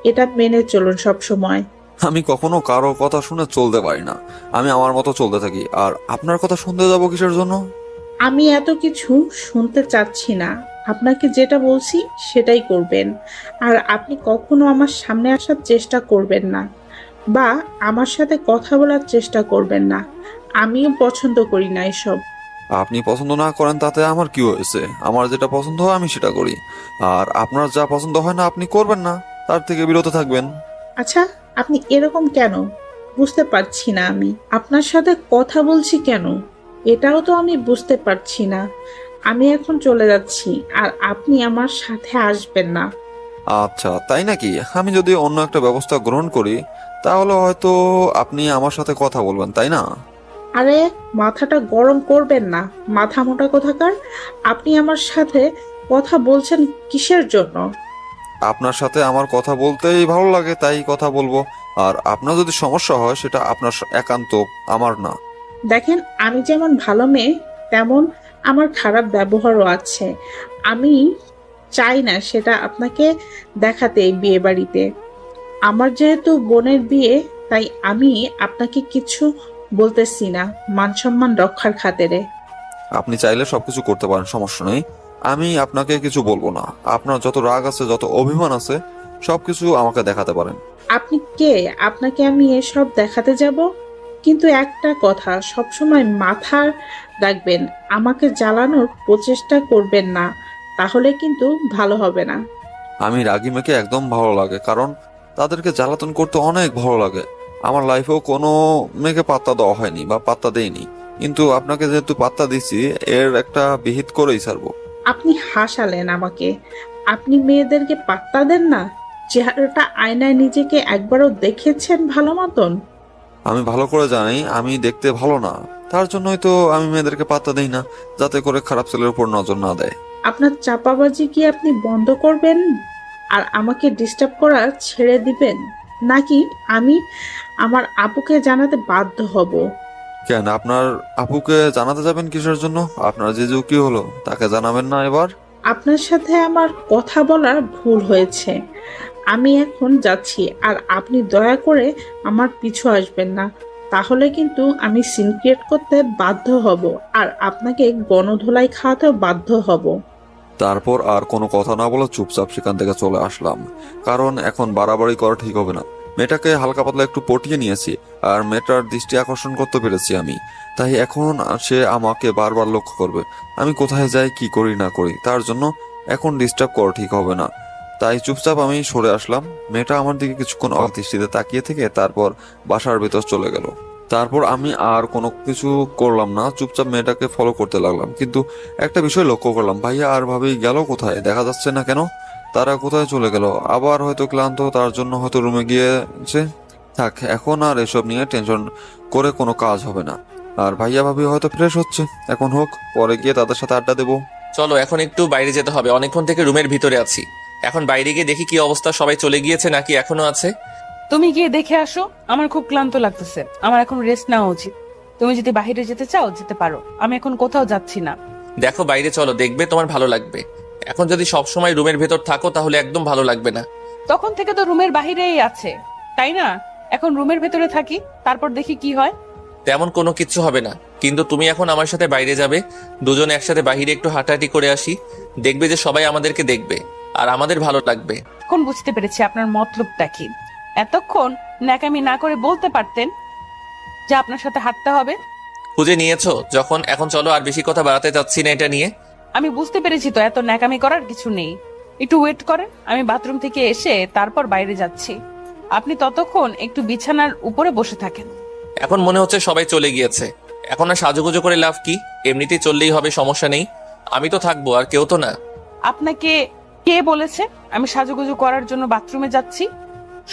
এটা মেনে চলুন সব সময়। আমি কখনো কারো কথা শুনে চলতে পারি না। আমি আমার মতো চলতে থাকি, আর আপনার কথা শুনতে যাবো কিসের জন্য? আমি এত কিছু শুনতে চাচ্ছি না, আপনাকে যেটা বলছি সেটাই করবেন। আর আপনি কখনো আমার সামনে আসার চেষ্টা করবেন না, বা আমার সাথে কথা বলার চেষ্টা করবেন না। আমিও পছন্দ করি না এসব। আপনি পছন্দ না করেন তাতে আমার কি হয়েছে? আমার যেটা পছন্দ হয় আমি সেটা করি, আর আপনার যা পছন্দ হয় না আপনি করবেন না, তার থেকে বিরত থাকবেন। আচ্ছা, আপনি এরকম কেন? বুঝতে পারছি না। আমি আপনার সাথে কথা বলছি কেন, এটাও তো আমি বুঝতে পারছি না। আমি এখন চলে যাচ্ছি, আর আপনি আমার সাথে আসবেন না। আচ্ছা, তাই নাকি? আমি যদি অন্য একটা ব্যবস্থা গ্রহণ করি, তাহলে হয়তো আপনি আমার সাথে কথা বলবেন, তাই না? আরে, মাথাটা গরম করবেন না, মাথা মোটা কোথাকার। আপনি আমার সাথে কথা বলছেন কিসের জন্য? আপনার সাথে আমার কথা বলতেই ভালো লাগে, তাই কথা বলবো। আর আপনার যদি সমস্যা হয় সেটা আপনার একান্ত, আমার না। দেখেন, আমি যেমন ভালো মেয়ে, তেমন আমার খারাপ ব্যবহারও আছে। আমি চাই না সেটা আপনাকে দেখাতে এই বিয়ে বাড়িতে। আমার যেহেতু বোনের বিয়ে, তাই আমি আপনাকে কিছু বলতেছি না, মান সম্মান রক্ষার খাতিরে। আপনি চাইলে সবকিছু করতে পারেন, সমস্যা নেই। আমি আপনাকে কিছু বলবো না। আপনার যত রাগ আছে, যত অভিমান আছে, সবকিছু আমাকে দেখাতে পারেন। আপনি কে? আপনাকে আমি এসব দেখাতে যাব? কিন্তু একটা কথা সবসময় মাথায় রাখবেন, আমাকে জ্বালানোর প্রচেষ্টা করবেন না, তাহলে কিন্তু ভালো হবে না। আমি রাগী মেয়েকে একদম ভালো লাগে, কারণ তাদেরকে জ্বালাতন করতে অনেক ভালো লাগে। আমার লাইফেও কোনো মেয়েকে পাত্তা দেওয়া হয়নি বা পাত্তা দেয়নি, কিন্তু আপনাকে যেহেতু পাত্তা দিছি, এর একটা বিহিত করেই ছাড়বো। আপনি হাসালেন আমাকে। আপনি মেয়েদেরকে পাত্তা দেন না? চেহারাটা আয়নায় নিজেকে একবারও দেখেছেন ভালো মতন? আমি ভালো করে জানি আমি দেখতে ভালো না, তার জন্যই তো আমি মেয়েদেরকে পাত্তা দেই না, যাতে করে খারাপ ছেলের উপর নজর না দেয়। আপনার চাপাবাজি কি আপনি বন্ধ করবেন, আর আমাকে ডিস্টার্ব করা ছেড়ে দিবেন? নাকি আমি আমার আপুকে জানাতে বাধ্য হব? কেন, আপনার আপুকে জানাতে যাবেন কিসের জন্য? আপনার জিজু কি হলো, তাকে জানাবেন না এবার? আপনার সাথে আমার কথা বলার ভুল হয়েছে, আমি এখন যাচ্ছি। আর আপনি দয়া করে আমার পিছু আসবেন না, তাহলে কিন্তু আমি সিন ক্রিয়েট করতে বাধ্য হব, আর আপনাকে গণধোলাই খাওয়াতেও বাধ্য হব। তারপর আর কোনো কথা না বলে চুপচাপ সেখান থেকে চলে আসলাম, কারণ এখন বাড়াবাড়ি করা ঠিক হবে না। মেয়েটাকে হালকা পাতলা একটু পটিয়ে নিয়েছি, আর মেয়েটার দৃষ্টি আকর্ষণ করতে পেরেছি আমি। তাই এখন সে আমাকে বারবার লক্ষ্য করবে। আমি কোথায় যাই, কি করি না করি, তার জন্য এখন ডিস্টার্ব করা ঠিক হবে না। তাই চুপচাপ আমি সরে আসলাম। মেয়েটা আমার দিকে কিছুক্ষণ অদৃষ্টিতে তাকিয়ে থেকে তারপর বাসার ভেতর চলে গেল। তারপর আমি আর কোনো কিছু করলাম না, চুপচাপ মেয়েটাকে ফলো করতে লাগলাম। কিন্তু একটা বিষয় লক্ষ্য করলাম, ভাইয়া আর ভাবি গেল কোথায়, দেখা যাচ্ছে না কেন। তারা কোথায় চলে গেল? আবার হয়তো ক্লান্ত, তার জন্য হয়তো রুমে গিয়েছে। থাক, এখন আর এসব নিয়ে টেনশন করে কোনো কাজ হবে না। আর ভাইয়া ভাবি হয়তো ফ্রেশ হচ্ছে, এখন হোক, পরে গিয়ে তাদের সাথে আড্ডা দেবো। চলো এখন একটু বাইরে যেতে হবে, অনেকক্ষণ থেকে রুমের ভিতরে আছি। এখন বাইরে গিয়ে দেখি কি অবস্থা, সবাই চলে গিয়েছে নাকি এখনো আছে। তুমি গিয়ে দেখে আসো, আমার খুব ক্লান্ত লাগতেছে, আমার এখন রেস্ট নেওয়া উচিত। তুমি যদি বাইরে যেতে চাও যেতে পারো, আমি এখন কোথাও যাচ্ছি না। দেখো বাইরে চলো, দেখবে তোমার ভালো লাগবে। এখন যদি সব সময় রুমের ভেতর থাকো তাহলে একদম ভালো লাগবে না। তখন থেকে তো রুমের বাহিরেই আছে, তাই না? এখন রুমের ভেতরে থাকি, তারপর দেখি কি হয়। তেমন কোনো কিচ্ছু হবে না, কিন্তু তুমি এখন আমার সাথে বাইরে যাবে। দুজনে একসাথে বাইরে একটু হাঁটাহাঁটি করে আসি, দেখবে যে সবাই আমাদেরকে দেখবে। আর আমাদের ভালো লাগবে। এখন বুঝতে পেরেছি আপনার মতলবটা কি। এতক্ষণ ন্যাকামি না করে বলতে পারতেন যে আপনার সাথে হাঁটতে হবে। খুঁজে নিয়েছো যখন, এখন চলো, আর বেশি কথা বাড়াতে চাচ্ছি না এটা নিয়ে। আমি বুঝতে পেরেছি তো, এত ন্যাকামি করার কিছু নেই। একটু ওয়েট করেন, আমি বাথরুম থেকে এসে তারপর বাইরে যাচ্ছি। আপনি ততক্ষণ একটু বিছানার উপরে বসে থাকেন। এখন মনে হচ্ছে সবাই চলে গিয়েছে, এখন আর সাজুগুজু করে লাভ কি? এমনিতেই চললেই হবে, সমস্যা নেই। আমি তো থাকবো, আর কেউ তো না। আপনাকে কে বলেছে আমি সাজুগুজু করার জন্য বাথরুমে যাচ্ছি?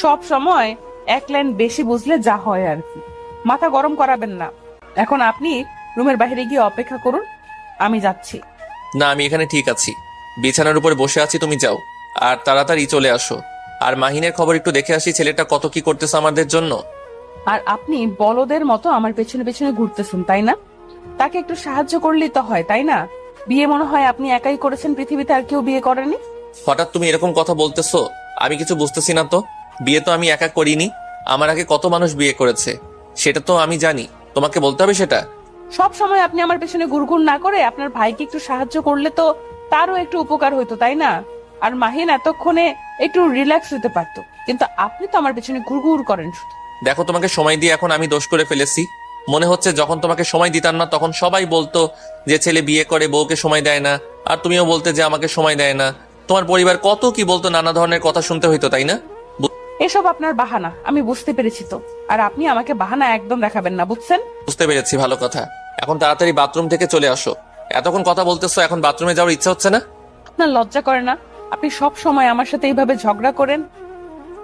সব সময় এক লাইন বেশি বুঝলে যা হয় আর কি। মাথা গরম করাবেন না। এখন আপনি রুমের বাইরে গিয়ে অপেক্ষা করুন, আমি যাচ্ছি। না, আমি এখানে ঠিক আছি, বিছানার উপরে বসে আছি, তুমি যাও। আর তাড়াতাড়ি চলে আসো। আর মাহিনের খবর একটু দেখে আসি, ছেলেটা কত কি করতেছে আমাদের জন্য। আর আপনি বলদের মতো আমার পেছনে পেছনে ঘুরতেছেন, তাই না? তাকে একটু সাহায্য করলেই তো হয়, তাই না? বিয়ে মনে হয় আপনি একাই করেছেন, পৃথিবীতে আর কেউ বিয়ে করেনি। হঠাৎ তুমি এরকম কথা বলতেছো, আমি কিছু বুঝতেছি না তো। বিয়ে তো আমি একা করিনি, আমার আগে কত মানুষ বিয়ে করেছে, সেটা তো আমি জানি। তোমাকে বলতে হবে সেটা? সব সময় আপনি আমার পেছনে ঘুরঘুর না করে আপনার ভাইকে একটু সাহায্য করলে তো তারও একটু উপকার হইতো, তাই না? আর মাহিন এতক্ষণে একটু রিল্যাক্স হতে পারতো, কিন্তু আপনি তো আমার পেছনে ঘুরঘুর করেন শুধু। দেখো, তোমাকে সময় দিয়ে এখন আমি দোষ করে ফেলেছি। মনে হচ্ছে যখন তোমাকে সময় দিতাম না তখন সবাই বলতো যে ছেলে বিয়ে করে বউকে সময় দেয় না, আর তুমিও বলতে যে আমাকে সময় দেয় না। তোমার পরিবার কত কি বলতো, নানা ধরনের কথা শুনতে হইতো, তাই না? এসব আপনার বাহানা, আমি বুঝতে পেরেছি তো। আর আপনি আমাকে বাহানা একদম দেখাবেন না, বুঝছেন? বুঝতে পেরেছি, ভালো কথা। এখন তাড়াতাড়ি বাথরুম থেকে চলে আসো। এতক্ষণ কথা বলতেছো, এখন বাথরুমে যাওয়ার ইচ্ছা হচ্ছে না? আপনার লজ্জা করে না? আপনি সব সময় আমার সাথে এইভাবে ঝগড়া করেন।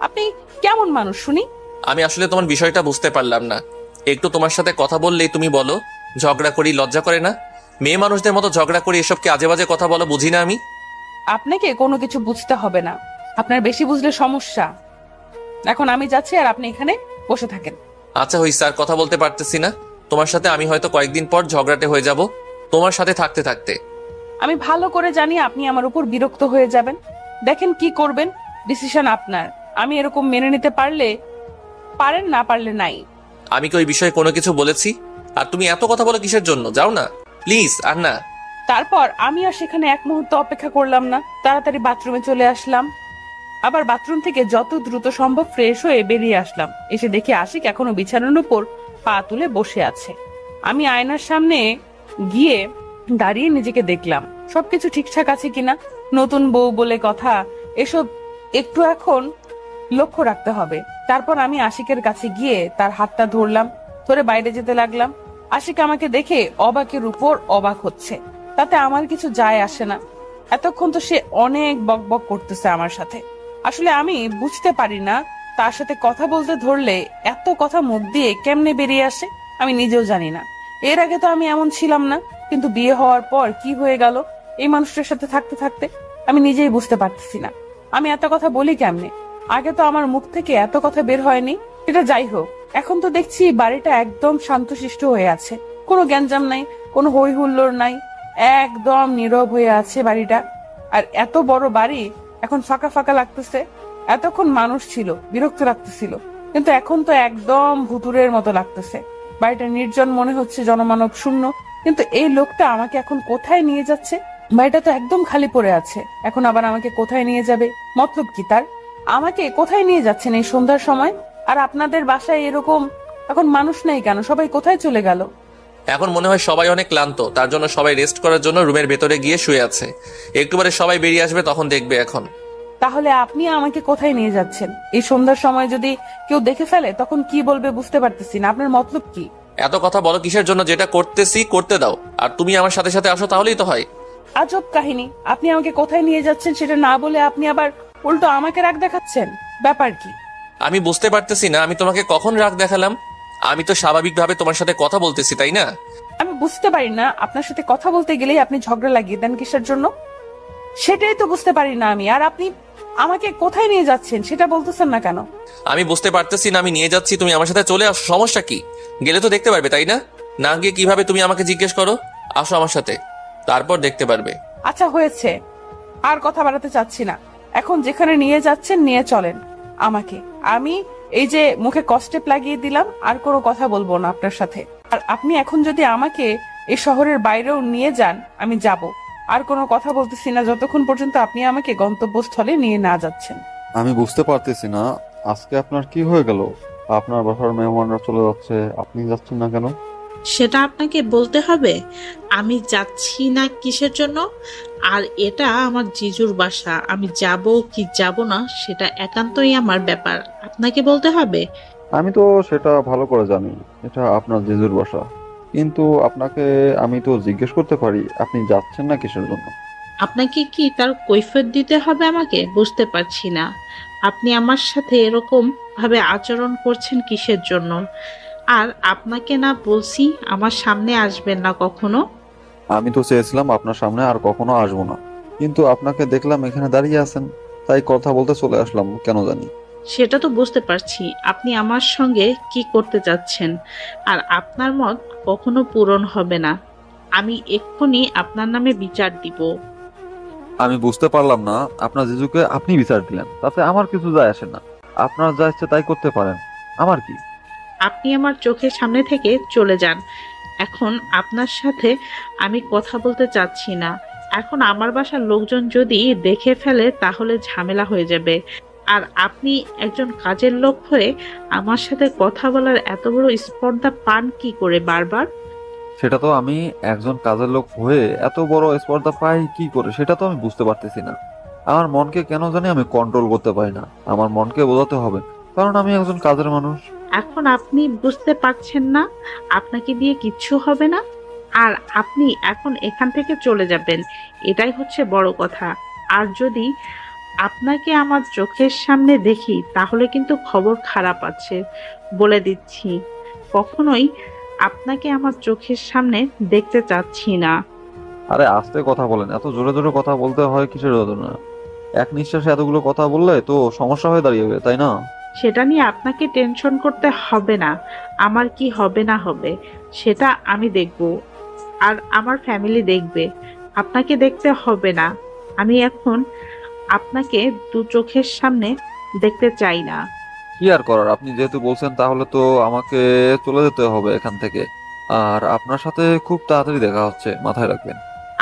আপনি কেমন মানুষ শুনি? আমি আসলে তোমার বিষয়টা বুঝতে পারলাম না। একটু তোমার সাথে কথা বললেই তুমি বলো ঝগড়া করি, লজ্জা করে না? মেয়ে মানুষদের মতো ঝগড়া করি, এসবকে আজে বাজে কথা বলো, বুঝি না আমি? আপনাকে কোনো কিছু বুঝতে হবে না, আপনার বেশি বুঝলে সমস্যা। এখন আমি যাচ্ছি, আর আপনি এখানে বসে থাকেন। আচ্ছা হইছে, আর কথা বলতে পারতেছি না তোমার সাথে। আমি হয়তো কয়েকদিন পর ঝগড়াটে হয়ে যাব তোমার সাথে থাকতে থাকতে। আমি ভালো করে জানি আপনি আমার উপর বিরক্ত হয়ে যাবেন। দেখেন কি করবেন, ডিসিশন আপনার। আমি এরকম মেনে নিতে পারলে পারেন, না পারলে নাই। আমি কি ওই বিষয়ে কোনো কিছু বলেছি? আর তুমি এত কথা বলো কিসের জন্য? যাও না প্লিজ। আর না। তারপর আমি আর সেখানে এক মুহূর্ত অপেক্ষা করলাম না, তাড়াতাড়ি বাথরুমে চলে আসলাম। আবার বাথরুম থেকে যত দ্রুত সম্ভব ফ্রেশ হয়ে বেরিয়ে আসলাম। এসে দেখি আশিক এখনো বিছানার উপর পা তুলে বসে আছে। আমি আয়নার সামনে গিয়ে দাঁড়িয়ে নিজেকে দেখলাম সবকিছু ঠিকঠাক আছে কিনা। নতুন বউ বলে কথা, এসব একটু এখন লক্ষ্য রাখতে হবে। তারপর আমি আশিকের কাছে গিয়ে তার হাতটা ধরলাম, ধরে বাইরে যেতে লাগলাম। আশিক আমাকে দেখে অবাকের উপর অবাক হচ্ছে, তাতে আমার কিছু যায় আসে না। এতক্ষণ তো সে অনেক বকবক করতেছে আমার সাথে। আসলে আমি বুঝতে পারি না তার সাথে কথা বলতে ধরলে এত কথা মুখ দিয়ে কেমনে বেরিয়ে আসে, আমি নিজেও জানি না। এর আগে তো আমি এমন ছিলাম না, কিন্তু বিয়ে হওয়ার পর কি হয়ে গেল এই মানুষটার সাথে থাকতে থাকতে আমি নিজেই বুঝতে পারতেছি না। আমি এত কথা বলি কেমনে? আগে তো আমার মুখ থেকে এত কথা বের হয়নি। এটা যাই হোক, এখন তো দেখছি বাড়িটা একদম শান্তশিষ্ট হয়ে আছে, কোনো গ্যাঞ্জাম নাই, কোনো হই হুল্লোড় নাই, একদম নীরব হয়ে আছে বাড়িটা। আর এত বড় বাড়ি এখন ফাঁকা ফাঁকা লাগতেছে। এতক্ষণ মানুষ ছিল, বিরক্ত লাগতেছিল, কিন্তু এখন তো একদম ভুতুরের মতো লাগতেছে। বাড়িটা নির্জন মনে হচ্ছে, জনমানব শূন্য। কিন্তু এই লোকটা আমাকে এখন কোথায় নিয়ে যাচ্ছে? বাড়িটা তো একদম খালি পড়ে আছে, এখন আবার আমাকে কোথায় নিয়ে যাবে? মতলব কি তার? আমাকে কোথায় নিয়ে যাচ্ছেন এই সন্ধ্যার সময়? আর আপনাদের বাসায় এরকম এখন মানুষ নেই কেন? সবাই কোথায় চলে গেল? এখন মনে হয় সবাই অনেক ক্লান্ত, তার জন্য সবাই রেস্ট করার জন্য রুমের ভেতরে গিয়ে শুয়ে আছে। একটু পরে সবাই বেরিয়ে আসবে, তখন দেখবে। এখন তাহলে আপনি আমাকে কোথায় নিয়ে যাচ্ছেন? এই সন্ধ্যার সময় যদি কেউ দেখে ফেলে তখন কি বলবে বুঝতে পারতেছি না। আপনার মতলব কি? এত কথা বলো কিসের জন্য? যেটা করতেছি করতে দাও, আর তুমি আমার সাথে সাথে আসো, তাহলেই তো হয়। আজব কাহিনী, আপনি আমাকে কোথায় নিয়ে যাচ্ছেন সেটা না বলে আপনি আবার উল্টো আমাকে রাগ দেখাচ্ছেন, ব্যাপার কি? আমি বুঝতে পারতেছি না আমি তোমাকে কখন রাগ দেখালাম। আমি তো স্বাভাবিকভাবে তোমার সাথে কথা বলতেছি, তাই না? আমি বুঝতে পারি না, আপনার সাথে কথা বলতে গেলেই আপনি ঝগড়া লাগিয়ে দেন কিসের জন্য? সেটাই তো বুঝতে পারি না আমি। আর আপনি আমাকে কোথায় নিয়ে যাচ্ছেন সেটা বলতেছেন না কেন? আমি বুঝতে পারতেছি না, আমি নিয়ে যাচ্ছি, তুমি আমার সাথে চলে আসো, সমস্যা কি? গেলে তো দেখতে পারবে, তাই না? না গিয়ে কিভাবে তুমি আমাকে জিজ্ঞেস করো? আসো আমার সাথে, তারপর দেখতে পারবে। আচ্ছা হয়েছে, আর কথা বাড়াতে চাচ্ছি না। এখন যেখানে নিয়ে যাচ্ছেন নিয়ে চলেন আমাকে। আমি এই যে মুখে কস্টেপ লাগিয়ে দিলাম, আর কোনো কথা বলবো না আপনার সাথে। আর আপনি এখন যদি আমাকে এই শহরের বাইরেও নিয়ে যান, আমি যাব। আর কোনো কথা বলতেছি না যতক্ষণ পর্যন্ত আপনি আমাকে গন্তব্যস্থলে নিয়ে না যাচ্ছেন। আমি বুঝতে পারতেছি না আজকে আপনার কি হয়ে গেল। আপনার বাসার মেহমানরা চলে যাচ্ছে, আপনি যাচ্ছেন না কেন? সেটা আপনাকে বলতে হবে আমি যাচ্ছি না কিসের জন্য? আর এটা আমার জিজুর বাসা, আমি যাব কি যাব না সেটা একান্তই আমার ব্যাপার, আপনাকে বলতে হবে? আমি তো সেটা ভালো করে জানি, এটা আপনার জিজুর বাসা, কিন্তু আপনাকে আমি তো জিজ্ঞেস করতে পারি আপনি যাচ্ছেন না কিসের জন্য। আপনাকে কি তার কৈফিয়ত দিতে হবে আমাকে? বুঝতে পারছি না আপনি আমার সাথে এরকম ভাবে আচরণ করছেন কিসের জন্য। আর আপনাকে না বলছি আমার সামনে আসবেন না কখনো? আমি তো চেয়েছিলাম আপনার সামনে আর কখনো আসবো না, কিন্তু আপনাকে দেখলাম এখানে দাঁড়িয়ে আছেন, তাই কথা বলতে চলে আসলাম কেন জানি। সেটা তো বুঝতে পারছি আপনি আমার সঙ্গে কি করতে চাচ্ছেন, আর আপনার মত কখনো পূরণ হবে না। আমি এক্ষুনি আপনার নামে বিচার দিব। আমি বুঝতে পারলাম না, আপনার জিজুকে আপনি বিচার দিলেন, তাতে আমার কিছু যায় আসে না। আপনার যা ইচ্ছে তাই করতে পারেন, আমার কি। আপনি আমার চোখের সামনে থেকে চলে যান। এখন আপনার সাথে আমি কথা বলতে চাচ্ছি না। এখন আমার বাসার লোকজন যদি দেখে ফেলে তাহলে ঝামেলা হয়ে যাবে। আর আপনি একজন কাজের লোক হয়ে আমার সাথে কথা বলার এত বড় স্পর্ধা পান কি করে বারবার? সেটা তো আমি একজন কাজের লোক হয়ে এত বড় স্পর্ধা পাই কি করে, সেটা তো আমি বুঝতে পারতেছি না। আমার মনকে কেন জানি আমি কন্ট্রোল করতে পারি না, আমার মনকে বোঝাতে হবে, কারণ আমি একজন কাজের মানুষ। এখন আপনি বুঝতে পারছেন না আপনাকে দিয়ে কিচ্ছু হবে না, আর আপনি এখন এখান থেকে চলে যাবেন, এটাই হচ্ছে বড় কথা। আর যদি আপনাকে আমার চোখের সামনে দেখি তাহলে কিন্তু খবর খারাপ আছে, বলে দিচ্ছি। কখনোই আপনাকে আমার চোখের সামনে দেখতে চাচ্ছি না। আরে আস্তে কথা বলেন, এত জোরে জোরে কথা বলতে হয় কিসের জন্য? এক নিঃশ্বাসে এতগুলো কথা বললে তো সমস্যা হয়ে দাঁড়িয়ে, তাই না? সেটা নিয়ে আপনাকে টেনশন করতে হবে না। আমার কি হবে না হবে সেটা আমি দেখব, আর আমার ফ্যামিলি দেখবে। আপনাকে দেখতে হবে না। আমি এখন আপনাকে দু চোখের সামনে দেখতে চাই না। কি আর করার, আপনি যেহেতু বলছেন তাহলে তো আমাকে চলে যেতে হবে এখান থেকে। আর আপনার সাথে খুব তাড়াতাড়ি দেখা হচ্ছে, মাথায় রাখবেন।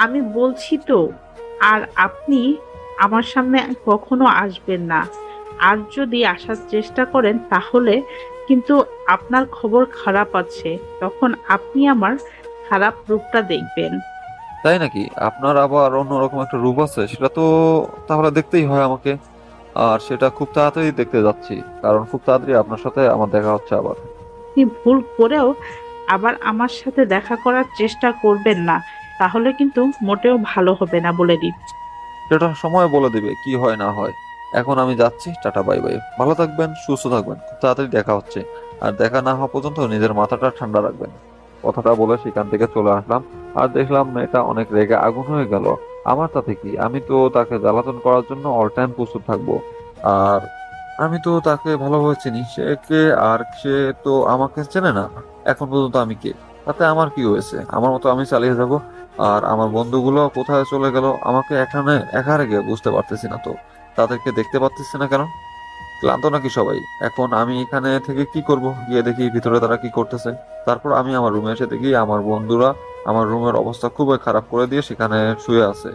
আমি বলছি তো, আর আপনি আমার সামনে কখনো আসবেন না। আর যদি আসার চেষ্টা করেন তাহলে কিন্তু আপনার খবর খারাপ আছে, তখন আপনি আমার খারাপ রূপটা দেখবেন। তাই নাকি? আপনার আবার অন্যরকম একটা রূপ আছে, সেটা তো তাহলে দেখতেই হয় আমাকে। আর সেটা খুব তাড়াতাড়ি দেখতে যাচ্ছি, কারণ খুব তাড়াতাড়ি আপনার সাথে আমার দেখা হচ্ছে আবার। আপনি ভুল করেও আবার আমার সাথে দেখা করার চেষ্টা করবেন না, তাহলে কিন্তু মোটেও ভালো হবে না, বলে দিচ্ছি। সেটা সময় বলে দিবে কি হয় না হয়। এখন আমি যাচ্ছি, টাটা বাই বাই। ভালো থাকবেন, সুস্থ থাকবেন, খুব তাড়াতাড়ি দেখা হচ্ছে। আর দেখা না হওয়া পর্যন্ত নিজের মাথাটা ঠান্ডা রাখবেন। কথাটা বলে সেখান থেকে চলে আসলাম। আর দেখলাম মেয়েটা অনেক রেগে আগুন হয়ে গেল। আমার তাতে কি, আমি তো তাকে জ্বালাতন করার জন্য অল টাইম প্রস্তুত থাকবো। আর আমি তো তাকে ভালোভাবে চিনি, সে কে আর সে তো আমাকে চেনে না এখন পর্যন্ত। আমি কে, তাতে আমার কি হয়েছে? আমার মতো আমি চালিয়ে যাব। আর আমার বন্ধুগুলো কোথায় চলে গেল, আমাকে এখানে একা রেখে, বুঝতে পারতেছি না তো। তাদেরকে দেখতে পাচ্তেছি না কেন? ক্লান্ত নাকি সবাই? এখন আমি এখানে থেকে কি করব? গিয়ে দেখি ভিতরে তারা কি করতেছে। তারপর আমি আমার রুমে এসে দেখি আমার বন্ধুরা আমার রুমের অবস্থা খুবই খারাপ করে দিয়ে সেখানে শুয়ে আছে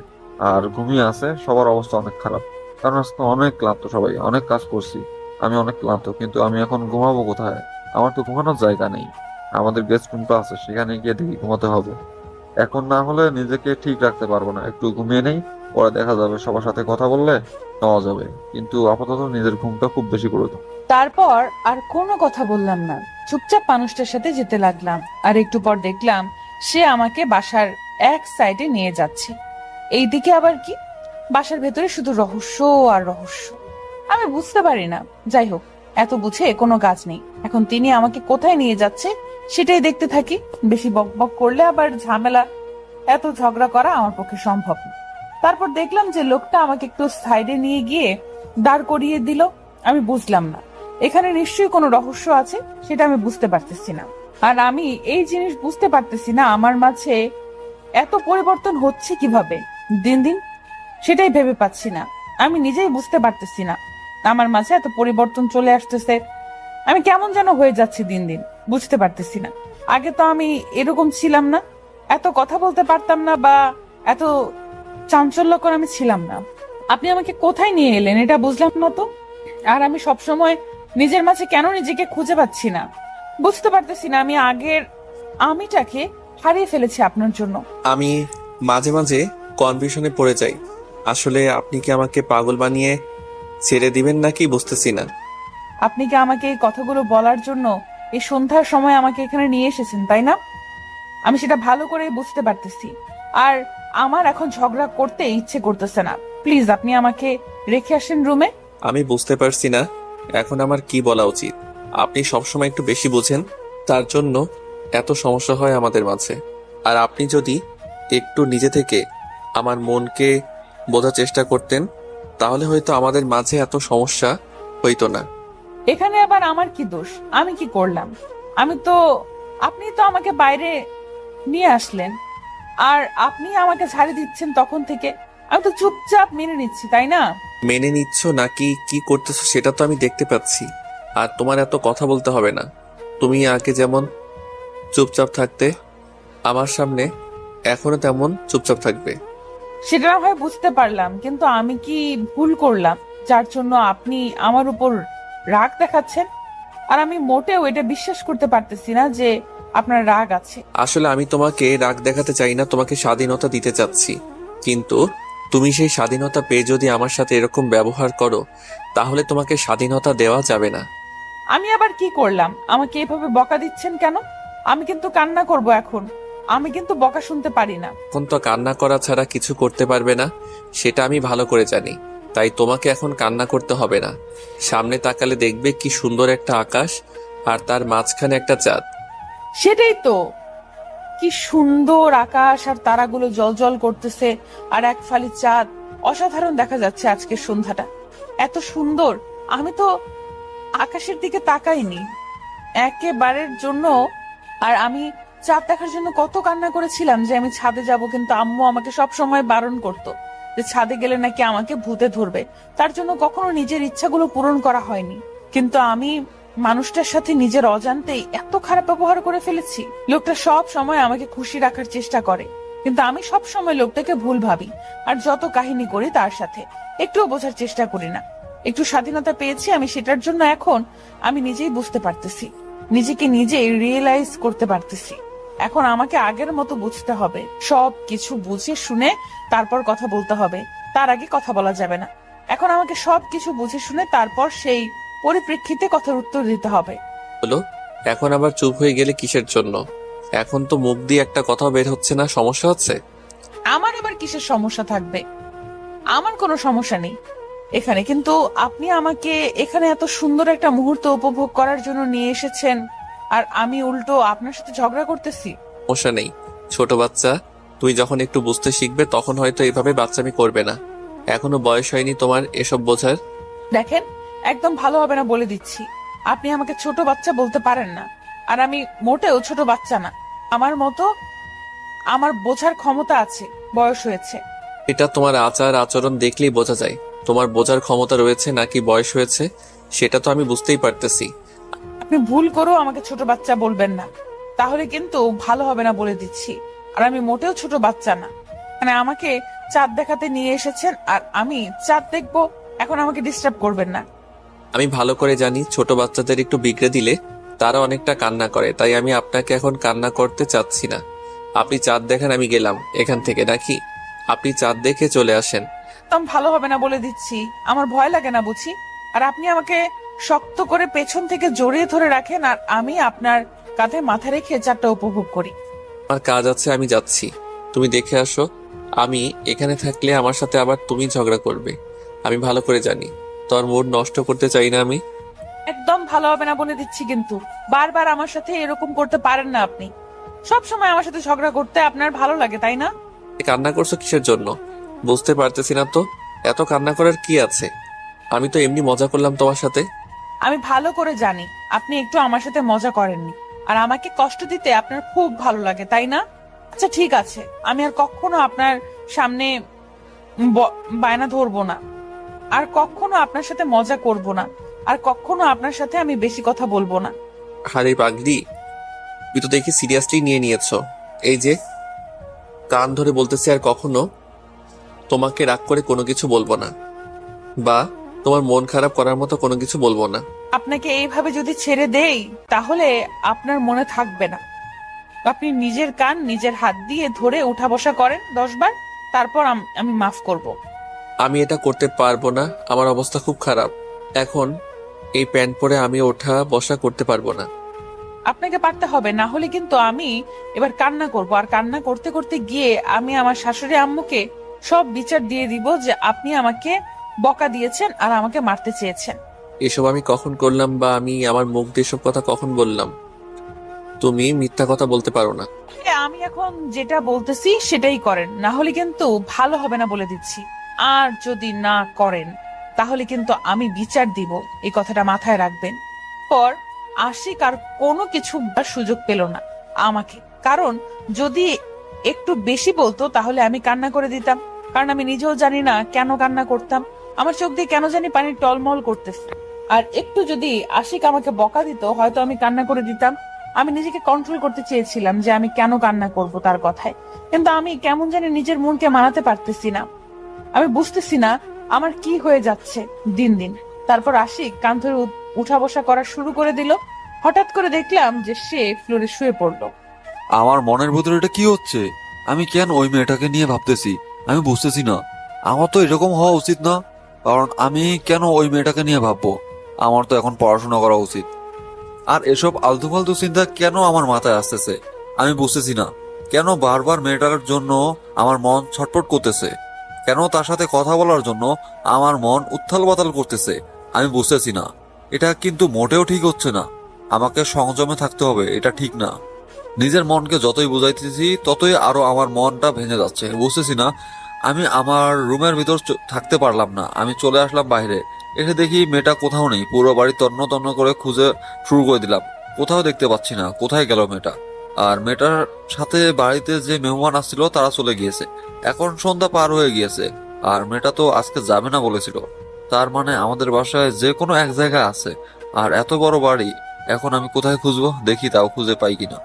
আর ঘুমিয়ে আছে। সবার অবস্থা অনেক খারাপ, কারণ আজকে অনেক ক্লান্ত, সবাই অনেক কাজ করছি। আমি অনেক ক্লান্ত, কিন্তু আমি এখন ঘুমাবো কোথায়? আমার তো ঘুমানোর জায়গা নেই। আমাদের গেস্ট রুমটা আছে, সেখানে গিয়ে দেখি ঘুমাতে হবে। এখন না হলে নিজেকে ঠিক রাখতে পারবো না, একটু ঘুমিয়ে নেই, পরে দেখা যাবে। সবার সাথে কথা বললে নেওয়া যাবে, কিন্তু আপাতত নিজের ঘুমটা খুব বেশি করে দাও। তারপর আর কোনো কথা বললাম না, চুপচাপ মানুষটার সাথে যেতে লাগলাম। আর একটু পর দেখলাম সে আমাকে বাসার এক সাইডে নিয়ে যাচ্ছে। এইদিকে আবার কি, বাসার ভেতরে শুধু রহস্য আর রহস্য, আমি বুঝতে পারি না। যাই হোক, এত বুঝে কোনো কাজ নেই। এখন তিনি আমাকে কোথায় নিয়ে যাচ্ছে সেটাই দেখতে থাকি। বেশি বক বক করলে আবার ঝামেলা, এত ঝগড়া করা আমার পক্ষে সম্ভব না। তারপর দেখলাম যে লোকটা আমাকে একটু সাইডে নিয়ে গিয়ে দাঁড় করিয়ে দিল। আমি বুঝলাম না, এখানে নিশ্চয়ই কোনো রহস্য আছে, সেটা আমি বুঝতে পারতেছি না। আর আমি এই জিনিস বুঝতে পারতেছি না আমার মাঝে এত পরিবর্তন হচ্ছে কিভাবে দিন দিন, সেটাই ভেবে পাচ্ছি না। আমি নিজেই বুঝতে পারতেছি না আমার মাঝে এত পরিবর্তন চলে আসতেছে। আমি কেমন যেন হয়ে যাচ্ছি দিন দিন, বুঝতে পারতেছি না। আগে তো আমি এরকম ছিলাম না, এত কথা বলতে পারতাম না, বা এত চাঞ্চল্যকর আমি ছিলাম না। আপনি আমাকে কোথায় নিয়ে এলেন এটা বুঝলাম না তো। আর আমি সবসময় নিজের মাঝে কেন নিজেকে খুঁজে পাচ্ছি না, বুঝতে পারতেছি না। আমি আগের আমিটাকে হারিয়ে ফেলেছি আপনার জন্য। আমি মাঝে মাঝে কনফিউশনে পড়ে যাই। আসলে আপনি কি আমাকে পাগল বানিয়ে ছেড়ে দিবেন নাকি বুঝতেছি না। আপনি কি আমাকে এই কথাগুলো বলার জন্য এই সন্ধ্যার সময় আমাকে এখানে নিয়ে এসেছেন, তাই না? আমি সেটা ভালো করেই বুঝতে পারতেছি। আর আমার এখন ঝগড়া করতে ইচ্ছে করতেছে না। প্লিজ আপনি আমাকে রেখে আসেন রুমে। আমি বুঝতে পারছি না এখন আমার কি বলা উচিত। আপনি সবসময় একটু বেশি বোঝেন, তার জন্য এত সমস্যা হয় আমাদের মাঝে। আর আপনি যদি একটু নিজে থেকে আমার মনকে বোঝার চেষ্টা করতেন, তাহলে হয়তো আমাদের মাঝে এত সমস্যা হইতো না। এখানে আবার আমার কি দোষ? আমি কি করলাম? আপনি তো আমাকে বাইরে নিয়ে আসলেন, আর আপনি আমাকে ছাড়ি দিচ্ছেন তখন থেকে। আমি তো চুপচাপ মেনে নিচ্ছি, তাই না? মেনে নিচ্ছ নাকি কি করতেছো সেটা তো আমি দেখতে পাচ্ছি। আর তোমার এত কথা বলতে হবে না। তুমি আগে যেমন চুপচাপ থাকতে আমার সামনে, এখনো তেমন চুপচাপ থাকবে। সেটা না হয় বুঝতে পারলাম, কিন্তু আমি কি ভুল করলাম যার জন্য আপনি আমার উপর রাগ দেখাচ্ছেন? আর আমি মোটেও এটা বিশ্বাস করতে পারতেছি না যে আপনার রাগ আছে। আসলে আমি তোমাকে রাগ দেখাতে চাই না, তোমাকে স্বাধীনতা দিতে চাচ্ছি। কিন্তু তুমি সেই স্বাধীনতা পেয়ে যদি আমার সাথে এরকম ব্যবহার করো, তাহলে তোমাকে স্বাধীনতা দেওয়া যাবে না। আমি আবার কি করলাম? আমাকে এভাবে বকা দিচ্ছেন কেন? আমি কিন্তু কান্না করব এখন। আমি কিন্তু বকা শুনতে পারি না। এখন তো কান্না করা ছাড়া কিছু করতে পারবে না, সেটা আমি ভালো করে জানি। তাই তোমাকে এখন কান্না করতে হবে না। সামনে তাকালে দেখবে কি সুন্দর একটা আকাশ, আর তার মাঝখানে একটা চাঁদ। সেটাই তো, কি সুন্দর আকাশ, আর তারাগুলো জ্বলজ্বল করতেছে, আর এক ফালি চাঁদ। অসাধারণ দেখা যাচ্ছে আজকের সন্ধ্যাটা, এত সুন্দর। আমি তো আকাশের দিকে তাকাইনি একেবারের জন্য। আর আমি চাঁদ দেখার জন্য কত কান্না করেছিলাম যে আমি ছাদে যাব, কিন্তু আম্মু আমাকে সব সময় বারণ করতো যে ছাদে গেলে নাকি আমাকে ভূতে ধরবে। তার জন্য কখনো নিজের ইচ্ছাগুলো পূরণ করা হয়নি। কিন্তু আমি মানুষটার সাথে নিজের অজান্তেই এত খারাপ ব্যবহার করে ফেলেছি। লোকটা সব সময় আমাকে খুশি রাখার চেষ্টা করে, কিন্তু আমি সব সময় লোকটাকে ভুল ভাবি। আর যত কাহিনী করি তার সাথে, একটুও বোঝার চেষ্টা করি না। একটু স্বাধীনতা পেয়েছি আমি, সেটার জন্য এখন আমি নিজেই বুঝতে পারতেছি, নিজেকে নিজেই রিয়েলাইজ করতে পারতেছি। এখন আমাকে আগের মতো বুঝতে হবে, সব কিছু বুঝে শুনে তারপর কথা বলতে হবে। তার আগে কথা বলা যাবে না। এখন আমাকে সব কিছু বুঝে শুনে তারপর সেই পরিপ্রেক্ষিতে কথার উত্তর দিতে হবে। হলো, এখন আবার চুপ হয়ে গেলে কিসের জন্য? এখন তো মুখ দিয়ে একটা কথা বের হচ্ছে না, সমস্যা হচ্ছে? আমার আবার কিসের সমস্যা থাকবে? আমার কোনো সমস্যা নেই এখানে, কিন্তু আপনি আমাকে এখানে এত সুন্দর একটা মুহূর্ত উপভোগ করার জন্য নিয়ে এসেছেন, আর আমি উল্টো আপনার সাথে ঝগড়া করতেছি। সমস্যা নেই, ছোট বাচ্চা। তুই যখন একটু বুঝতে শিখবে তখন হয়তো এভাবে বাচ্চামি করবে না। এখনো বয়স হয়নি তোমার এসব বোঝার। দেখেন, একদম ভালো হবে না বলে দিচ্ছি। আপনি আমাকে ছোট বাচ্চা বলতে পারেন না, আর আমি মোটেও ছোট বাচ্চা না। আমার মতো আমার বোঝার ক্ষমতা আছে, বয়স হয়েছে। এটা তোমার আচার আচরণ দেখলেই বোঝা যায় তোমার বোঝার ক্ষমতা রয়েছে নাকি বয়স হয়েছে, সেটা তো আমি বুঝতেই পারতেছি। আপনি ভুল করেও আমাকে ছোট বাচ্চা বলবেন না, তাহলে কিন্তু ভালো হবে না বলে দিচ্ছি। আর আমি মোটেও ছোট বাচ্চা না। মানে আমাকে চাঁদ দেখাতে নিয়ে এসেছেন, আর আমি চাঁদ দেখবো। এখন আমাকে ডিস্টার্ব করবেন না। আমি ভালো করে জানি ছোট বাচ্চাদের একটু বিগড়ে দিলে তারা অনেকটা কান্না করে, তাই আমি আপনাকে এখন কান্না করতে চাচ্ছি না। আপনি চাঁদ দেখেন, আমি গেলাম এখান থেকে, নাকি আপনি চাঁদ দেখে চলে আসেন। একদম ভালো হবে না বলে দিচ্ছি। আমার ভয় লাগে না বুঝি? আর আপনি আমাকে শক্ত করে পেছন থেকে জড়িয়ে ধরে রাখেন, আর আমি আপনার কাঁধে মাথা রেখে চাঁদটা উপভোগ করি। আমার কাজ আছে, আমি যাচ্ছি। তুমি দেখে আসো। আমি এখানে থাকলে আমার সাথে আবার তুমি ঝগড়া করবে, আমি ভালো করে জানি। তোর মুড নষ্ট করতে চাই না আমি। একদম ভালো হবে না বলে দিচ্ছি, কিন্তু বারবার আমার সাথে এরকম করতে পারেন না আপনি। সব সময় আমার সাথে ঝগড়া করতে আপনার ভালো লাগে, তাই না? কান্না করছো কিসের জন্য বুঝতে পারতেছি না তো। এত কান্না করার কি আছে? আমি তো এমনি মজা করলাম তোমার সাথে। আমি ভালো করে জানি আপনি একটু আমার সাথে মজা করেননি, আর আমাকে কষ্ট দিতে আপনার খুব ভালো লাগে, তাই না? আচ্ছা ঠিক আছে, আমি আর কখনো আপনার সামনে বায়না ধরবো না, আর কখনো আপনার সাথে মজা করব না, আর কখনো আপনার সাথে আমি বেশি কথা বলবো না। আরে পাগলি, তুই তো দেখি সিরিয়াসলি নিয়ে নিয়েছো। এই যে কান ধরে বলতেছি, আর কখনো তোমাকে রাগ করে কোনো কিছু বলবো না, বা তোমার মন খারাপ করার মতো কোনো কিছু বলবো না। আপনাকে এইভাবে যদি ছেড়ে দেই তাহলে আপনার মনে থাকবে না। আপনি নিজের কান নিজের হাত দিয়ে ধরে উঠা বসা করেন 10 বার, তারপর আমি মাফ করব। আমি এটা করতে পারবো না, আমার অবস্থা খুব খারাপ। এখন এই প্যান্ট পরে আমি ওঠা বসা করতে পারবো না। আপনাকে পারতে হবে, না হলে কিন্তু আমি এবার কান্না করব, আর কান্না করতে করতে গিয়ে আমি আমার শাশুড়ি আম্মুকে সব বিচার দিয়ে দিব যে আপনি আমাকে বকা দিয়েছেন আর আমাকে মারতে চেয়েছেন। এসব আমি কখন করলাম, বা আমি আমার মুখ দিয়ে এসব কথা কখন বললাম? তুমি মিথ্যা কথা বলতে পারো না। আমি এখন যেটা বলতেছি সেটাই করেন, না হলে কিন্তু ভালো হবে না বলে দিচ্ছি। আর যদি না করেন তাহলে কিন্তু আমি বিচার দিব, এই কথাটা মাথায় রাখবেন। পর আশিক আর কোনো কিছু বলার সুযোগ পেল না আমাকে, কারণ যদি একটু বেশি বলতো তাহলে আমি কান্না করে দিতাম, কারণ আমি নিজেও জানি না কেন কান্না করতাম। আমার চোখ দিয়ে কেন জানি পানি টলমল করতেছে। আর একটু যদি আশিক আমাকে বকা দিত হয়তো আমি কান্না করে দিতাম। আমি নিজেকে কন্ট্রোল করতে চেয়েছিলাম যে আমি কেন কান্না করব তার কথায়, কিন্তু আমি কেমন জানি নিজের মনকে মানাতে পারতেছি না। আমি বুঝতেছি না আমার কি হয়ে যাচ্ছে দিন দিন। তারপর আশিক কান ধরে উঠা বসা করা শুরু করে দিল। হঠাৎ করে দেখলাম যে সে ফ্লোরে শুয়ে পড়লো। আমার মনের ভিতরে এটা কি হচ্ছে? আমি কেন ওই মেয়েটাকে নিয়ে ভাবতেছি? আমি বুঝতেছি না। আমার তো এরকম হওয়া উচিত না, কারণ আমি কেন ওই মেয়েটাকে নিয়ে ভাববো? আমার তো এখন পড়াশোনা করা উচিত। আর এসব আলতু ফালতু চিন্তা কেন আমার মাথায় আসতেছে আমি বুঝতেছি না। কেন বারবার মেয়েটার জন্য আমার মন ছটফট করতেছে? কেন তার সাথে কথা বলার জন্য আমার মন উত্থাল পাতাল করতেছে? আমি বুঝতেছি না। এটা কিন্তু মোটেও ঠিক হচ্ছে না। আমাকে সংযমে থাকতে হবে, এটা ঠিক না। নিজের মনকে যতই বুঝাইতেছি ততই আরো আমার মনটা ভেঙে যাচ্ছে। বুঝতেছি না। আমি আমার রুমের ভিতর থাকতে পারলাম না। আমি চলে আসলাম বাইরে। এসে দেখি মেয়েটা কোথাও নেই। পুরো বাড়ি তন্ন তন্ন করে খুঁজে শুরু করে দিলাম, কোথাও দেখতে পাচ্ছি না। কোথায় গেল মেয়েটা? আর মেয়েটার সাথে বাড়িতে যে মেহমান আসছিল তারা চলে গিয়েছে। এখন সন্ধ্যা পার হয়ে গিয়েছে, আর মেয়েটা তো আজকে যাবে না বলেছিল। তার মানে আমাদের বাসায় যে কোনো এক জায়গায় আছে। আর এত বড় বাড়ি, এখন আমি কোথায় খুঁজবো? দেখি তাও খুঁজে পাই কিনা।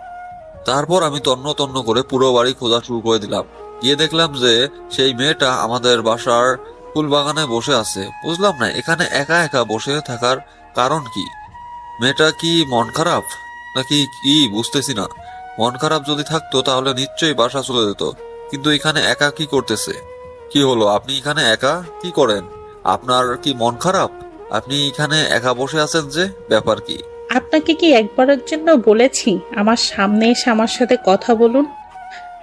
তারপর আমি তন্ন তন্ন করে পুরো বাড়ি খোঁজা শুরু করে দিলাম। গিয়ে দেখলাম যে সেই মেয়েটা আমাদের বাসার ফুল বাগানে বসে আছে। বুঝলাম না এখানে একা একা বসে থাকার কারণ কি। মেয়েটা কি মন খারাপ নাকি কি বুঝতেছি না। মন খারাপ যদি থাকতো তাহলে নিশ্চয়ই বাসা চলে যেত, কিন্তু এখানে একা কি করতেছে? কি হলো, আপনি এখানে একা কি করেন? আপনার কি মন খারাপ? আপনি এখানে একা বসে আছেন যে, ব্যাপার কি? আপনাকে কি একবারের জন্য বলেছি আমার সামনে এসে আমার সাথে কথা বলুন?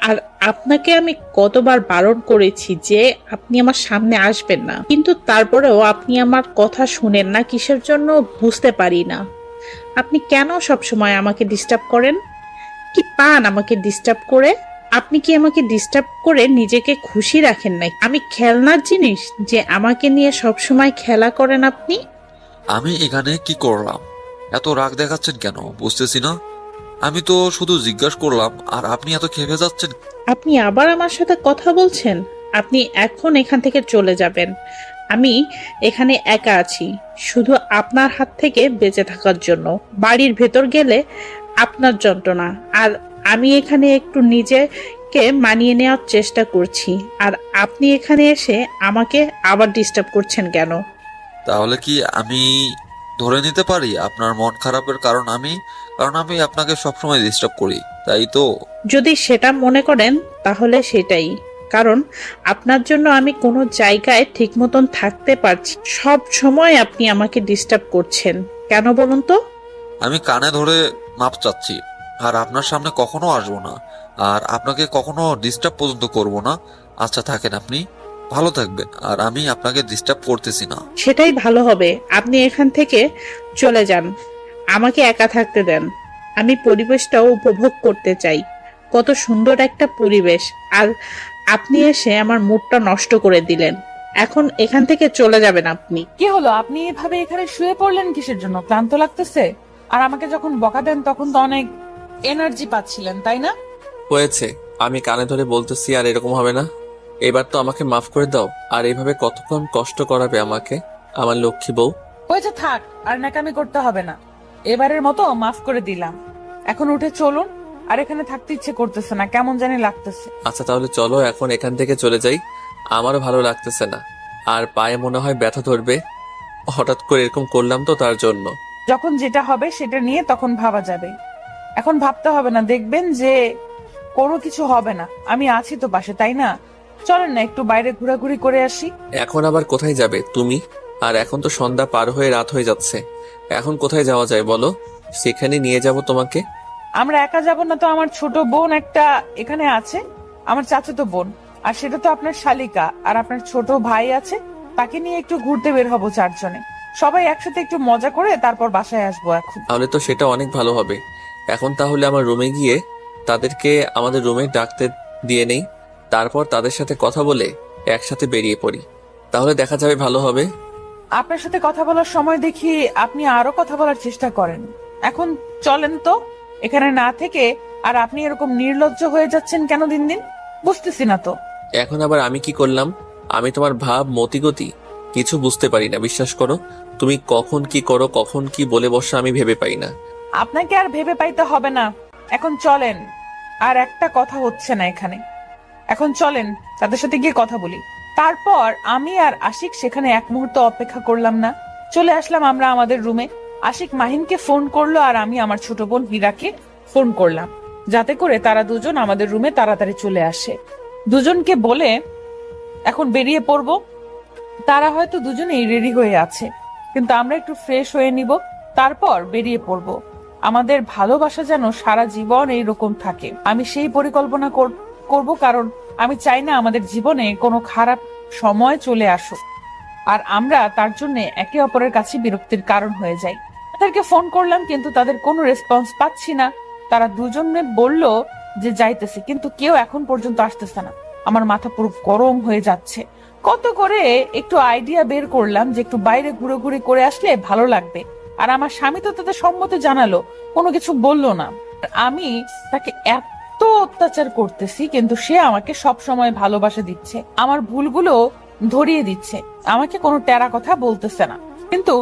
আর আপনাকে আমি কতবার বারণ করেছি যে আপনি আমার সামনে আসবেন না, কিন্তু তারপরেও আপনি আমার কথা শুনেন না। কিসের জন্য বুঝতে পারি না। আপনি কেন সব সময় আমাকে ডিস্টার্ব করেন? কি পান আমাকে ডিস্টার্ব করে? আপনি কি আমাকে ডিস্টার্ব করে নিজেকে খুশি রাখেন না? আমি খেলনার জিনিস যে আমাকে নিয়ে সব সময় খেলা করেন আপনি? আমি এখানে কি করলাম? এত রাগ দেখাচ্ছেন কেন বুঝতেছি না। আমি তো শুধু জিজ্ঞাসা করলাম, আর আপনি এত খেপে যাচ্ছেন। আপনি আবার আমার সাথে কথা বলছেন? আপনি এখন এখান থেকে চলে যাবেন। আমি এখানে একা আছি শুধু আপনার হাত থেকে বেঁচে থাকার জন্য। বাড়ির ভেতর গেলে আপনার যন্ত্রণা, আর আমি এখানে একটু নিজেকে মানিয়ে নেওয়ার চেষ্টা করছি, আর আপনি এখানে এসে আমাকে আবার ডিস্টার্ব করছেন কেন? তাহলে কি আমি ধরে নিতে পারি আপনার মন খারাপের কারণ আমি? কারণ আমি আপনাকে সবসময় ডিস্টার্ব করি, তাই তো? যদি সেটা মনে করেন তাহলে সেটাই, কারণ আপনার জন্য আমি কোনো জায়গায় ঠিক মতন থাকতে পারছি। সব সময় আপনি আমাকে ডিস্টার্ব করছেন কেন বলুন তো? আমি কানে ধরে মাপ চাচ্ছি, আর আপনার সামনে কখনো আসবো না, আর আপনাকে কখনো ডিস্টার্ব পর্যন্ত করব না। আচ্ছা থাকেন, আপনি ভালো থাকবেন, আর আমি আপনাকে ডিস্টার্ব করতেছি না। সেটাই ভালো হবে। আপনি এখান থেকে চলে যান, আমাকে একা থাকতে দেন। আমি পরিবেশটাও উপভোগ করতে চাই। কত সুন্দর একটা পরিবেশ, আর আপনি এসে আমার মুডটা নষ্ট করে দিলেন। এখন এখান থেকে চলে যাবেন আপনি। কি হলো, আপনি এভাবে এখানে শুয়ে পড়লেন কিসের জন্য? ক্লান্ত লাগতেছে? আর আমাকে যখন বকা দেন তখন তো অনেক এনার্জি পাচ্ছিলেন, তাই না? হয়েছে, আমি কানে ধরে বলতেছি আর এরকম হবে না। এবার তো আমাকে মাফ করে দাও। আর এইভাবে কতক্ষণ কষ্ট করাবে আমাকে, আমার লক্ষ্মী বউ? হয়েছে, থাক আর নাকামি করতে হবে না। এবারের মতো মাফ করে দিলাম। এখন উঠে চলুন। আর এখানে থাকতে ইচ্ছে করতেছে না, কেমন জানি লাগতেছে। আচ্ছা তাহলে চলো এখন এখান থেকে চলে যাই। আমারও ভালো লাগতেছে না, আর পায়ে মনে হয় ব্যথা ধরবে। হঠাৎ করে এরকম করলাম তো তার জন্য। যখন যেটা হবে সেটা নিয়ে তখন ভাবা যাবে, এখন ভাবতে হবে না। দেখবেন যে কোনো কিছু হবে না, আমি আছি তো পাশে, তাই না? চলেন না একটু বাইরে ঘোরাঘুরি করে আসি। এখন আবার কোথায় যাবে তুমি? আর এখন তো সন্ধ্যা পার হয়ে রাত হয়ে যাচ্ছে, এখন কোথায় যাওয়া যায় বলো? সেখানে নিয়ে যাব তোমাকে। আমরা একা যাব না তো, আমার ছোট বোন একটা এখানে আছে, আমার চাচাতো বোন, আর সেটা তো আপনার শালিকা, আর আপনার ছোট ভাই আছে, তাকে নিয়ে একটু ঘুরতে বের হবো চারজনে, সবাই একসাথে একটু মজা করে তারপর বাসায় আসবো। এখন তাহলে তো সেটা অনেক ভালো হবে। এখন তাহলে আমার রুমে গিয়ে তাদেরকে আমাদের রুমে ডাকতে দিয়ে নেই, তারপর তাদের সাথে কথা বলে একসাথে বেরিয়ে পড়ি, তাহলে দেখা যাবে ভালো হবে। আপনার সাথে কথা বলার সময় দেখি আপনি আরো কথা বলার চেষ্টা করেন। এখন চলেন তো এখানে না থেকে। আর আপনি এরকম নির্লজ্জ হয়ে যাচ্ছেন কেন দিন দিন, বুঝতেছি না তো। এখন আবার আমি কি করলাম? আমি তোমার ভাব মতিগতি কিছু বুঝতে পারি না, বিশ্বাস করো। তুমি কখন কি করো, কখন কি বলে বসো আমি ভেবে পাই না। আপনাকে আর ভেবে পাইতে হবে না, এখন চলেন। আর একটা কথা হচ্ছে না এখানে, এখন চলেন তাদের সাথে গিয়ে কথা বলি। তারপর আমি আর আশিক সেখানে এক মুহূর্ত অপেক্ষা করলাম না, চলে আসলাম আমরা আমাদের রুমে। আশিক মাহিনকে ফোন করলো আর আমি আমার ছোট বোন হীরাকে ফোন করলাম, যাতে করে তারা দুজন আমাদের রুমে তাড়াতাড়ি চলে আসে। দুজনকে বলে এখন বেরিয়ে পড়বো। তারা হয়তো দুজনেই রেডি হয়ে আছে, কিন্তু আমরা একটু ফ্রেশ হয়ে নিব, তারপর বেরিয়ে পড়ব। আমাদের ভালোবাসা যেন সারা জীবন এইরকম থাকে, আমি সেই পরিকল্পনা করব, কারণ আমি চাই না আমাদের জীবনে কোনো খারাপ সময় চলে আসুক আর আমরা তার জন্য একে অপরের কাছে বিরক্তির কারণ হয়ে যাই। তাদেরকে ফোন করলাম কিন্তু তাদের কোনো রেসপন্স পাচ্ছি না। তারা দুজনে বলল যে যাইতেছে, কিন্তু কেউ এখন পর্যন্ত আসতেছে না। আমার মাথা পুরো গরম হয়ে যাচ্ছে। কত করে একটু আইডিয়া বের করলাম যে একটু বাইরে ঘুরে করে আসলে ভালো লাগবে, আর আমার স্বামী তো তাদের সম্মতি জানালো, কোনো কিছু বললো না। আমি তাকে এত অত্যাচার করতেছি কিন্তু সে আমাকে সব সময় ভালোবাসা দিচ্ছে, আমার ভুলগুলো ধরিয়ে দিচ্ছে, আমাকে কোনো টেরা কথা বলতেছে না। কিন্তু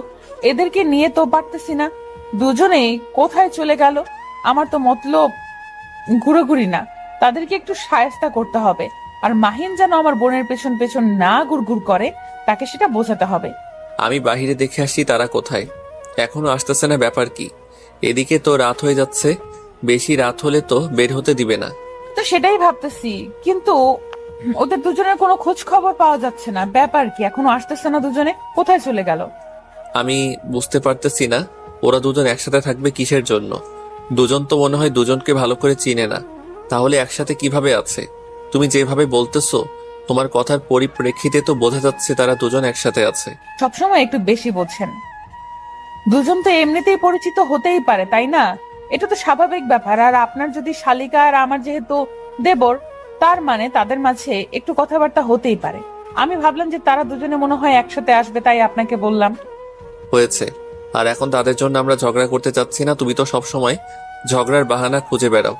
এদেরকে নিয়ে তো পারতেছি না, দুজনেই কোথায় চলে গেল। আমার তো মতলব ঘুরোঘুরি না, তাদেরকে একটু শায়েস্তা করতে হবে। আর মাহিন যেন আমার বোনের পেছন পেছন না গুড়গুড় করে, তাকে সেটা বোঝাতে হবে। আমি বাহিরে দেখে আসি তারা কোথায়, এখনো আসতেছে না, ব্যাপার কি? এদিকে তো রাত হয়ে যাচ্ছে, বেশি রাত হলে তো বের হতে দিবে না। তো সেটাই ভাবতেছি, কিন্তু ওদের দুজনের কোনো খোঁজ খবর পাওয়া যাচ্ছে না, ব্যাপার কি? এখনো আসতেছে না, দুজনে কোথায় চলে গেল? আমি বুঝতে পারতেছি না ওরা দুজন একসাথে থাকবে কিসের জন্য। দুজন তো মনে হয় দুজনকে ভালো করে চিনে না, তাহলে একসাথে কিভাবে আছে? তুমি যেভাবে বলতেছো তোমার কথার পরিপ্রেক্ষিতে তো বোঝা যাচ্ছে তারা দুজন একসাথে আছে। সবসময় একটু বেশি বোঝেন। দুজন তো এমনিতেই পরিচিত হতেই পারে, তাই না? এটা তো স্বাভাবিক ব্যাপার। আর আপনার যদি শালিকা আর আমার যেহেতু দেবর, তার মানে তাদের মাঝে একটু কথাবার্তা হতেই পারে। আমি ভাবলাম যে তারা দুজনে মনে হয় একসাথে আসবে, তাই আপনাকে বললাম। হয়েছে, আর এখন তাদের জন্য আমরা ঝগড়া করতে চাচ্ছি না। তুমি তো সব সময় ঝগড়ার বাহানা খুঁজে বেড়াও,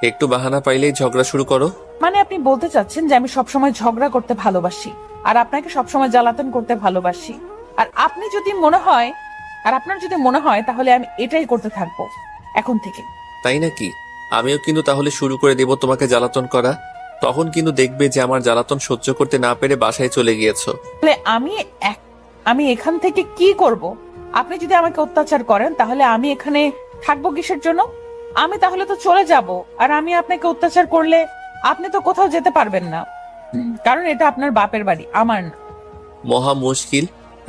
একটু বাহানা পাইলেই ঝগড়া শুরু করো। মানে আপনি বলতে চাচ্ছেন যে আমি সবসময় ঝগড়া করতে ভালোবাসি আর আপনাকে সবসময় জ্বালাতন করতে ভালোবাসি, আর আপনার যদি মনে হয় তাহলে আমি এটাই করতে থাকবো এখন থেকে। তাই নাকি? আমিও কিন্তু তাহলে শুরু করে দেব তোমাকে জ্বালাতন করা, তখন কিন্তু দেখবে যে আমার জ্বালাতন সহ্য করতে না পেরে বাসায় চলে গিয়েছো। তাহলে আমি এখান থেকে কি করব? আপনি যদি আমাকে অত্যাচার করেন তাহলে আমি এখানে থাকবো কিসের জন্য? আমি তাহলে তো চলে যাব, আর আমি আপনাকে অত্যাচার করলে আপনি তো কোথাও যেতে পারবেন না, কারণ এটা আপনার বাপের বাড়ি, আমার না। মহা মুশকিল,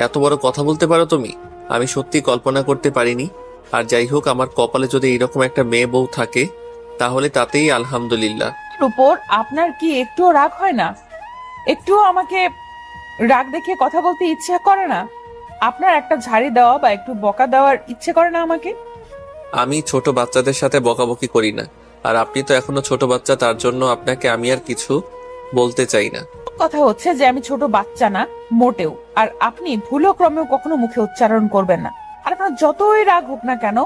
এত বড় কথা বলতে পারো তুমি, আমি সত্যি কল্পনা করতে পারিনি। আর যাই হোক, আমার কপালে যদি এরকম একটা মেয়ে বউ থাকে তাহলে তাতেই আলহামদুলিল্লাহ। এর উপর আপনার কি একটুও রাগ হয় না? একটুও আমাকে রাগ দেখিয়ে কথা বলতে ইচ্ছে করে না? আপনার একটা ঝাড়ি দেওয়া বা একটু বকা দেওয়ার ইচ্ছে করে না আমাকে? আমি ছোট বাচ্চাদের সাথে বকাবকি করি না, আর আপনি তো এখনো ছোট বাচ্চা, তার জন্য আপনাকে আমি আর কিছু বলতে চাই না। কথা হচ্ছে যে আমি ছোট বাচ্চা না মোটেও, আর আপনি ভুলও ক্রমেও কখনো মুখে উচ্চারণ করবেন না। আর আপনার যতই রাগ হোক না কেন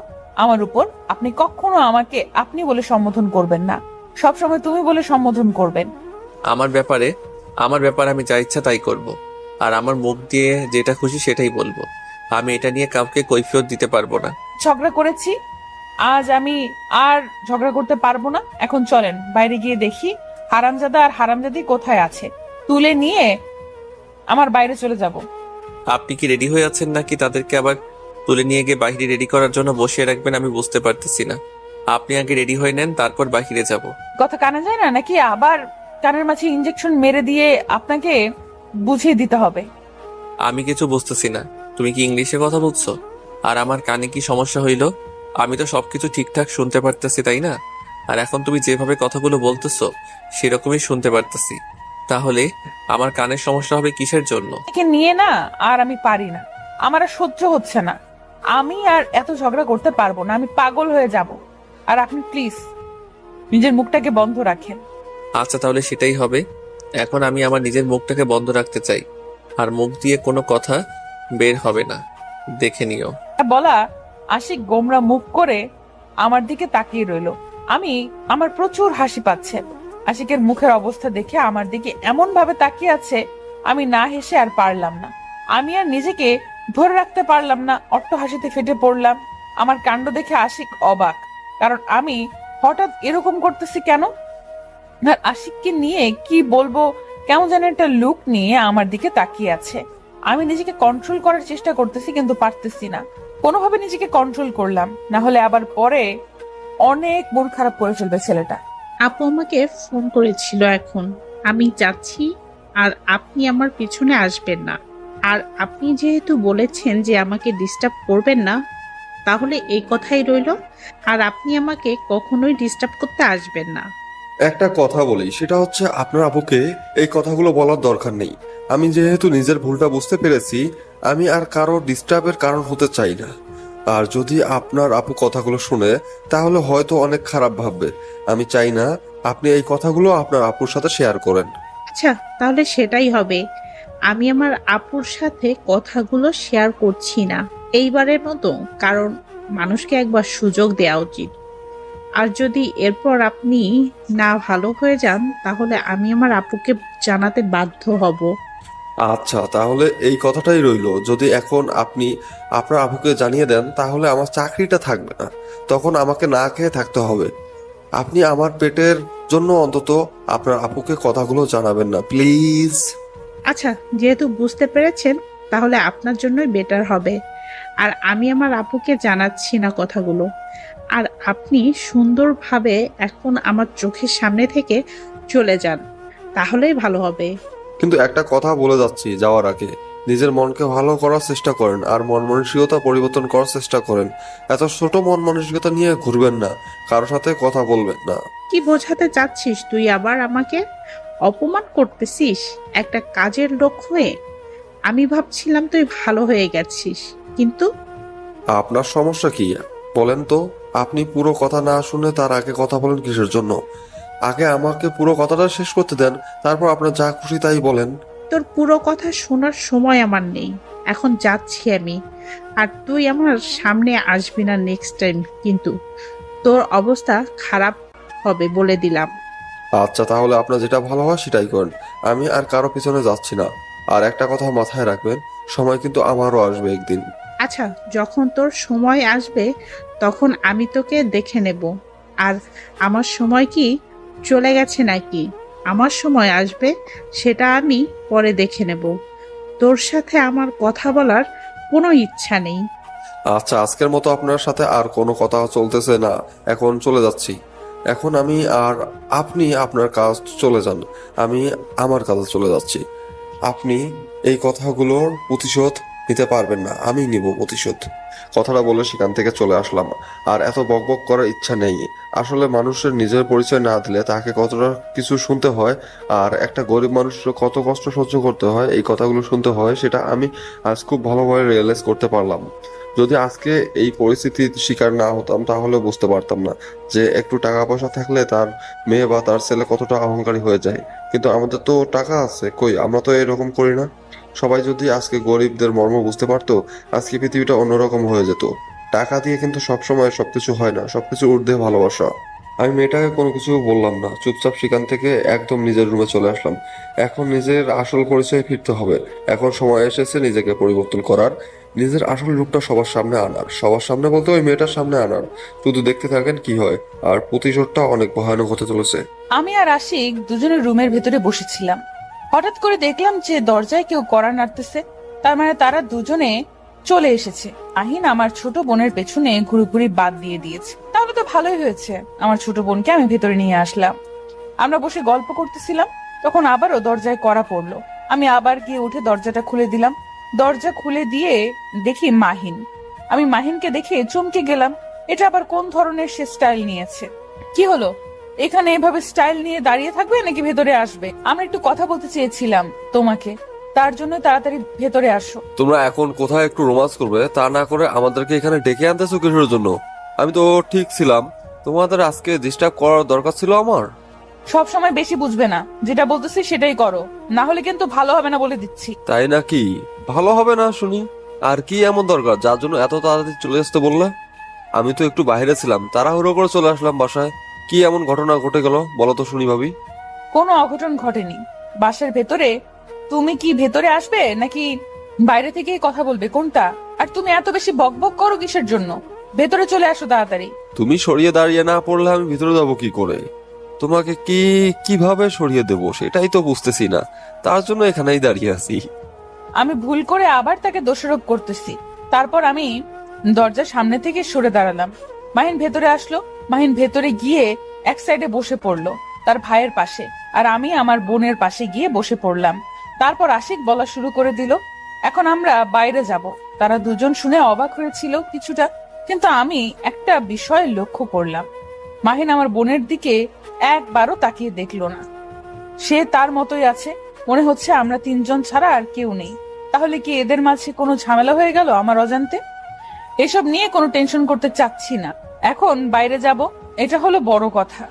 আমার উপর, আপনি কখনো আমাকে আপনি বলে সম্বোধন করবেন না, সবসময় তুমি বলে সম্বোধন করবেন। আমার ব্যাপারে আমি যা ইচ্ছা তাই করব, আর আমার মুখ দিয়ে যেটা খুশি সেটাই বলবো। আমি এটা নিয়ে কাউকে কৈফিয়ত দিতে পারবো না। ঝগড়া করেছি, আজ আমি আর ঝগড়া করতে পারবো না। এখন চলেন বাইরে গিয়ে দেখি হারামজাদা আর হারামজাদি কোথায় আছে, তুলে নিয়ে আমার বাইরে চলে যাব। আপনি কি রেডি হয়ে আছেন নাকি তাদেরকে আবার তুলে নিয়ে গিয়ে বাহিরে রেডি করার জন্য বসিয়ে রাখবেন আমি বুঝতে পারতেছি না। আপনি আগে রেডি হয়ে নেন, তারপর বাহিরে যাব। কথা কানে যায় না নাকি আবার কানের মাঝে ইঞ্জেকশন মেরে দিয়ে আপনাকে বুঝিয়ে দিতে হবে? আমি কিছু বুঝতেছি না। তুমি কি ইংলিশে কথা বলছো? আর আমার কানে কি সমস্যা হইলো? আমি তো সবকিছু ঠিকঠাক শুনতে পারতেছি, তাই না? আর এখন তুমি যেভাবে কথাগুলো বলতেছো সেরকমই শুনতে পারতেছি। তাহলে আমার কানের সমস্যা হবে কিসের জন্য? একে নিয়ে না আর আমি পারি না, আমার আর সহ্য হচ্ছে না। আমি আর এত ঝগড়া করতে পারবো না, আমি পাগল হয়ে যাব। আর আপনি প্লিজ নিজের মুখটাকে বন্ধ রাখেন। আচ্ছা, তাহলে সেটাই হবে। এখন আমি আমার নিজের মুখটাকে বন্ধ রাখতে চাই, আর মুখ দিয়ে কোনো কথা বের হবে না। দেখে নিও। বলা আশিক গোমরা মুখ করে আমার দিকে তাকিয়ে রইলো। আমার প্রচুর হাসি পাচ্ছে। আশিকের মুখের অবস্থা দেখে আমার দিকে এমন ভাবে তাকিয়ে আছে, আমি না হেসে আর পারলাম না। আমি আর নিজেকে ধরে রাখতে পারলাম না, অট্ট হাসিতে ফেটে পড়লাম। আমার কাণ্ড দেখে আশিক অবাক, কারণ আমি হঠাৎ এরকম করতেছি কেন। আর আশিককে নিয়ে কি বলবো, কেমন যেন একটা লুক নিয়ে আমার দিকে তাকিয়ে আছে। আমি নিজেকে কন্ট্রোল করার চেষ্টা করতেছি কিন্তু পারতেছি না। কোনোভাবে নিজেকে কন্ট্রোল করলাম, না হলে আবার পরে অনেক মন খারাপ করে ফেলবে ছেলেটা। আপু আমাকে ফোন করেছিল, এখন আমি যাচ্ছি আর আপনি আমার পিছনে আসবেন না। আর আপনি যেহেতু বলেছেন যে আমাকে ডিস্টার্ব করবেন না, তাহলে এই কথাই রইল। আর আপনি আমাকে কখনোই ডিস্টার্ব করতে আসবেন না। একটা কথা বলি, সেটা হচ্ছে আপনার আপুকে এই কথাগুলো বলার দরকার নেই। আমি যেহেতু নিজের ভুলটা বুঝতে পেরেছি, আমি আর কারো ডিস্টার্বের কারণ হতে চাই না। আর যদি আপনার আপু কথাগুলো শুনে তাহলে হয়তো অনেক খারাপ ভাববে। আমি চাই না আপনি এই কথাগুলো আপনার আপুর সাথে শেয়ার করেন। আচ্ছা, তাহলে সেটাই হবে। আমি আমার আপুর সাথে কথাগুলো শেয়ার করছি না এইবারের মতো, কারণ মানুষকে একবার সুযোগ দেওয়া উচিত। আর যদি এরপর আপনি না ভালো হয়ে যান, তাহলে আমি আমার আপুকে জানাতে বাধ্য হব। আচ্ছা, তাহলে এই কথাটাই রইলো। যদি এখন আপনি আপনার আপুকে জানিয়ে দেন তাহলে আমার চাকরিটা থাকবে না, তখন আমাকে না খেয়ে থাকতে হবে। আপনি আমার পেটের জন্য অন্তত আপনার আপুকে কথাগুলো জানাবেন না, প্লিজ। আচ্ছা, যেহেতু বুঝতে পেরেছেন, তাহলে আপনার জন্যই বেটার হবে। আর আমি আমার আপুকে জানাচ্ছি না কথাগুলো। আর আপনি সুন্দরভাবে এখন আমার চোখের সামনে থেকে চলে যান, তাহলেই ভালো হবে। কিন্তু একটা কথা বলে যাচ্ছি যাওয়ার আগে, নিজের মনকে ভালো করার চেষ্টা করেন আর মন মানসিকতা পরিবর্তন করার চেষ্টা করেন। এত ছোট মন মানসিকতা নিয়ে ঘুরবেন না, কারোর সাথে কথা বলবেন না। কি বোঝাতে চাচ্ছিস তুই? আবার আমাকে অপমান করতেছিস একটা কাজের লোক হয়ে? আমি ভাবছিলাম তুই ভালো হয়ে গেছিস, কিন্তু আপনার সমস্যা কি বলেন তো? আপনি পুরো কথা না শুনে তার আগে কথা বলেন কিসের জন্য? আগে আমাকে পুরো কথাটা শেষ করতে দেন, তারপর আপনার যা খুশি তাই বলেন। তোর পুরো কথা শোনার সময় আমার নেই, এখন যাচ্ছি আমি। আর তুই আমার সামনে আসবি না নেক্সট টাইম, কিন্তু তোর অবস্থা খারাপ হবে বলে দিলাম। আচ্ছা, তাহলে আপনার যেটা ভালো হয় সেটাই করেন। আমি আর কারো পিছনে যাচ্ছি না। আর একটা কথা মাথায় রাখবেন, সময় কিন্তু আমারও আসবে একদিন। আচ্ছা, যখন তোর সময় আসবে তখন আমি তোকে দেখে নেব। আর আমার সময় কি চলে গেছে নাকি? আমার সময় আসবে, সেটা আমি পরে দেখে নেব। তোর সাথে আমার কথা বলার কোনো ইচ্ছা নেই। আচ্ছা, আজকের মতো আপনার সাথে আর কোনো কথা চলতেছে না, এখন চলে যাচ্ছি। এখন আমি আর আপনি আপনার কাজ চলে যান, আমি আমার কাজে চলে যাচ্ছি। আপনি এই কথাগুলোর প্রতিশোধ নিতে পারবেন না, আমি নিব প্রতিশোধ। কথাটা বলে সেখান থেকে চলে আসলাম। আর এত বকবক করার ইচ্ছা নেই। আসলে মানুষের নিজের পরিচয় না দিলে তাকে কতটা কিছু শুনতে হয়, আর একটা গরিব মানুষের কত কষ্ট সহ্য করতে হয় এই কথাগুলো শুনতে হয়, সেটা আমি আজ খুব ভালোভাবে রিয়েলাইজ করতে পারলাম। যদি আজকে এই পরিস্থিতির শিকার না হতাম তাহলে বুঝতে পারতাম না যে একটু টাকা পয়সা থাকলে তার মেয়ে বা তার ছেলে কতটা অহংকারী হয়ে যায়। কিন্তু আমাদের তো টাকা আছে, কই আমরা তো এরকম করি না। সবাই যদি আজকে গরিবদের মর্ম বুঝতে পারতো, আজকে পৃথিবীটা অন্যরকম হয়ে যেত। টাকা দিয়ে কিন্তু সবসময় সবকিছু হয় না, সবকিছু ঊর্ধ্বে ভালোবাসা। আমি মেয়েটাকে কোনো কিছু বললাম না, চুপচাপ সেখান থেকে একদম নিজের রুমে চলে আসলাম। এখন নিজের আসল পরিচয়ে ফিরতে হবে। এখন সময় এসেছে নিজেকে পরিবর্তন করার, নিজের আসল রূপটা সবার সামনে আনার। সবার সামনে বলতে ওই মেয়েটার সামনে আনার। শুধু দেখতে থাকেন কি হয়। আর প্রতিশোধটা অনেক ভয়ানক হতে চলেছে। আমি আর আশিক দুজনের রুমের ভেতরে বসেছিলাম। হঠাৎ করে দেখলাম যে দরজায় কেউ কড়া নাড়তেছে। তার মানে তারা দুজনে চলে এসেছে। আহিন আমার ছোট বোনের পেছনে ঘুরি বাদ দিয়ে দিয়েছে। তাহলে তো ভালোই হয়েছে, আমার ছোট বোনকে আমি ভেতরে নিয়ে আসলাম। আমরা বসে গল্প করতেছিলাম, তখন আবারও দরজায় কড়া পড়লো। আমি আবার গিয়ে উঠে দরজাটা খুলে দিলাম। দরজা খুলে দিয়ে দেখি মাহিন। আমি মাহিনকে দেখে চমকে গেলাম। এটা আবার কোন ধরনের সে স্টাইল নিয়েছে? কি হলো, এখানে এভাবে স্টাইল নিয়ে দাঁড়িয়ে থাকবে নাকি ভেতরে আসবে? আমরা একটু কথা বলতে চেয়েছিলাম তোমাকে, তার জন্য তাড়াতাড়ি ভেতরে আসো। তোমরা এখন কোথায় একটু রোমান্স করবে তা না করে আমাদেরকে এখানে ডেকে আনতেছো কিসের জন্য? আমি তো ঠিক ছিলাম, তোমাদের আজকে ডিস্টার্ব করার দরকার ছিল আমার? সব সময় বেশি বুঝবে না, যেটা বলতেছি সেটাই করো, না হলে কিন্তু ভালো হবে না বলে দিচ্ছি। তাই নাকি? ভালো হবে না শুনি। আর কি এমন দরকার যার জন্য এত তাড়াতাড়ি চলে আসতে বললে? আমি তো একটু বাইরে ছিলাম, তাড়াহুড়ো করে চলে আসলাম বাসায়। কি এমন ঘটনা ঘটে গেল বলো তো শুনি ভাবি। কোনো অঘটন ঘটেনি। বাসার ভেতরে তুমি কি ভেতরে আসবে নাকি বাইরে থেকে কথা বলবে, কোনটা? আর তুমি এত বেশি বকবক করো কিসের জন্য? ভেতরে চলে আসো তাড়াতাড়ি। তুমি সরিয়ে দাঁড়িয়ে না পড়লে আমি ভিতরে যাবো কি করে? তোমাকে কিভাবে সরিয়ে দেব সেটাই তো বুঝতেছি না, তার জন্য এখানেই দাঁড়িয়ে আছি। আমি ভুল করে আবার তাকে দোষারোপ করতেছি। তারপর আমি দরজার সামনে থেকে সরে দাঁড়ালাম। মাহিন ভেতরে আসলো। মাহিন ভেতরে গিয়ে এক সাইডে বসে পড়লো তার ভাইয়ের পাশে, আর আমি আমার বোনের পাশে গিয়ে বসে পড়লাম। তারপর আশিক বলা শুরু করে দিল, এখন আমরা বাইরে যাব। তারা দুজন শুনে অবাক হয়েছিল কিছুটা, কিন্তু আমি একটা বিষয় লক্ষ্য করলাম। মাহিন আমার বোনের দিকে একবারও তাকিয়ে দেখলো না। সে তার মতোই আছে, মনে হচ্ছে আমরা তিনজন ছাড়া আর কেউ নেই। তাহলে কি এদের মাঝে কোনো ঝামেলা হয়ে গেল আমার অজান্তে? এসব নিয়ে কোনো টেনশন করতে চাচ্ছি না। এখন বাইরে যাব, এটা হলো বড় কথা।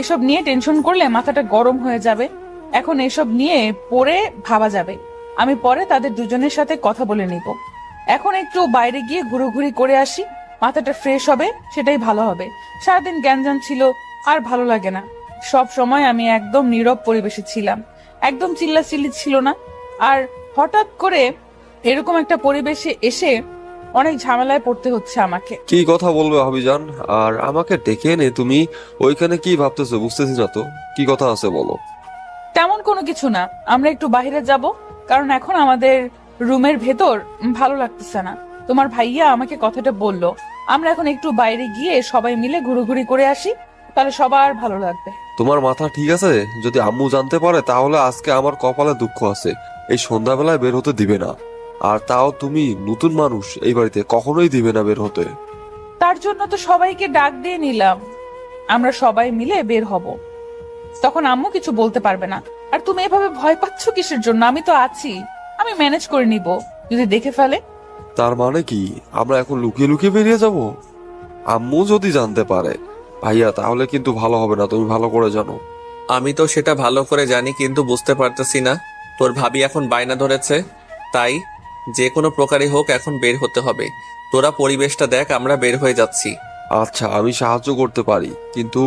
এসব নিয়ে টেনশন করলে মাথাটা গরম হয়ে যাবে। এখন এসব নিয়ে পরে ভাবা যাবে। আমি পরে তাদের দুজনের সাথে কথা বলে নিব। এখন একটু বাইরে গিয়ে ঘুরোঘুরি করে আসি, মাথাটা ফ্রেশ হবে, সেটাই ভালো হবে। সারাদিন জ্ঞানজান ছিল, আর ভালো লাগে না। সব সময় আমি একদম নীরব পরিবেশে ছিলাম, একদম চিল্লাচিল্লি ছিল না। আর হঠাৎ করে এরকম একটা পরিবেশে এসে অনেক ঝামেলায় পড়তে হচ্ছে আমাকে। কি কথা বলবে ভাবিজান? আর আমাকে ডেকে এনে তুমি ওইখানে কি ভাবতেছো বুঝতেছি না তো, কি কথা আছে বলো। তেমন কোনো কিছু না, আমরা একটু বাইরে যাব, কারণ এখন আমাদের রুমের ভেতর ভালো লাগতেছে না। তোমার ভাইয়া আমাকে কথাটা বললো, আমরা এখন একটু বাইরে গিয়ে সবাই মিলে ঘুরোঘুরি করে আসি, তাহলে সবার ভালো লাগবে। তোমার মাথা ঠিক আছে? যদি আম্মু জানতে পারে তাহলে আজকে আমার কপালে দুঃখ আছে, এই সন্ধ্যাবেলায় বের হতে দিবে না। আর তাও তুমি নতুন মানুষ, এই বাড়িতে কখনোই দিবে না বের হতে। তার জন্য তো সবাইকে ডাক দিয়ে নিলাম, আমরা সবাই মিলে বের হব, তখন আম্মু কিছু বলতে পারবে না। আর তুমি এভাবে ভয় পাচ্ছ কিসের জন্য? আমি তো আছি, আমি ম্যানেজ করে নিব। যদি দেখে ফেলে? তার মানে কি আমরা এখন লুকিয়ে লুকিয়ে বেরিয়ে যাব? আম্মু যদি জানতে পারে ভাইয়া, তাহলে কিন্তু ভালো হবে না, তুমি ভালো করে জানো। আমি তো সেটা ভালো করে জানি, কিন্তু বুঝতে পারতেছি না। তোর ভাবি এখন বায়না ধরেছে, তাই যে কোনো প্রকারে হোক এখন বের হতে হবে। তোরা পরিবেশটা দেখ, আমরা বের হয়ে যাচ্ছি। আচ্ছা আমি সাহায্য করতে পারি, কিন্তু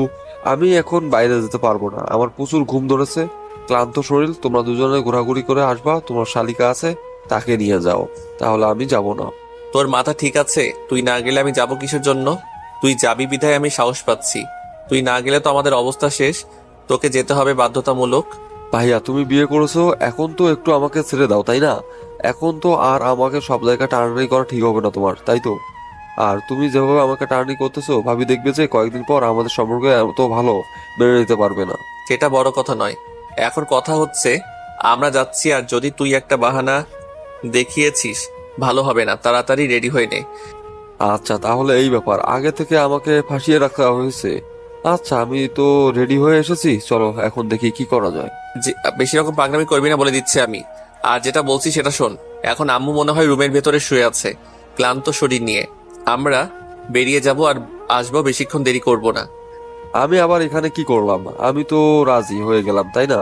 আমি এখন বাইরে যেতে পারবো না, আমার প্রচুর ঘুম ধরেছে, ক্লান্ত শরীর। তোমরা দুজনে ঘোরাঘুরি করে আসবা, তোমার শালিকা আছে তাকে নিয়ে যাও, তাহলে আমি যাব না। তোর মাথা ঠিক আছে? তুই না গেলে আমি যাব কিসের জন্য? তুই যাবি বিধায় আমি সাহস পাচ্ছি। তুই না গেলে তো আমাদের অবস্থা শেষ। তোকে যেতে হবে বাধ্যতামূলক। ভাইয়া তুমি বিয়ে করেছো, এখন তো একটু আমাকে ছেড়ে দাও, তাই না? এখন তো আর আমাকে সব জায়গায় টানাটানি করা ঠিক হবে না তোমার, তাই তো? আর তুমি যেভাবে আমাকে টানাটানি করতেছো, ভাবি দেখবে যে কয়েকদিন পর আমাদের সম্পর্ক এত ভালো মেনে নিতে পারবে না। সেটা বড় কথা নয়, এখন কথা হচ্ছে আমরা যাচ্ছি। আর যদি তুই একটা বাহানা দেখিয়েছিস ভালো হবে না, তাড়াতাড়ি রেডি হয়ে নে। আচ্ছা তাহলে এই ব্যাপার, আগে থেকে আমাকে ফাঁসিয়ে রাখা হয়েছে। আচ্ছা আমি তো রেডি হয়ে এসেছি, চলো এখন দেখি কি করা যায়। যে বেশি রকম পাগলামি করবি না বলে দিচ্ছি আমি। আর যেটা বলছি সেটা শোন। এখন আম্মু মনে হয় রুমের ভেতরে শুয়ে আছে ক্লান্ত শরীর নিয়ে। আমরা বেরিয়ে যাব আর আসবো, বেশিক্ষণ দেরি করব না। আমি আবার এখানে কি করলাম? আমি তো রাজি হয়ে গেলাম, তাই না?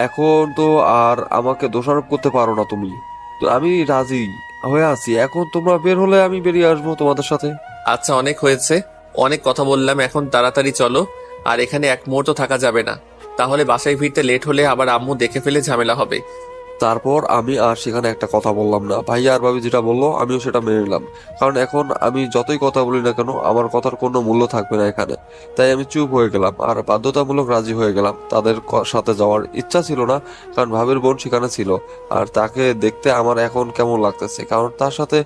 এখন তো আর আমাকে দোষারোপ করতে পারো না তুমি। তো আমি রাজি হয়ে আছি, এখন তোমরা বের হলে আমি বেরিয়ে আসবো তোমাদের সাথে। আচ্ছা অনেক হয়েছে, অনেক কথা বললাম, এখন তাড়াতাড়ি চলো। আর এখানে এক মুহূর্ত থাকা যাবে না, তাহলে বাসায় ফিরতে লেট হলে আবার আম্মু দেখে ফেলে ঝামেলা হবে। তারপর আমি আর সেখানে একটা কথা বললাম না। ভাইয়া আর ভাবি যেটা বললো আমিও সেটা মেনে নিলাম, কারণ এখন আমি যতই কথা বলি না কেন আমার কথার কোনো মূল্য থাকবে না এখানে। তাই আমি চুপ হয়ে গেলাম আর বাধ্যতামূলক রাজি হয়ে গেলাম। তাদের সাথে যাওয়ার ইচ্ছা ছিল না, কারণ ভাবির বোন সেখানে ছিল আর তাকে দেখতে আমার এখন কেমন লাগতেছে, কারণ তার সাথে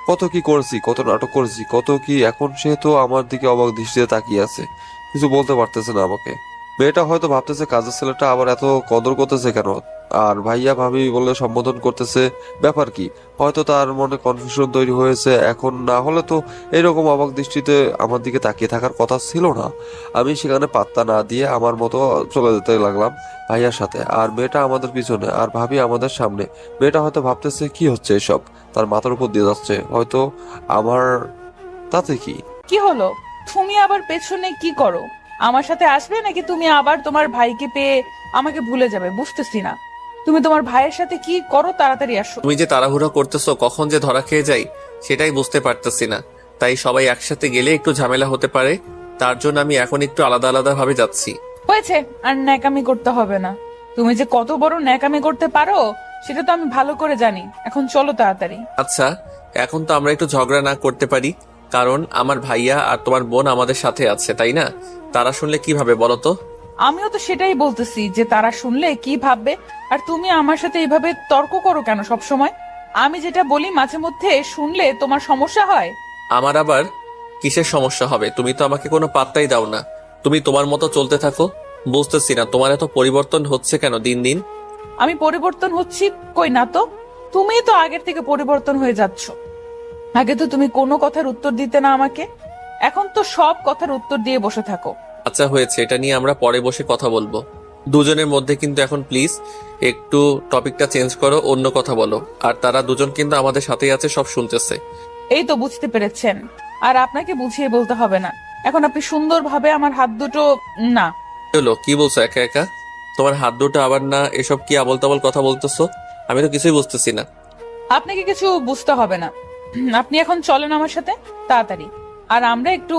কত কি করেছি, কত নাটক করেছি, কত কি। এখন সে তো আমার দিকে অবাক দৃষ্টিতে তাকিয়ে আছে, কিছু বলতে পারতেছে না আমাকে। মেয়েটা হয়তো ভাবতেছে কাজের ছেলেটা আবার এত কদর করতেছে কেন, আর ভাইয়া ভাবি বলে সম্বোধন করতেছে, ব্যাপার কি। হয়তো তার মনে কনফিউশন তৈরি হয়েছে। এখন না হলে তো এরকম অবাক দৃষ্টিতে আমার দিকে তাকিয়ে থাকার কথা ছিল না। আমি সেখানে পাত্তা না দিয়ে আমার মতো চলে যেতে লাগলাম ভাইয়ার সাথে, আর মেয়েটা আমাদের পিছনে আর ভাবি আমাদের সামনে। মেয়েটা হয়তো ভাবতেছে কি হচ্ছে এসব, তার মাথার উপর দিয়ে যাচ্ছে হয়তো আমার, তাতে কি। কি হলো? তুমি আবার পেছনে কি করো? আমার সাথে আসবে নাকি তুমি আবার তোমার ভাইকে পেয়ে আমাকে ভুলে যাবে? বুঝতেছি না। তুমি তোমার ভাইয়ের সাথে কি করো, তাড়াতাড়ি আসো। তুমি যে তাড়াহুড়ো করতেছো কখন যে ধরা খেয়ে যাই সেটাই বুঝতে পারতেছি না। তাই সবাই একসাথে গেলে একটু ঝামেলা হতে পারে, তার জন্য আমি এখন একটু আলাদা আলাদা ভাবে যাচ্ছি। হয়েছে, আর ন্যাকামি করতে হবে না। তুমি যে কত বড় ন্যাকামি করতে পারো সেটা তো আমি ভালো করে জানি। এখন চলো তাড়াতাড়ি। আচ্ছা, এখন তো আমরা একটু ঝগড়া না করতে পারি, কারণ আমার ভাইয়া আর তোমার বোন আমাদের সাথে আছে, তাই না? তারা শুনলে কি ভাবে বলো তো? আমিও তো সেটাই বলতেছি যে তারা শুনলে কি ভাববে। আর তুমি আমার সাথে এইভাবে তর্ক করো কেন সব সময়? আমি যেটা বলি মাঝে মধ্যে শুনলে তোমার সমস্যা হয়। আমার আবার কিসের সমস্যা হবে? তুমি তো আমাকে কোনো পাত্তাই দাও না, তুমি তোমার মতো চলতে থাকো। বুঝতেছি না তোমার এত পরিবর্তন হচ্ছে কেন দিন দিন। আমি পরিবর্তন হচ্ছি কই না তো। তুমি তো আগের থেকে পরিবর্তন হয়ে যাচ্ছ। আগে তো তুমি কোনো কথার উত্তর দিতে না আমাকে, এখন তো সব কথার উত্তর দিয়ে বসে থাকো। আচ্ছা হয়েছে, এটা নিয়ে আমরা পরে বসে কথা বলবো দুজনের মধ্যে, কিন্তু এখন প্লিজ একটু টপিকটা চেঞ্জ করো, অন্য কথা বলো। আর তারা দুজন কিন্তু আমাদের সাথেই আছে, সব শুনতেছে। এই তো বুঝতে পেরেছেন, আর আপনাকে বুঝিয়ে বলতে হবে না। এখন আপনি সুন্দরভাবে আমার হাত দুটো না। হলো কি বলছো একা একা? তোমার হাত দুটো আবার না, এসব কি আবল তাবল কথা বলতেছো? আমি তো কিছুই বুঝতেছি না। আপনাকে কিছু বুঝতে হবে না। আপনি এখন চলেন আমার সাথে তাড়াতাড়ি, আর আমরা একটু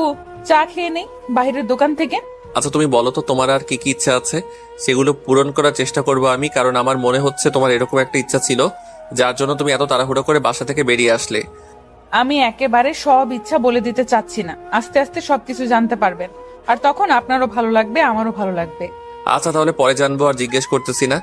চা খেয়ে নেই বাইরের দোকান থেকে। আচ্ছা তুমি বলো তো তোমার আর কি কি ইচ্ছা আছে, সেগুলো পূরণ করার চেষ্টা করবো আমি, কারণ আমার মনে হচ্ছে তোমার এরকম একটা ইচ্ছা ছিল যার জন্য তুমি এত তাড়াহুড়ো করে বাসা থেকে বেরিয়ে আসলে। আমি একেবারে সব ইচ্ছা বলে দিতে চাচ্ছি না, আস্তে আস্তে সবকিছু জানতে পারবেন, আর তখন আপনারও ভালো লাগবে আমারও ভালো লাগবে। আচ্ছা তাহলে পরে জানবো, আর জিজ্ঞেস করতেছি না।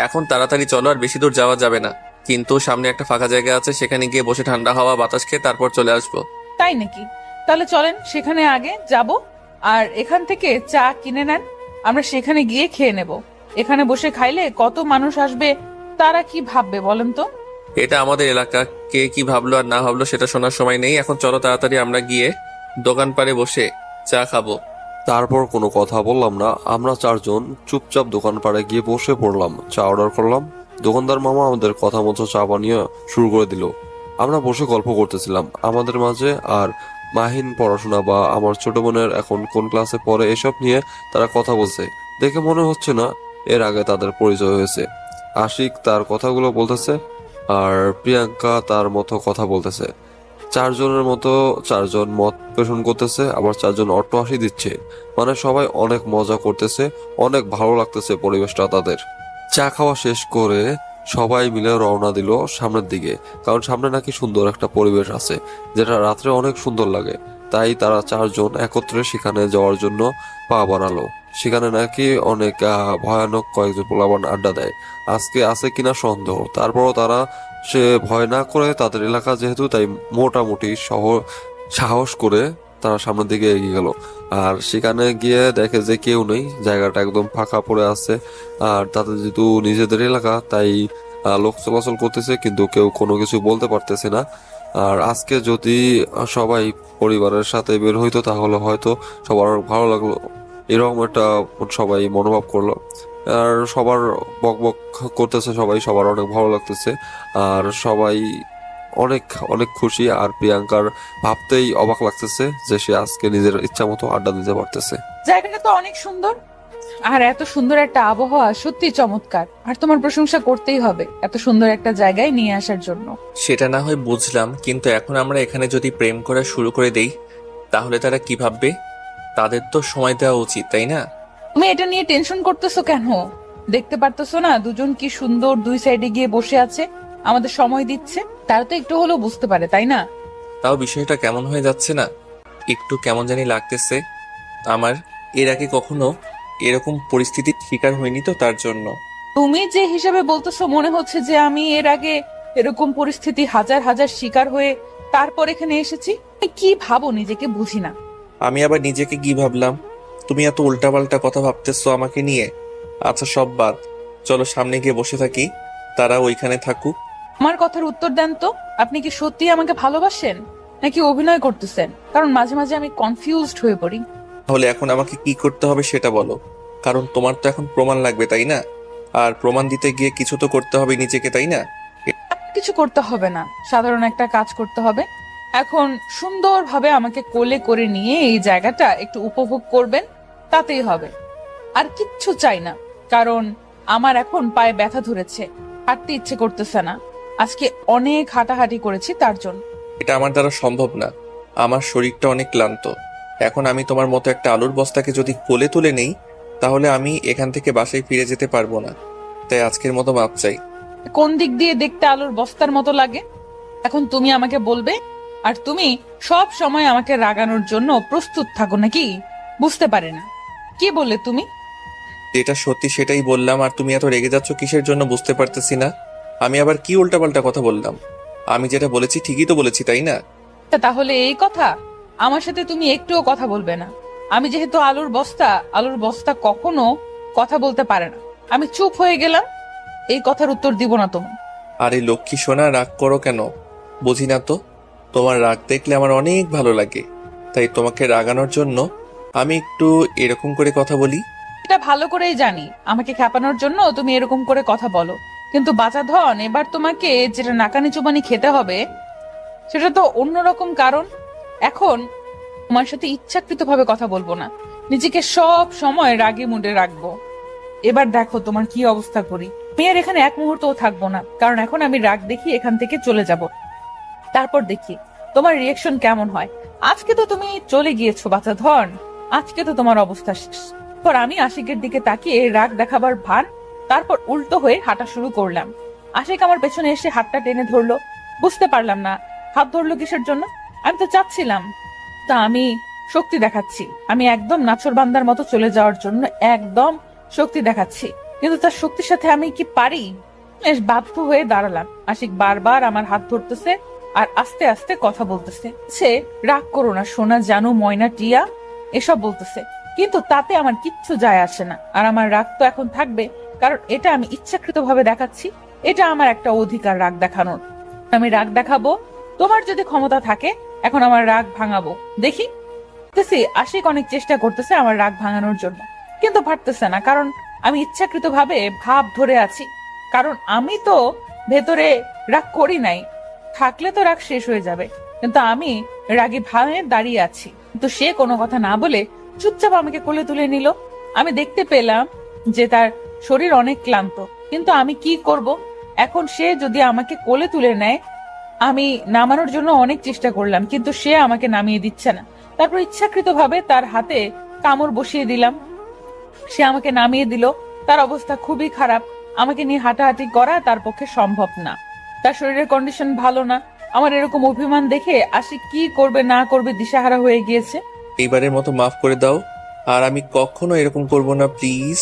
এখন তাড়াতাড়ি চলো, আর বেশি দূর যাওয়া যাবে না। কিন্তু সামনে একটা ফাঁকা জায়গা আছে, সেখানে গিয়ে বসে ঠান্ডা হাওয়া বাতাস খেয়ে তারপর চলে আসবো। তাই নাকি? তাহলে চলেন সেখানে আগে যাব, আর এখান থেকে চা কিনে নেন, আমরা সেখানে গিয়ে খেয়ে নেব। এখানে বসে খাইলে কত মানুষ আসবে, তারা কি ভাববে বলেন তো? এটা আমাদের এলাকা, কে কি ভাবলো আর না ভাবলো সেটা শোনার সময় নেই। এখন চলো তাড়াতাড়ি আমরা গিয়ে দোকান পাড়ে বসে চা খাবো। তারপর কোনো কথা বললাম না, আমরা চারজন চুপচাপ দোকান পাড়ে গিয়ে বসে পড়লাম, চা অর্ডার করলাম। দোকানদার মামা আমাদের কথা মতো চা বানিয়ে শুরু করে দিল। আমরা বসে গল্প করতেছিলাম আমাদের মাঝে, আর মাহিন পড়াশোনা বা আমার ছোট বোনের এখন কোন ক্লাসে পড়ে এসব নিয়ে তারা কথা বলছে। দেখে মনে হচ্ছে না এর আগে তাদের পরিচয় হয়েছে। আশিক তার কথাগুলো বলতেছে আর প্রিয়াঙ্কা তার মতো কথা বলতেছে। চারজনের মতো চারজন মত পোষণ করতেছে, আবার চারজন অট্টহাসি দিচ্ছে। মানে সবাই অনেক মজা করতেছে, অনেক ভালো লাগতেছে পরিবেশটা তাদের। চা খাওয়া শেষ করে সবাই মিলে রওনা দিল সামনের দিকে, কারণ সামনে নাকি সুন্দর একটা পরিবেশ আছে যেটা রাত্রে অনেক সুন্দর লাগে। তাই তারা চারজন একত্রে সেখানে যাওয়ার জন্য পা বাড়ালো। সেখানে নাকি অনেক ভয়ানক কয়েকজন পোলাপান আড্ডা দেয়, আজকে আছে কিনা সন্দেহ। তারপরও তারা সে ভয় না করে, তাদের এলাকা যেহেতু তাই মোটামুটি সাহস করে তারা সামনের দিকে এগিয়ে গেল। আর সেখানে গিয়ে দেখে যে কেউ নেই, জায়গাটা একদম ফাঁকা পড়ে আছে। আর তাদের যেহেতু নিজেদের এলাকা তাই লোক চলাচল করতেছে, কিন্তু কেউ কোনো কিছু বলতে পারতেছে না। আর আজকে যদি সবাই পরিবারের সাথে বের হইতো তাহলে হয়তো সবার ভালো লাগলো, এরকম একটা সবাই মনোভাব করলো। আর সবার বক বক করতেছে, সবাই সবার অনেক ভালো লাগতেছে, আর সবাই অনেক অনেক খুশি। আর প্রিয়াঙ্কার ভাবতেই অবাক লাগতেছে যে সে আজকে নিজের ইচ্ছা মতো আড্ডা দিতে পারতেছে। জায়গাটা তো অনেক সুন্দর, আর এত সুন্দর একটা আবহাওয়া সত্যি চমৎকার। আর তোমার প্রশংসা করতেই হবে এত সুন্দর একটা জায়গায় নিয়ে আসার জন্য। সেটা না হয় বুঝলাম, কিন্তু এখন আমরা এখানে যদি প্রেম করা শুরু করে দেই তাহলে তারা কি ভাববে? তাদের তো সময় দেওয়া উচিত, তাই না? তুমি এটা নিয়ে টেনশন করতেছো কেন? দেখতে পারতেছো না দুজন কি সুন্দর দুই সাইডে গিয়ে বসে আছে, আমাদের সময় দিচ্ছে। তারা তো একটু হলেও বুঝতে পারে, তাই না? তাও বিষয়টা কেমন হয়ে যাচ্ছে না? একটু কেমন জানি লাগতেছে আমার। এর আগে কখনো এরকম পরিস্থিতির শিকার হয়নি তো, তার জন্য। তুমি যে হিসাবে বলতেছো মনে হচ্ছে যে আমি এর আগে এরকম পরিস্থিতি হাজার হাজার শিকার হয়ে তারপর এখানে এসেছি। আমি কি ভাবো নিজেকে বুঝি না। আমি আবার নিজেকে কি ভাবলাম? তুমি এত উল্টাপাল্টা কথা ভাবতেছো আমাকে নিয়ে। আচ্ছা সব বাদ, চলো সামনে গিয়ে বসে থাকি, তারা ওইখানে থাকুক। আমার কথার উত্তর দেন তো, আপনি কি সত্যি আমাকে ভালোবাসেন নাকি অভিনয় করতেছেন? কারণ মাঝে মাঝে আমি কনফিউজড হয়ে পড়ি। তাহলে এখন আমাকে কি করতে হবে সেটা বলো, কারণ তোমার তো এখন প্রমাণ লাগবে, তাই না? আর প্রমাণ দিতে গিয়ে কিছু তো করতে হবে নিজেকে, তাই না? কিছু করতে হবে না, সাধারণ একটা কাজ করতে হবে। এখন সুন্দরভাবে আমাকে কোলে করে নিয়ে এই জায়গাটা একটু উপভোগ করবেন, তাতেই হবে। আর কিচ্ছু চাই না, কারণ আমার এখন পায়ে ব্যথা ধরেছে, হাঁটতে ইচ্ছে করতেছে না। আজকে অনেক হাঁটাহাঁটি করেছি তার জন্য। এটা আমার দ্বারা সম্ভব না, আমার শরীরটা অনেক ক্লান্ত। এখন আমি তোমার মতো একটা আলুর বস্তাকে যদি কোলে তুলে নেই, তাহলে আমি এখান থেকে বাসায় ফিরে যেতে পারবো না। তাই আজকের মতো মাপ চাই। কোন দিক দিয়ে দেখতে আলুর বস্তার মতো লাগে এখন তুমি আমাকে বলবে? আর তুমি সব সময় আমাকে রাগানোর জন্য প্রস্তুত থাকো নাকি? বুঝতে পারি না। কি বললে তুমি? যেটা সত্যি সেটাই বললাম, আর তুমি এত রেগে যাচ্ছ কিসের জন্য বুঝতে পারতেছি না। আমি আবার কি উল্টাপাল্টা কথা বললাম? আমি যেটা বলেছি ঠিকই তো বলেছি, তাই না? তাহলে এই কথা আমার সাথে তুমি একটুও কথা বলবে না। আমি যেহেতু আলুর বস্তা কখনো কথা বলতে পারে না, আমি চুপ হয়ে গেলাম। এই কথার উত্তর দিব না তুমি। আরে লক্ষ্মী সোনা, রাগ করো কেন? বুঝি না তো, তোমার রাগ দেখলে আমার অনেক ভালো লাগে। তাই তোমাকে রাগানোর জন্য আমি একটু এরকম করে কথা বলি। এটা ভালো করেই জানি আমাকে খেপানোর জন্য তুমি এরকম করে কথা বলো, কিন্তু বাঁচা ধন, এবার তোমাকে যেটা নাকানি চুবানি খেতে হবে সেটা তো অন্যরকম। কারণ এখন তোমার সাথে ইচ্ছাকৃতভাবে কথা বলবো না, নিজেকে সব সময় রাগে মুডে রাখবো। এবার দেখো তোমার কি অবস্থা করি। আমি আর এখানে এক মুহূর্তও থাকবো না, কারণ এখন আমি রাগ দেখি এখান থেকে চলে যাব। তারপর দেখি তোমার রিয়েকশন কেমন হয়। আজকে তো তুমি চলে গিয়েছো বাচ্চা ধন, আজকে তো তোমার অবস্থা শেষ। পর আমি আশিকের দিকে তাকিয়ে রাগ দেখাবার ভান, তারপর উল্টো হয়ে হাঁটা শুরু করলাম। আশিক আমার পেছনে এসে হাতটা টেনে ধরলো। বুঝতে পারলাম না হাত ধরলো কিসের জন্য। আমি তো চাচ্ছিলাম, তা আমি শক্তি দেখাচ্ছি। আমি একদম নাছোড়বান্দার মতো চলে যাওয়ার জন্য একদম শক্তি দেখাচ্ছি, কিন্তু তার শক্তির সাথে আমি কি পারি? বেশ বাধ্য হয়ে দাঁড়ালাম। আশিক বারবার আমার হাত ধরতেছে আর আস্তে আস্তে কথা বলতেছে। সে রাগ করো না সোনা, জানো ময়না টিয়া, এসব বলতেছে, কিন্তু তাতে আমার কিচ্ছু যায় আসে না। আর আমার রাগ তো এখন থাকবে, কারণ এটা আমি ইচ্ছাকৃতভাবে দেখাচ্ছি। এটা আমার একটা অধিকার রাগ দেখানোর। আমি রাগ দেখাবো, তোমার যদি ক্ষমতা থাকে এখন আমার রাগ ভাঙাবো। দেখি। আশিক অনেক চেষ্টা করতেছে আমার রাগ ভাঙানোর জন্য, কিন্তু পারতেছে না, কারণ আমি ইচ্ছাকৃতভাবে ভাব ধরে আছি। কারণ আমি তো ভেতরে রাগ করি নাই, থাকলে তো রাগ শেষ হয়ে যাবে। কিন্তু আমি রাগী ভাবে দাঁড়িয়ে আছি, কিন্তু সে কোনো কথা না বলে চুপচাপ আমাকে কোলে তুলে নিল। আমি দেখতে পেলাম যে তার শরীর অনেক ক্লান্ত, কিন্তু আমি কি করব? এখন সে যদি আমাকে কোলে তুলে নেয়, আমি নামানোর জন্য অনেক চেষ্টা করলাম, কিন্তু সে আমাকে নামিয়ে দিচ্ছে না। তারপর ইচ্ছাকৃতভাবে তার হাতে কামড় বসিয়ে দিলাম, সে আমাকে নামিয়ে দিল। তার অবস্থা খুবই খারাপ, আমাকে নিয়ে হাঁটাহাঁটি করা তার পক্ষে সম্ভব না। তার শরীরের কন্ডিশন ভালো না। আমার এরকম অভিমান দেখে আশিক কি করবে না করবে দিশাহারা হয়ে গিয়েছে। এইবারের মতো মাফ করে দাও, আর আমি কখনো এরকম করব না, প্লিজ।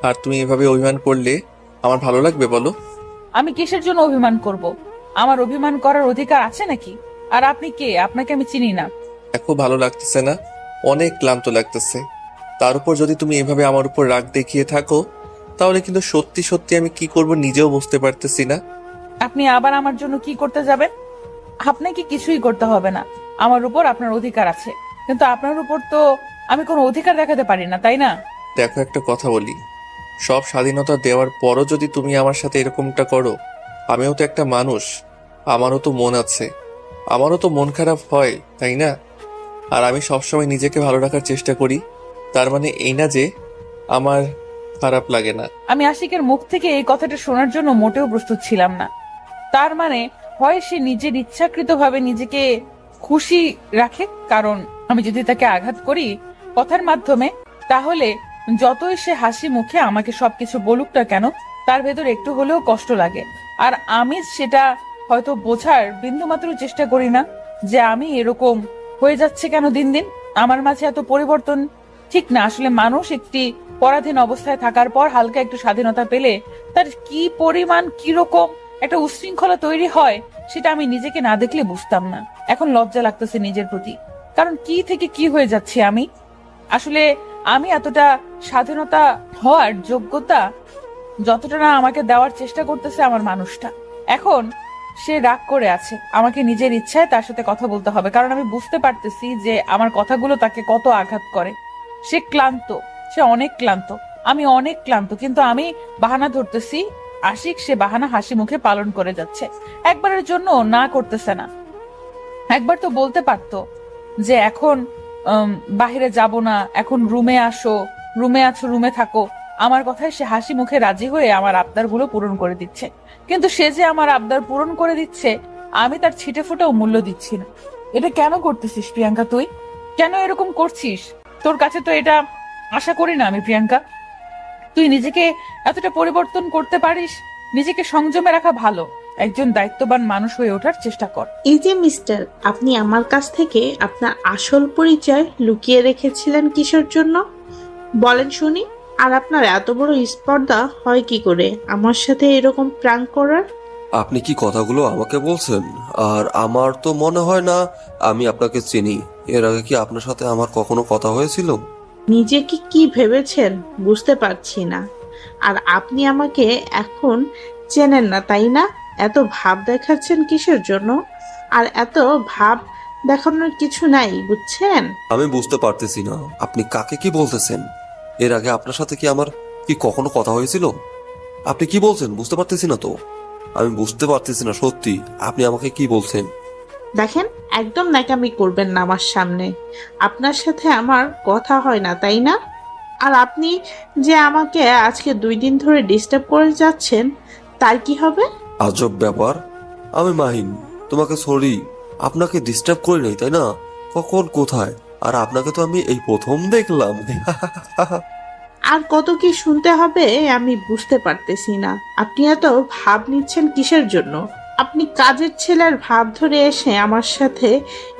আর তুমি এভাবে অভিমান করলে আমার ভালো লাগবে বলো? আমি কিসের জন্য অভিমান করব? আমার অভিমান করার অধিকার আছে নাকি? আর আপনি কে? আপনাকে আমি চিনি না। দেখো ভালো লাগতেছে না, অনেক ক্লান্ত লাগতেছে। তার উপর যদি তুমি এভাবে আমার উপর রাগ দেখিয়ে থাকো, তাহলে কিন্তু সত্যি সত্যি আমি কি করব নিজেও বুঝতে পারতেছি না। আপনি আবার আমার জন্য কি করতে যাবেন? আপনাকে কিছুই করতে হবে না, আমার উপর আপনার অধিকার আছে, কিন্তু আপনার উপর তো আমি কোনো অধিকার দেখাতে পারি না, তাই না? দেখো একটা কথা বলি, সব স্বাধীনতা দেওয়ার পরও যদি তুমি আমার সাথে এরকমটা করো, আমিও তো একটা মানুষ, আমারও তো মন আছে, আমারও তো মন খারাপ হয়, তাই না? আর আমি সবসময় নিজেকে ভালো রাখার চেষ্টা করি, তার মানে এই না যে আমার খারাপ লাগে না। আমি আশিকের মুখ থেকে এই কথাটা শোনার জন্য মোটেও প্রস্তুত ছিলাম না। তার মানে হয় সে নিজের ইচ্ছাকৃতভাবে নিজেকে খুশি রাখে, কারণ আমি যদি তাকে আঘাত করি কথার মাধ্যমে, তাহলে যতই সে হাসি মুখে আমাকে সবকিছু বলুক না কেন, তার ভেতর একটু হলেও কষ্ট লাগে। আর আমি সেটা হয়তো বোঝার বিন্দুমাত্র চেষ্টা করি না যে আমি এরকম হয়ে যাচ্ছে কেন দিন দিন, আমার মাঝে এত পরিবর্তন ঠিক না। আসলে মানুষ একটি পরাধীন অবস্থায় থাকার পর হালকা একটু স্বাধীনতা পেলে তার কি পরিমাণ কিরকম একটা উশৃঙ্খলা তৈরি হয় সেটা আমি নিজেকে না দেখলে বুঝতাম না। এখন লজ্জা লাগতেছে নিজের প্রতি, কারণ কি থেকে কি হয়ে যাচ্ছে আমি। আসলে আমি এতটা স্বাধীনতা হওয়ার যোগ্যতা যতটা না আমাকে দেওয়ার চেষ্টা করতেছে আমার মানুষটা। এখন সে রাগ করে আছে, আমাকে নিজের ইচ্ছায় তার সাথে কথা বলতে হবে, কারণ আমি বুঝতে পারতেছি যে আমার কথাগুলো তাকে কত আঘাত করে। সে ক্লান্ত, সে অনেক ক্লান্ত, আমি অনেক ক্লান্ত, কিন্তু আমি বাহানা ধরতেছি। আশিক সে বাহানা হাসি মুখে পালন করে যাচ্ছে, একবারের জন্য না করতেছে না। একবার তো বলতে পারতো যে এখন বাহিরে যাব না, এখন রুমে আসো, রুমে আছো রুমে থাকো। আমার কথায় সে হাসি মুখে রাজি হয়ে আমার আবদারগুলো পূরণ করে দিচ্ছে, কিন্তু সে যে আমার আবদার পূরণ করে দিচ্ছে আমি তার ছিটে ফোটাও মূল্য দিচ্ছি না। এটা কেন করতেছিস প্রিয়াঙ্কা? তুই কেন এরকম করছিস? তোর কাছে তো এটা আশা করি না আমি প্রিয়াঙ্কা। তুই নিজেকে এতটা পরিবর্তন করতে পারিস, নিজেকে সংযমে রাখা ভালো। একজন দায়িত্ববান মানুষ হয়ে ওঠার চেষ্টা কর। এই যে মিস্টার, আপনি আমার কাছ থেকে আপনার আসল পরিচয় লুকিয়ে রেখেছিলেন কিসের জন্য বলেন শুনি? আর আপনার এত বড় স্পর্ধা হয় কি করে আমার সাথে এরকম প্র্যাঙ্ক করার? আপনি কি কথাগুলো আমাকে বলছেন? আর আমার তো মনে হয় না আমি আপনাকে চিনি। এর আগে কি আপনার সাথে আমার কখনো কথা হয়েছিল? নিজেকে কি ভেবেছেন বুঝতে পারছি না। আর আপনি আমাকে এখন চেনেন না তাই না? এত ভাব দেখাচ্ছেন কিসের জন্য? আর এত ভাব দেখানোর কিছু নাই, বুঝছেন? আমি বুঝতে পারতেছি না আপনি কাকে কি বলতেছেন। এর আগে আপনার সাথে কি আমার কি কখনো কথা হয়েছিল? আপনি কি বলছেন বুঝতে পারতেছি না তো। আমি বুঝতে পারতেছি না সত্যি আপনি আমাকে কি বলছেন। দেখেন, একদম ন্যাকামি করবেন না আমার সামনে। আপনার সাথে আমার কথা হয় না তাই না? আর আপনি যে আমাকে আজকে 2 দিন ধরে ডিস্টার্ব করে যাচ্ছেন, তার কি হবে? আজব ব্যাপার। আমি মাহিন, তোমাকে সরি, আপনাকে ডিস্টার্ব করি নাই তাই না? কখন কোথায়? আর আপনাকে তো আমি এই প্রথম দেখলাম। আর কত কি শুনতে হবে আমি বুঝতে পারতেছি না। আপনি এত ভাব নিচ্ছেন কিসের জন্য? আপনি কাজের ছেলের ভাব ধরে এসে আমার সাথে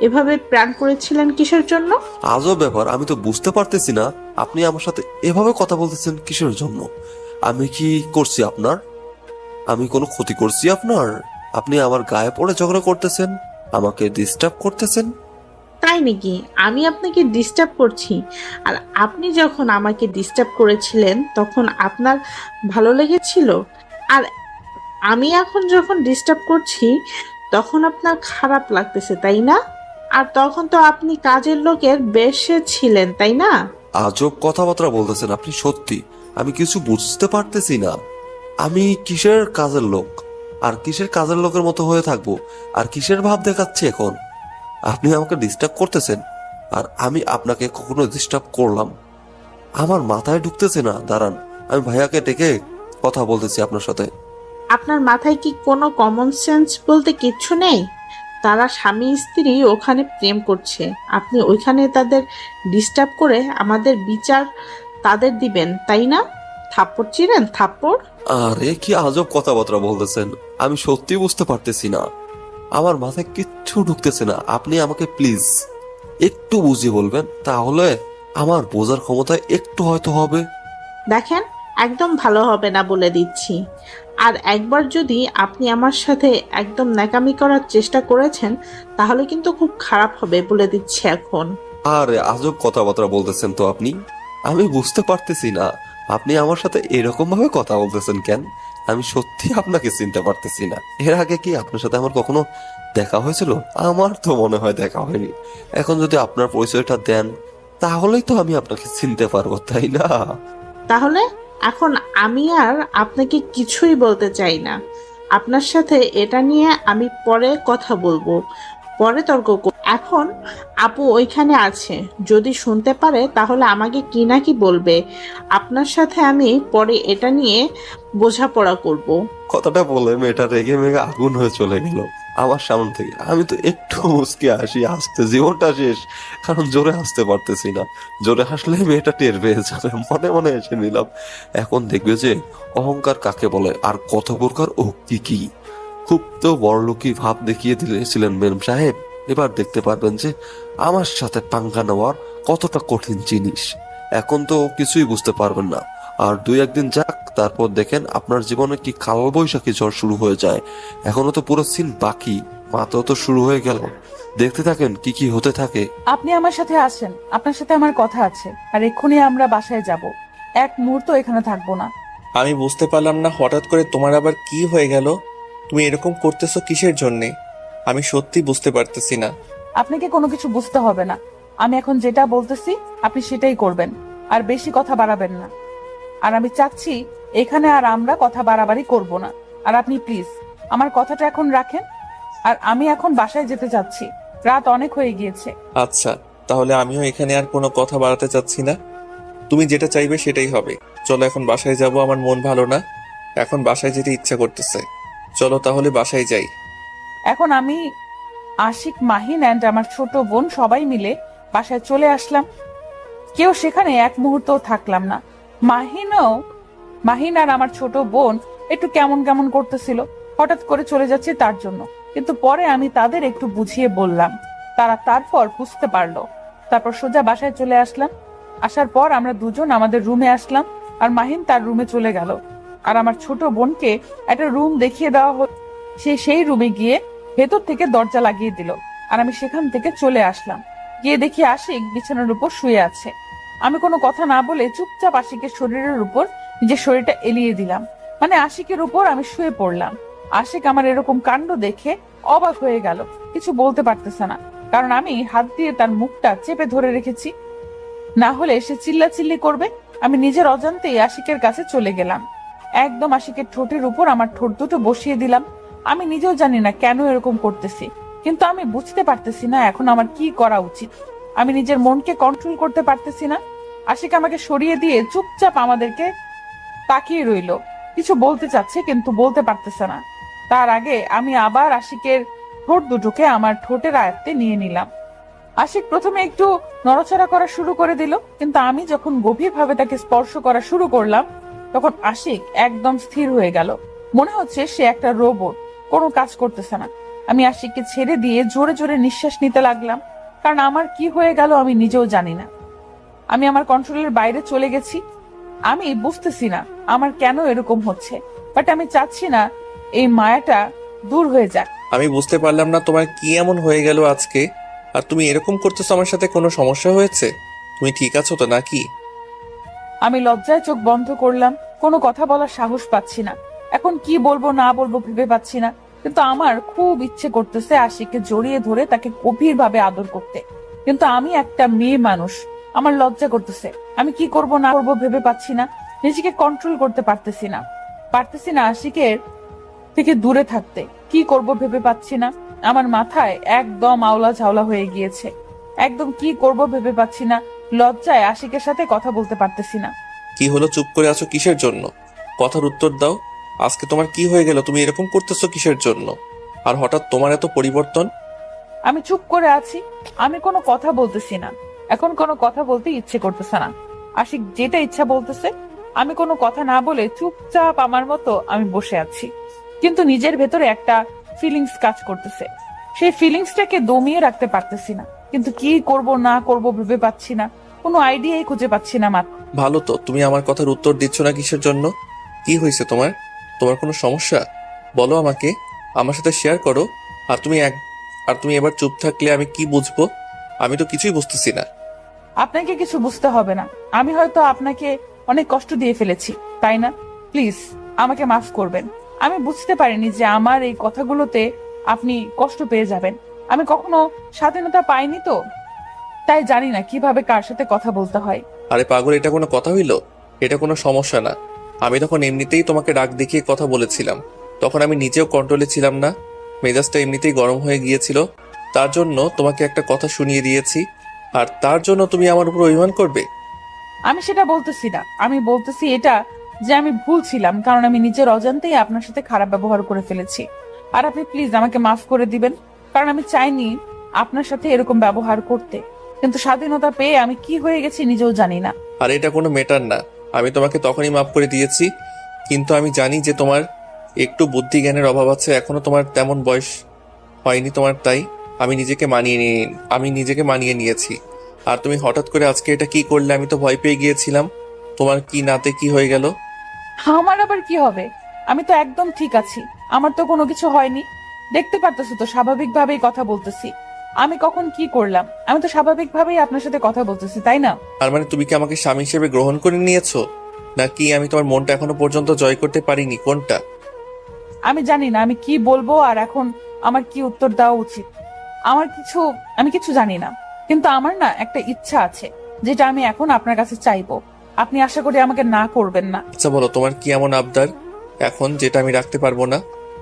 এভাবে প্রাণ করেছিলেন কিসের জন্য? আজব ব্যাপার, আমি তো বুঝতে পারতেছি না আপনি আমার সাথে এভাবে কথা বলতেছেন কিসের জন্য। আমি কি করছি আপনার? আমি কোনো ক্ষতি করছি আপনার? আপনি আমার গায়ে পড়ে ঝগড়া করতেছেন, আমাকে ডিস্টার্ব করতেছেন। তাই নাকি? আমি আপনাকে ডিস্টার্ব করছি? আর আপনি যখন আমাকে ডিস্টার্ব করেছিলেন তখন আপনার ভালো লেগেছিল, আর আমি এখন যখন ডিস্টার্ব করছি তখন আপনার খারাপ লাগতেছে তাই না? আর তখন তো আপনি কাজের লোকের বেশে ছিলেন তাই না? আজব কথাবার্তা বলতেছেন আপনি। সত্যি আমি কিছু বুঝতে পারতেছি না। আমি কিসের কাজের লোক? আর কিসের কাজের লোকের মতো হয়ে থাকবো? আর কিসের ভাব দেখাচ্ছি এখন? আপনি আমাকে ডিস্টার্ব করতেছেন, আর আমি আপনাকে কখনো ডিস্টার্ব করলাম? আমার মাথায় ঢুকতেছে না। দাঁড়ান, আমি ভাইয়াকে ডেকে কথা বলতেছি আপনার সাথে। আপনার মাথায় কি কোনো কমন সেন্স বলতে কিচ্ছু নেই? তারা স্বামী স্ত্রী ওখানে প্রেম করছে, আপনি ওইখানে তাদের ডিস্টার্ব করে আমাদের বিচার তাদের দিবেন তাই না? থাপ্পড় চিরেন থাপ্পড়? আরে কি আজব কথাবার্তা বলতেছেন, আমি সত্যি বুঝতে পারতেছি না। আমার মাথায় কিচ্ছু ঢুকতেছে না। আপনি আমাকে প্লিজ একটু বুঝিয়ে বলবেন, তাহলে আমার বোঝার ক্ষমতা একটু হয়তো হবে। দেখেন, একদম ভালো হবে না বলে দিচ্ছি। আর একবার যদি আপনি আমার সাথে একদম ন্যাকামি করার চেষ্টা করেছেন তাহলে কিন্তু খুব খারাপ হবে বলে দিচ্ছি এখন। আরে আজব কথাবার্তা বলতেছেন তো আপনি। আমি বুঝতে পারতেছি না আপনি আমার সাথে এরকম ভাবে কথা বলতেছেন কেন। আমি সত্যি আপনাকে চিনতে পারতেছি না। এর আগে কি আপনার সাথে আমার কখনো দেখা হয়েছিল? আমার তো মনে হয় দেখা হয়নি। এখন যদি আপনার পরিচয়টা দেন তাহলেই তো আমি আপনাকে চিনতে পারবো তাই না? তাহলে এখন আমি আর আপনাকে কিছুই বলতে চাই না। আপনার সাথে এটা নিয়ে আমি পরে কথা বলবো, পরে তর্ক করব। এখন আপু ওইখানে আছে, যদি শুনতে পারে তাহলে আমাকে কি না কি বলবে। আপনার সাথে আমি পরে এটা নিয়ে বোঝাপড়া করব। কথাটা বলে মেয়েটা রেগে মেগে আগুন হয়ে চলে গেল আমার সামনে থেকে। আমি তো একটু মুচকে হাসতে জীবনটা শেষ, কারণ জোরে হাসতে পারতেছি না। জোরে হাসলে মেয়েটা টের পেয়ে যাবে, মনে মনে এসে নিলাম। এখন দেখবে যে অহংকার কাকে বলে আর কত প্রকার ও কি কি। খুব তো বড়লোকি ভাব দেখিয়ে দিয়েছিলেন মেম সাহেব, এবার দেখতে পারবেন যে আমার সাথে পাঙ্গা নেওয়ার কতটা কঠিন জিনিস। এখন তো কিছুই বুঝতে পারবেন না, আর 2-1 দিন যাক, তারপর দেখেন আপনার জীবনে কি কালবৈশাখী ঝড় শুরু হয়ে যায়। এখনো তো পুরো সিন বাকি, মাত্র তো শুরু হয়ে গেল। দেখতে থাকেন কি কি হতে থাকে। আপনি আমার সাথে আসেন, আপনার সাথে আমার কথা আছে, আর এক্ষুনি আমরা বাসায় যাব। এক মুহূর্ত এখানে থাকবো না। আমি বুঝতে পারলাম না হঠাৎ করে তোমার আবার কি হয়ে গেল। তুমি এরকম করতেছো কিসের জন্যে? আমি সত্যি বুঝতে পারতেছি না। আপনাকে কোনো কিছু বুঝতে হবে না। আমি এখন যেটা বলতেছি আপনি সেটাই করবেন, আর বেশি কথা বাড়াবেন না। আর আমি চাচ্ছি এখানে আর আমরা কথা বাড়াবাড়ি করব না। আর আপনি প্লিজ আমার কথাটা এখন রাখেন। আর আমি এখন বাসায় যেতে চাচ্ছি, রাত অনেক হয়ে গিয়েছে। আচ্ছা, তাহলে আমিও এখানে আর কোনো কথা বাড়াতে চাচ্ছি না। তুমি যেটা চাইবে সেটাই হবে। চলো এখন বাসায় যাব, আমার মন ভালো না, এখন বাসায় যেতে ইচ্ছা করতেছে। চলো তাহলে বাসায় যাই। এখন আমি, আশিক, মাহিন অ্যান্ড আমার ছোট বোন সবাই মিলে বাসায় চলে আসলাম। কেউ সেখানে এক মুহূর্ত থাকলাম না। মাহিন আর আমার ছোট বোন একটু কেমন কেমন করতেছিল, হঠাৎ করে চলে যাচ্ছে তার জন্য। কিন্তু পরে আমি তাদের একটু বুঝিয়ে বললাম, তারা তারপর বুঝতে পারলো। তারপর সোজা বাসায় চলে আসলাম। আসার পর আমরা দুজন আমাদের রুমে আসলাম, আর মাহিন তার রুমে চলে গেল। আর আমার ছোট বোনকে একটা রুম দেখিয়ে দেওয়া হলো। সে সেই রুমে গিয়ে ভেতর থেকে দরজা লাগিয়ে দিল, আর আমি সেখান থেকে চলে আসলাম। গিয়ে দেখি আশিক বিছানার উপর শুয়ে আছে। আমি কোনো কথা না বলে চুপচাপ আশিকের শরীরের উপর নিজের শরীরটা এলিয়ে দিলাম, মানে আশিকের উপর আমি শুয়ে পড়লাম। আশিক আমার এরকম কাণ্ড দেখে অবাক হয়ে গেল, কিছু বলতে পারতেছে না, কারণ আমি হাত দিয়ে তার মুখটা চেপে ধরে রেখেছি, না হলে সে চিল্লাচিল্লি করবে। আমি নিজের অজান্তেই আশিকের কাছে চলে গেলাম, একদম আশিকের ঠোঁটের উপর আমার ঠোঁট দুটো বসিয়ে দিলাম। আমি নিজেও জানি না কেন এরকম করতেছি, কিন্তু আমি বুঝতে পারতেছি না এখন আমার কি করা উচিত। আমি নিজের মনকে কন্ট্রোল করতে পারতেছি না। আশিক আমাকে সরিয়ে দিয়ে চুপচাপ আমাদেরকে তাকিয়ে রইলো, কিছু বলতে চাচ্ছে কিন্তু বলতে পারতেছে না। তার আগে আমি আবার আশিকের ঠোঁট দুটোকে আমার ঠোঁটের আয়ত্তে নিয়ে নিলাম। আশিক প্রথমে একটু নড়াচড়া করা শুরু করে দিল, কিন্তু আমি যখন গভীরভাবে তাকে স্পর্শ করা শুরু করলাম তখন আশিক একদম স্থির হয়ে গেল। মনে হচ্ছে সে একটা রোবট, কোনো কাজ করতেছে না। আমি আশিককে ছেড়ে দিয়ে জোরে জোরে নিঃশ্বাস নিতে লাগলাম, কারণ আমার কি হয়ে গেল আমি নিজেও জানি না। আমি আমার কন্ট্রোলের বাইরে চলে গেছি। আমি বুঝতেছি না আমার কেন এরকম হচ্ছে, বাট আমি চাচ্ছি না এই মায়াটা দূর হয়ে যাক। আমি বুঝতে পারলাম না তোমার কি এমন হয়ে গেল আজকে, আর তুমি এরকম করতেছো। আমার সাথে কোনো সমস্যা হয়েছে? তুমি ঠিক আছো তো নাকি? আমি লজ্জায় চোখ বন্ধ করলাম, কোনো কথা বলার সাহস পাচ্ছি না। এখন কি বলবো না বলবো ভেবে পাচ্ছি না, কিন্তু আমার খুব ইচ্ছে করতেছে আশিককে জড়িয়ে ধরে তাকে গভীরভাবে আদর করতে। কিন্তু আমি একটা মেয়ে মানুষ, আমার লজ্জা করতেছে। আমি কি করব না করবো ভেবে পাচ্ছি না, নিজেকে কন্ট্রোল করতে পারতেছি না আশিকের থেকে দূরে থাকতে। কি করব ভেবে পাচ্ছি না, আমার মাথায় একদম আওলা ঝাওলা হয়ে গিয়েছে। একদম কি করব ভেবে পাচ্ছি না, লজ্জায় আশিকের সাথে কথা বলতে পারতেছি না। কি হলো, চুপ করে আছো কিসের জন্য? কথার উত্তর দাও। আজকে তোমার কি হয়ে গেল? তুমি এরকম করতেছো কিসের জন্য? আর হঠাৎ তোমার এত পরিবর্তন? আমি চুপ করে আছি, আমি কোনো কথা বলতেছি না। এখন কোনো কথা বলতে ইচ্ছে করতেছে না। আশিক যেটা ইচ্ছা বলতেছে, আমি কোনো কথা না বলে চুপচাপ আমার মতো আমি বসে আছি। কিন্তু নিজের ভেতরে একটা ফিলিংস কাজ করতেছে, সেই ফিলিংসটাকে দমিয়ে রাখতে পারতেছি না। কিন্তু কি করব না করব ভেবে পাচ্ছি না, কোনো আইডিয়াই খুঁজে পাচ্ছি না মাত্র। ভালো তো, তুমি আমার কথার উত্তর দিচ্ছ না কিসের জন্য? কি হয়েছে তোমার? তোমার কোনো সমস্যা? বলো আমাকে, আমার সাথে শেয়ার করো। আর তুমি এবার চুপ থাকলে আমি কি বুঝবো? আমি তো কিছুই বুঝতেছি না। আপনাকে কিছু বুঝতে হবে না, আমি হয়তো আপনাকে অনেক কষ্ট দিয়ে ফেলেছি, তাই না? প্লিজ আমাকে মাফ করবেন। আমি বুঝতে পারিনি যে আমার এই কথাগুলোতে আপনি কষ্ট পেয়ে যাবেন। আমি কখনো স্বাধীনতা পাইনি তো, তাই জানি না কিভাবে কার সাথে কথা বলতে হয়। আরে পাগল, এটা কোনো কথা হইলো? এটা কোনো সমস্যা না। আমি তখন এমনিতেই তোমাকে ডাক দেখিয়ে কথা বলেছিলাম, তখন আমি নিজেও কন্ট্রোলে ছিলাম না, মেজাজটা এমনিতেই গরম হয়ে গিয়েছিল। তার জন্য তোমাকে একটা কথা শুনিয়ে দিয়েছি, আর তার জন্য তুমি আমার উপর অভিমান করবে? আমি সেটা বলতেছি না, আমি বলতেছি এটা যে আমি ভুল ছিলাম, কারণ আমি নিজের অজান্তেই আপনার সাথে খারাপ ব্যবহার করে ফেলেছি। আর আপনি প্লিজ আমাকে মাফ করে দিবেন, কারণ আমি চাইনি আপনার সাথে এরকম ব্যবহার করতে, কিন্তু স্বাধীনতা পেয়ে আমি কি হয়ে গেছি নিজেও জানি না। আর এটা কোনো ম্যাটার না, আমি তোমাকে তখনই মাফ করে দিয়েছি, কিন্তু আমি জানি যে তোমার একটু বুদ্ধি জ্ঞানের অভাব আছে, এখনো তোমার তেমন বয়স হয়নি তোমার, তাই আমি নিজেকে মানিয়ে নিয়েছি। আর তুমি হঠাৎ করে আজকে এটা কি করলে? আমি তো ভয় পেয়ে গিয়েছিলাম তোমার কি নাতে কি হয়ে গেল। আমার আবার কি হবে? আমি তো একদম ঠিক আছি, আমার তো কোনো কিছু হয়নি। দেখতে পারতেছো তো, স্বাভাবিকভাবেই কথা বলতেছি। আমি কখন কি করলাম? আমি তো স্বাভাবিকভাবেই আপনার সাথে কথা বলতেছি, তাই না? আর মানে তুমি কি আমাকে স্বামী হিসেবে গ্রহণ করে নিয়েছো, নাকি আমি তোমার মনটা এখনো পর্যন্ত জয় করতে পারিনি, কোনটা? আমি জানি না আমি কি বলবো আর এখন আমার কি উত্তর দেওয়া উচিত। আমি কিছু জানি না, কিন্তু আমার না একটা ইচ্ছা আছে, যেটা আমি এখন আপনার কাছে চাইবো। আপনি আশা করি আমাকে না করবেন না। আচ্ছা বলো, তোমার কি এমন আবদার এখন যেটা আমি রাখতে পারবো না?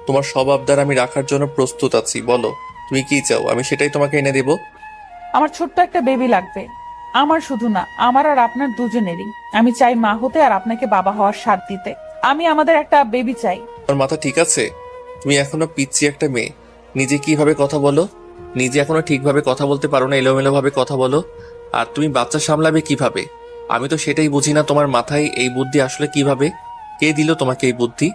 তোমার সব আবদার আমি রাখার জন্য প্রস্তুত আছি, বলো তুমি কি চাও, আমি সেটাই তোমাকে এনে দেবো। আমার ছোট্ট একটা বেবি লাগবে, আমার শুধু না, আমার আর আপনার দুজনেরই। আমি চাই মা হতে আর আপনাকে বাবা হওয়ার স্বাদ দিতে। আমি আমাদের একটা বেবি চাই। তোমার মাথা ঠিক আছে? তুমি এখনো পিচ্ছি একটা মেয়ে, নিজে কিভাবে কথা বলো, নিজে এখনো ঠিকভাবে কথা বলতে পারো না, এলোমেলো ভাবে কথা বলো। আর তুমি বাচ্চা সামলাবে কিভাবে? আমি তো সেটাই বুঝি না, তোমার মাথায় এই বুদ্ধি আসলে কিভাবে? কে দিল তোমাকে এই বুদ্ধি?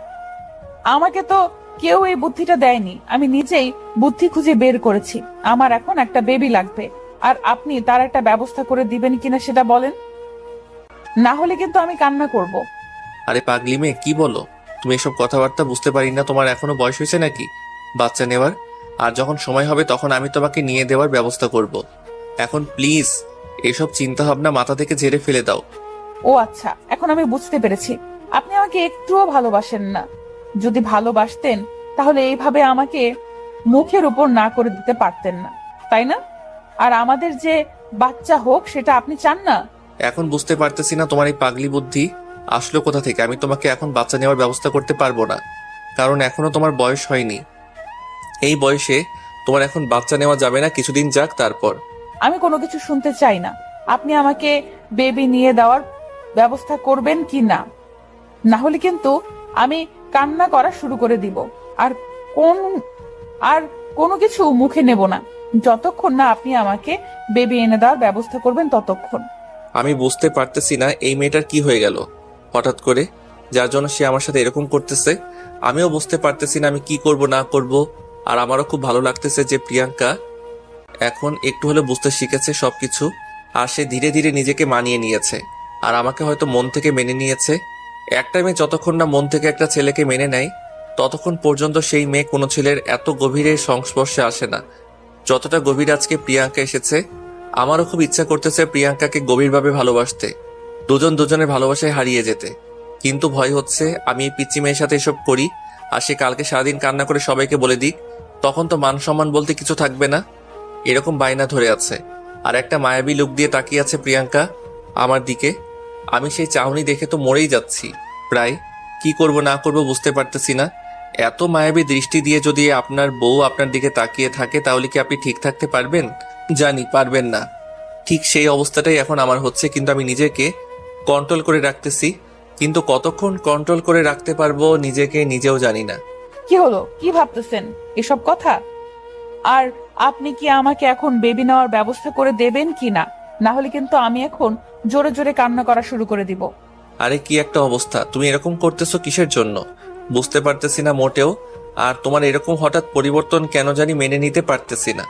আমাকে তো কেউ এই বুদ্ধিটা দেয়নি, আমি নিজেই বুদ্ধি খুঁজে বের করেছি। আমার এখন একটা বেবি লাগবে, আর আপনি তার একটা ব্যবস্থা করে দিবেন কিনা সেটা বলেন, না হলে কিন্তু আমি কান্না করব। আরে পাগলি মেয়ে, কি বলো তুমি এসব কথাবার্তা? বুঝতে পারি না, তোমার এখনো বয়স হয়েছে নাকি বাচ্চা নেওয়ার? আর যখন সময় হবে তখন আমি তোমাকে নিয়ে দেওয়ার ব্যবস্থা করব। এখন প্লিজ এসব চিন্তা ভাবনা মাথা থেকে ঝেড়ে ফেলে দাও। ও আচ্ছা, এখন আমি বুঝতে পেরেছি, আপনি আমাকে একটুও ভালোবাসেন না। যদি ভালোবাসতেন তাহলে এইভাবে আমাকে মুখের উপর না করে দিতে পারতেন না, তাই না? আর আমাদের যে বাচ্চা হোক সেটা আপনি চান না। এখন বুঝতে পারতেছি না তোমার এই পাগলি বুদ্ধি আসলো কোথা থেকে। আমি তোমাকে এখন বাচ্চা নেওয়ার ব্যবস্থা করতে পারবো না, কারণ এখনো তোমার বয়স হয়নি। এই বয়সে তোমার এখন বাচ্চা নেওয়া যাবে না, কিছুদিন যাক তারপর। আমি কোনো কিছু শুনতে চাই না। আপনি আমাকে বেবি নিয়ে দেওয়ার ব্যবস্থা করবেন কি না, না হলে কিন্তু আমি কান্না করা শুরু করে দিব। আর কোন আর কোনো কিছু মুখে নেব না যতক্ষণ না আপনি আমাকে বেবি এনে দেওয়ার ব্যবস্থা করবেন, ততক্ষণ। আমি বুঝতে পারতেছি না এই মেয়েটার কি হয়ে গেল হঠাৎ করে, যার জন্য সে আমার সাথে এরকম করতেছে। আমিও বুঝতে পারতেছি না আমি কি করব না করব। আর আমারও খুব ভালো লাগতেছে যে প্রিয়াঙ্কা এখন একটু হলেও বুঝতে শিখেছে সবকিছু, আর সে ধীরে ধীরে নিজেকে মানিয়ে নিয়েছে, আর আমাকে হয়তো মন থেকে মেনে নিয়েছে। একটা মেয়ে যতক্ষণ না মন থেকে একটা ছেলেকে মেনে নেয়, ততক্ষণ পর্যন্ত সেই মেয়ে কোনো ছেলের এত গভীরে সংস্পর্শে আসে না যতটা গভীর আজকে প্রিয়াঙ্কা এসেছে। আমারও খুব ইচ্ছা করতেছে প্রিয়াঙ্কাকে গভীরভাবে ভালোবাসতে, দুজন দুজনের ভালোবাসায় হারিয়ে যেতে, কিন্তু ভয় হচ্ছে আমি এই পিচ্চি মেয়ের সাথে এসব করি আর সে কালকে সারাদিন কান্না করে সবাইকে বলে দিক, তখন তো মান সম্মান বলতে কিছু থাকবে না। এরকম বায়না ধরে আছে, আর একটা মায়াবী লুক দিয়ে তাকিয়ে আছে প্রিয়াঙ্কা আমার দিকে। আমি সেই চাহনি দেখে তো মরেই যাচ্ছি প্রায়, কি করব না করব বুঝতে পারতেছি না। এত মায়াবী দৃষ্টি দিয়ে যদি আপনার বউ আপনার দিকে তাকিয়ে থাকে তাহলে কি আপনি ঠিক থাকতে পারবেন? জানি পারবেন না, ঠিক সেই অবস্থাটাই এখন আমার হচ্ছে, কিন্তু আমি নিজেকে কন্ট্রোল করে রাখতেছি, কিন্তু কতক্ষণ কন্ট্রোল করে রাখতে পারবো নিজেকে নিজেও জানি না। কি হলো, কি ভাবতেছেন এসব কথা? আর আপনি কি আমাকে এখন বেবি নেওয়ার ব্যবস্থা করে দেবেন কি না, না হলে কিন্তু আমি এখন জোরে জোরে কান্না করা শুরু করে দিব। আরে কি একটা অবস্থা, তুমি এরকম করতেছো কিসের জন্য বুঝতে পারতেছি না মোটেও। আর তোমার এরকম হঠাৎ পরিবর্তন কেন জানি মেনে নিতে পারতেছি না।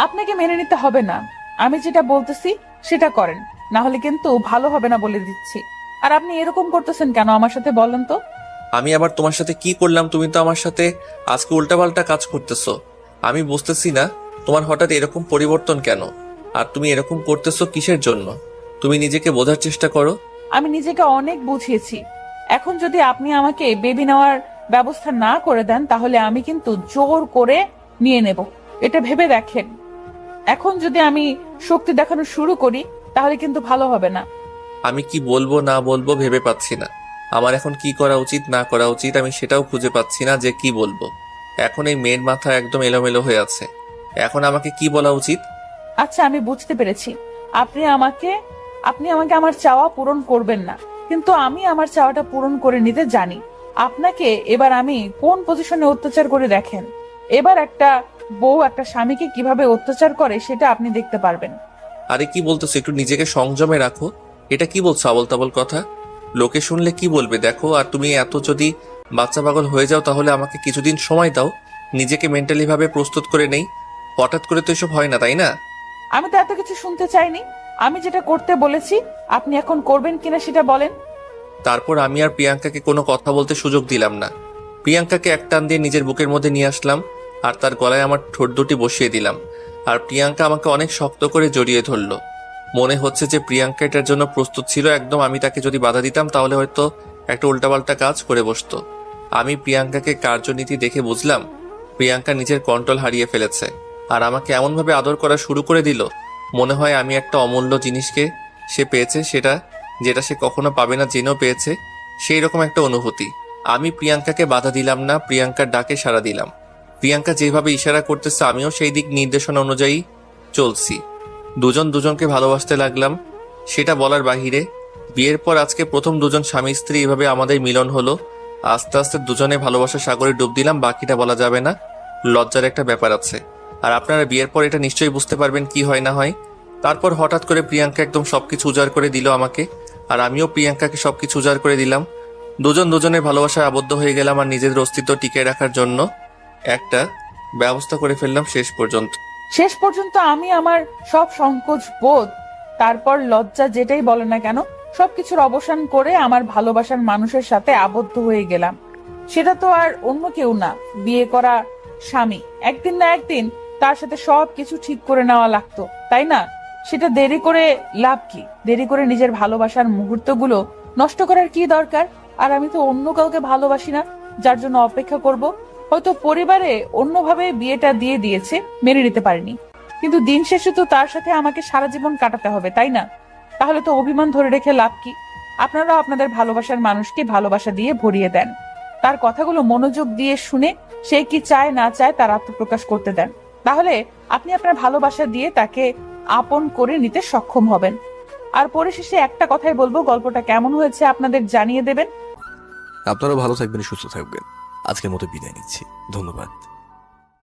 আপনাকে মেনে নিতে হবে না, আমি যেটা বলতেছি সেটা করেন, না হলে কিন্তু ভালো হবে না বলে দিচ্ছি। আর আপনি এরকম করতেছেন কেন আমার সাথে, বলেন তো? আমি আবার তোমার সাথে কি করলাম? তুমি তো আমার সাথে আজকে উল্টাপাল্টা কাজ করতেছো। আমি বুঝতেছি না তোমার হঠাৎ এরকম পরিবর্তন কেন, আর তুমি এরকম করতেছো কিসের জন্য? তুমি নিজেকে বোঝার চেষ্টা করো। আমি নিজেকে অনেক বুঝিয়েছি, এখন যদি আপনি আমাকে বেবি নেওয়ার ব্যবস্থা না করে দেন তাহলে আমি কিন্তু জোর করে নিয়ে নেব, এটা ভেবে দেখেন। এখন যদি আমি শক্তি দেখানো শুরু করি তাহলে কিন্তু ভালো হবে না। আমি কি বলবো না বলবো ভেবে পাচ্ছি না। আমার এখন কি করা উচিত না করা উচিত আমি সেটাও খুঁজে পাচ্ছি না যে কি বলবো। এখন এই মেয়ের মাথা একদম এলোমেলো হয়ে আছে। এখন আমাকে কি বলা উচিত? আচ্ছা, আমি বুঝতে পেরেছি। আপনি আমাকে আমার চাওয়া পূরণ করবেন না, কিন্তু আমি আমার চাওয়াটা পূরণ করে নিতে জানি। আপনাকে এবার আমি কোন পজিশনে অত্যাচার করে দেখেন। এবার একটা বউ একটা স্বামীকে কিভাবে অত্যাচার করে সেটা আপনি দেখতে পারবেন। আরে কি বলতেছো? একটু নিজেকে সংযমে রাখো। এটা কি বলছো আবল তাবল কথা? লোকে শুনলে কি বলবে দেখো। আর তুমি এত যদি বাচ্চা পাগল হয়ে যাও তাহলে আমাকে কিছুদিন সময় দাও, নিজেকে মেন্টালি ভাবে প্রস্তুত করে নেই। হঠাৎ করে তো এসব হয় না, তাই না? আমি তো এত কিছু শুনতে চাইনি। আমি যেটা করতে বলেছি আপনি এখন করবেন কিনা সেটা বলেন। তারপর আমি আর প্রিয়াঙ্কাকে কোনো কথা বলতে সুযোগ দিলাম না। প্রিয়াঙ্কাকে এক টান দিয়ে নিজের বুকের মধ্যে নিয়ে আসলাম আর তার গলায় আমার ঠোঁট দুটি বসিয়ে দিলাম। আর প্রিয়াঙ্কা আমাকে অনেক শক্ত করে জড়িয়ে ধরলো। মনে হচ্ছে যে প্রিয়াঙ্কা এটার জন্য প্রস্তুত ছিল একদম। আমি তাকে যদি বাধা দিতাম তাহলে হয়তো একটা উল্টাপাল্টা কাজ করে বসতো। আমি প্রিয়াঙ্কাকে কার্যনীতি দেখে বুঝলাম প্রিয়াঙ্কা নিজের কন্ট্রোল হারিয়ে ফেলেছে আর আমাকে এমনভাবে আদর করা শুরু করে দিল মনে হয় আমি একটা অমূল্য জিনিসকে সে পেয়েছে, যেটা সে কখনো পাবে না জেনেও পেয়েছে, সেই রকম একটা অনুভূতি। আমি প্রিয়াঙ্কাকে বাধা দিলাম না, প্রিয়াঙ্কার ডাকে সাড়া দিলাম। প্রিয়াঙ্কা যেভাবে ইশারা করতেছে আমিও সেই দিক নির্দেশনা অনুযায়ী চলছি। দুজন দুজনকে ভালোবাসতে লাগলাম, সেটা বলার বাহিরে। বিয়ের পর আজকে প্রথম দুজন স্বামী স্ত্রী এভাবে আমাদের মিলন হলো। আস্তে আস্তে দুজনে ভালোবাসার সাগরে ডুব দিলাম, বাকিটা বলা যাবে না, লজ্জার একটা ব্যাপার আছে। আর আপনারা বিয়ের পর এটা নিশ্চয়ই বুঝতে পারবেন কি হয় না হয়। তারপর হঠাৎ করে প্রিয়াঙ্কা একদম সবকিছু উজাড় করে দিল আমাকে, আর আমিও প্রিয়াঙ্কাকে সবকিছু উজাড় করে দিলাম। দুজন দুজনের ভালোবাসায় আবদ্ধ হয়ে গেলাম আর নিজেদের অস্তিত্ব টিকিয়ে রাখার জন্য একটা ব্যবস্থা করে ফেললাম শেষ পর্যন্ত আমি আমার সব সংকোচ বোধ, তারপর লজ্জা, যেটাই বলে না কেন, সবকিছুর অবসান করে আমার ভালোবাসার মানুষের সাথে আবদ্ধ হয়ে গেলাম। সেটা তো আর অন্য কেউ না, বিয়ে করা স্বামী। একদিন না একদিন তার সাথে সবকিছু ঠিক করে নেওয়া লাগতো, তাই না? সেটা দেরি করে লাভ কি? দেরি করে নিজের ভালোবাসার মুহূর্তগুলো নষ্ট করার কি দরকার? আর আমি তো অন্য কাউকে ভালোবাসি না যার জন্য অপেক্ষা করব। হয়তো পরিবারে অন্যভাবে বিয়েটা দিয়ে দিয়েছে, মেনে নিতে পারিনি, কিন্তু দিন শেষে তো তার সাথে আমাকে সারা জীবন কাটাতে হবে, তাই না? তাহলে তো অভিমান ধরে রেখে লাভ কি? আপনারাও আপনাদের ভালোবাসার মানুষকে ভালোবাসা দিয়ে ভরিয়ে দেন, তার কথাগুলো মনোযোগ দিয়ে শুনে সে কি চায় না চায় তার আত্মপ্রকাশ করতে দেন। তাহলে আপনি আপনার ভালোবাসা দিয়ে তাকে আপন করে নিতে সক্ষম হবেন। আর পরিশেষে একটা কথাই বলবো, গল্পটা কেমন হয়েছে আপনাদের জানিয়ে দেবেন। আপনারা ভালো থাকবেন, সুস্থ থাকবেন। আজকের মতো বিদায় নিচ্ছি। ধন্যবাদ।